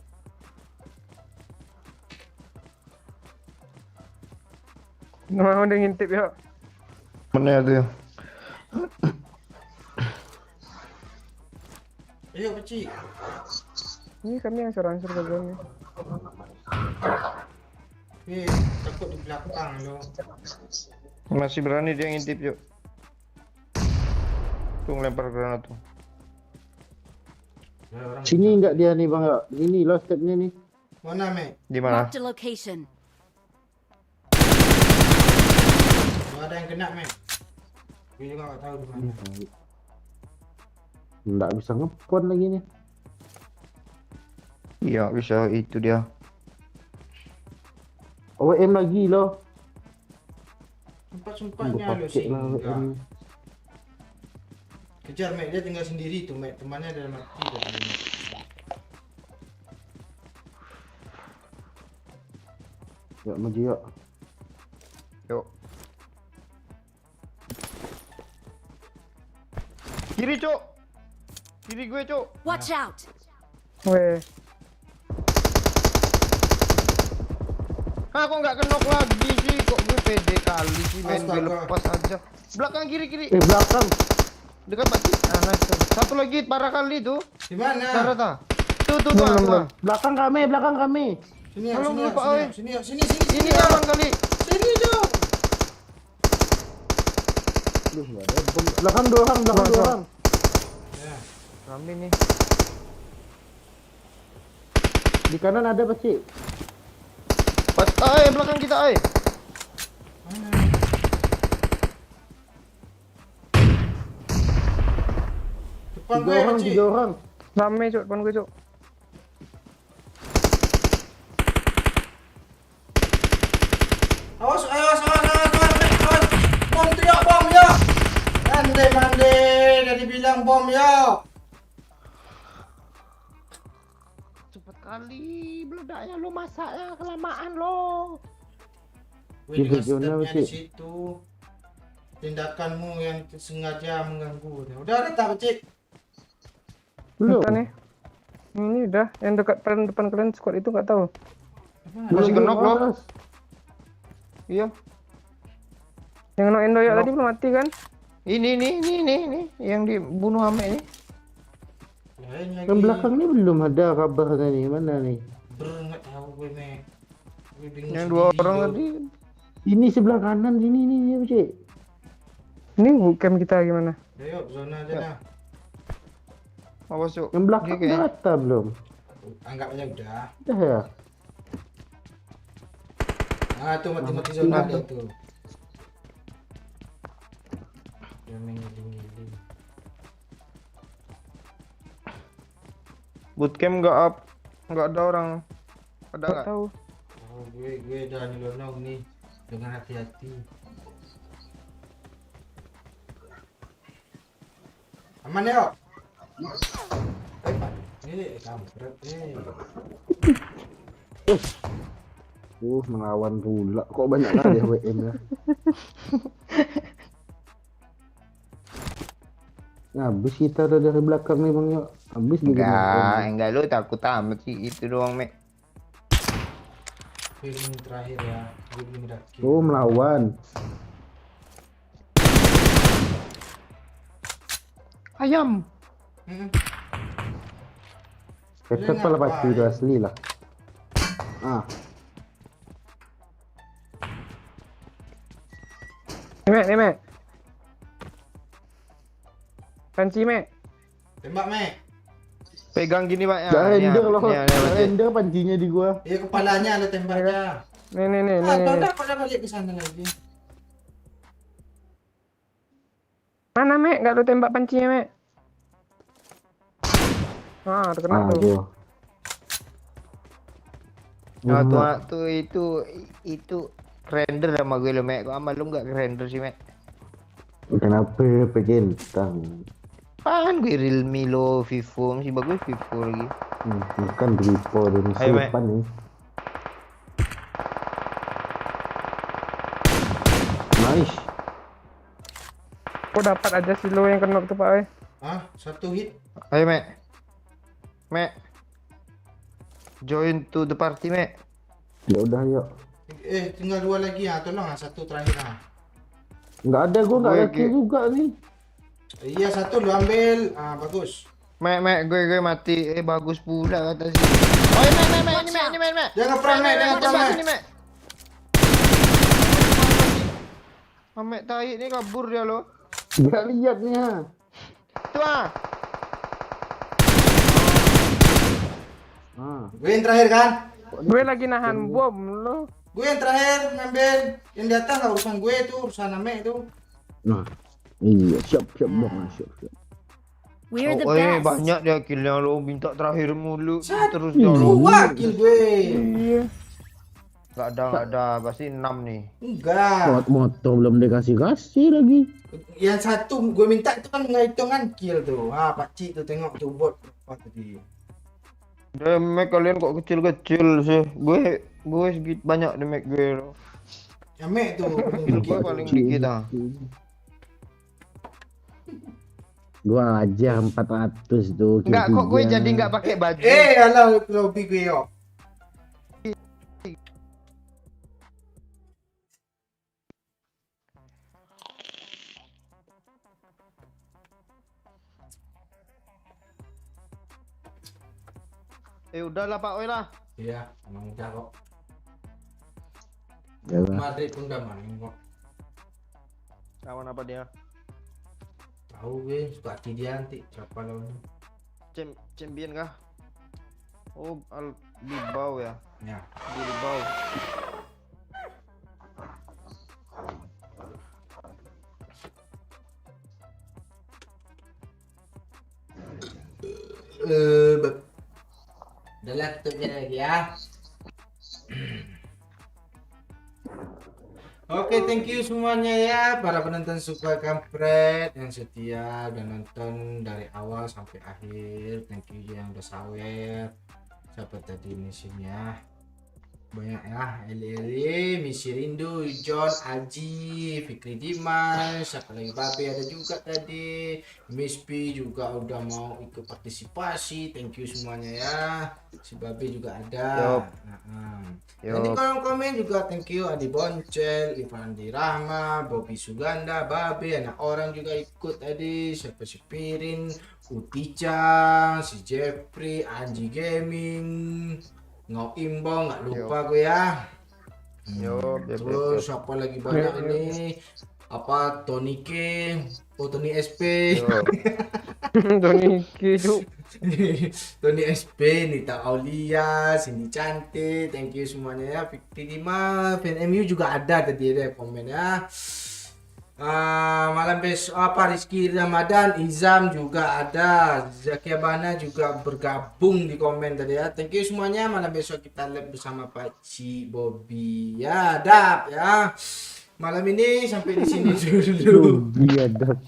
Mau udah ngintip ya. Mana itu? Ayo Peci. Ini kami yang serang-serang ke zona. Takut di belakang lo. Masih berani dia ngintip, Cok. Tuh ngelempar granat tuh. Ada orang. Sini enggak dia nih bang? Ini loh stepnya nih. Mana Me? Di mana? Marked a location. Oh, ada yang kena Me. Gue juga nggak tahu di mana. Enggak bisa ngepon lagi nih. Iya, bisa itu dia. OM lagi loh. Gue Sempat-sempatnya lo pakai lah singgah. OM. Kejar Me, dia tinggal sendiri tuh Me. Temannya ada mati tadi. Me. Ya maju yuk. Yuk. Kiri, Cok. Kiri gue, Cok. Watch out! Weh. Ah, kok nggak kenok lagi sih? Kok gue pede kali sih main gue Astaga. lepas aja. Belakang kiri. Belakang. Dekat Pak Cik. Ah, nice. Satu lagi parah kali tuh. Di mana? Cara ta? Tuh. Belakang kami. Sini ya, Halo, sini ya, Pak, sini oi. ya, sini ya, sini Ini aman kali. Sini dong. Belakang dua orang. Rame nih. Di kanan ada pasti. Belakang kita, ay. Depan gue, Cik. Tiga orang. Rame cok, depan gue cok. Awas. Bom teriak bom ya. Mande, dari bilang bom ya. Cepet kali meledaknya lo, masaknya kelamaan lo. Wih, Gitu, dengan Jona, stepnya di Cik. situ. Tindakanmu yang sengaja mengganggu. Udah ada tak, Cik? Belum. Depan nih. Ini udah yang dekat depan kalian squad itu nggak tahu. Masih kenok lo. Atas. Iya. Yang no Endoyak tadi belum mati kan? Ini yang dibunuh Ame ini. Lain lagi. Yang belakang ni belum ada kabarnya nih. Mana nih? Nggak tahu gue, Mek. Gue bingung Yang dua sendiri, orang Jo. tadi. Ini sebelah kanan sini nih, Cik. Ini camp kita gimana? Ayo, zona aja dah. Awas, Cok. Yang belakang Dia kayak- udah rata belum? Anggap aja udah. Udah ya. Ah, tuh mati zona Nah, dia tuh. Dia menggiling-giling. Bootcamp nggak ada orang. Ada Nggak nggak? tahu. Oh, gue udah nyelonong nih dengan hati-hati. Aman ya? Pak. Kampret. Melawan pula. Kok banyak kali ya WM ya? Habis kita udah dari belakang nih Bang Yo. Habis juga. Enggak lo takut amat sih itu doang, Mek. Film terakhir ya. Gue belum daki. Oh, melawan. Ayam. Tetap lah pasti itu asli lah. Ah, Nih Mek. Panci Mek. Tembak, Mek. Pegang gini, Pak ya. gak render loh. Pak Gak Cik. render pancinya di gua. Iya, kepalanya ada tembaknya. Nih. Kau dah balik ke sana lagi. Mana Mek? Gak lu tembak pancinya Mek. Ah, udah kena tuh. Aduh. Tuh itu render sama gue lo, Mek. Kok sama lu nggak render sih, Mek? Kenapa pengen tahu? Pan gue Realme lo, Vivo masih bagus Vivo lagi. Bukan Gripo dan Ayo, Mek. simpan nih. Nice. Kok dapat aja si lo yang kena tuh Pak oi. Hah? Satu hit. Ayo, Mek. Mek. Join to the party, Mek. Ya udah yuk. Tinggal dua lagi ya. Tolong satu terakhir ah. Nggak ada gua nggak Gue lagi juga nih. Iya, satu lu ambil. Ah, bagus. Mek, gue mati. Bagus pula kata sih. Oh, Mek, ini Mek. Jangan perang, Mek. Jangan perang, Tembak Mek. sini, Mek. Mek tai ini kabur dia lo. Nggak liatnya. Tuh ah. Gue yang terakhir kan? Gue lagi nahan bom lo. Gue yang terakhir ngambil. Yang di atas lah urusan gue itu. Urusan Ame itu. Nah, iya siap bang, siap. We're the Oh, best. banyak dia killnya lo, minta terakhir mulu. Terus Satu. dia lo. Wakil gue. Iya. Gak ada, pasti 6 nih. Enggak. Motor belum dikasih lagi. Yang satu gue minta itu kan hitungan kill tuh. Ah, Pak Cik tuh tengok tuh bot apa tadi. Damage kalian kok kecil-kecil sih. Gue segitu banyak damage gue lo. Ame tuh. Kill gue paling dikit ah. Gua aja 400 tuh. Enggak kok gue Q3. jadi enggak pakai baju. Halo lobby gue yo. Udahlah Pak Oi lah. Iya, emang udah kok. Ya udah. Madrid pun udah main kok. Lawan apa dia? Tahu gue, suka hati dia nanti siapa lawannya. Champion kah? Oh, Al Bilbao ya. Ya. Bilbao. Udah lah, tutupnya lagi ya. Oke, thank you semuanya ya para penonton Suka Kampret yang setia udah nonton dari awal sampai akhir. Thank you yang udah sawer. Siapa tadi misinya? Banyak ya, Eli, Misi Rindu, John, Aji, Fikri Dimas, siapa lagi, Babe ada juga tadi, Miss P juga udah mau ikut partisipasi, thank you semuanya ya, si Babe juga ada. Yup. Nanti kolom komen juga thank you Adi Boncel, Ivan Dirahma, Bobby Suganda, Babe, anak orang juga ikut tadi, siapa si Pirin, Utica, si Jeffrey, Anji Gaming, Imbong, nggak lupa gue ya. Terus apa lagi banyak ini? Apa Tony K, Tony SP, Tony Kicu. Tony SP, Nita Aulia, Cindy Cantik, thank you semuanya ya. Fikri Dima, fan MU juga ada tadi ada komen ya. Malam besok Rizky Ramadan, Izam juga ada, Zakia Bana juga bergabung di komen tadi ya. Thank you semuanya. Malam besok kita live bersama Pak Ci Bobby ya, dap ya. Malam ini sampai di sini dulu. Iya dap.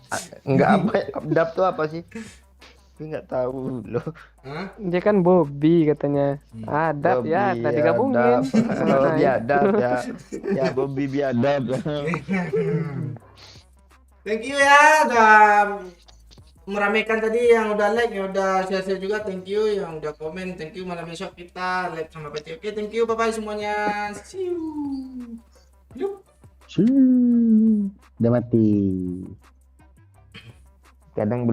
Enggak apa Dap tuh apa sih? Gue enggak tahu loh. Hah? Dia kan Bobby katanya. Adab ya, Bobby tadi gabungin. Oh, biadab ya. Ya Bobby biadab. Thank you ya udah meramaikan tadi, yang udah like, yang udah share juga, thank you, yang udah komen, thank you. Malam besok kita live sama Peci. Oke, thank you, bye bye semuanya, see you. Yup. Udah mati. Kadang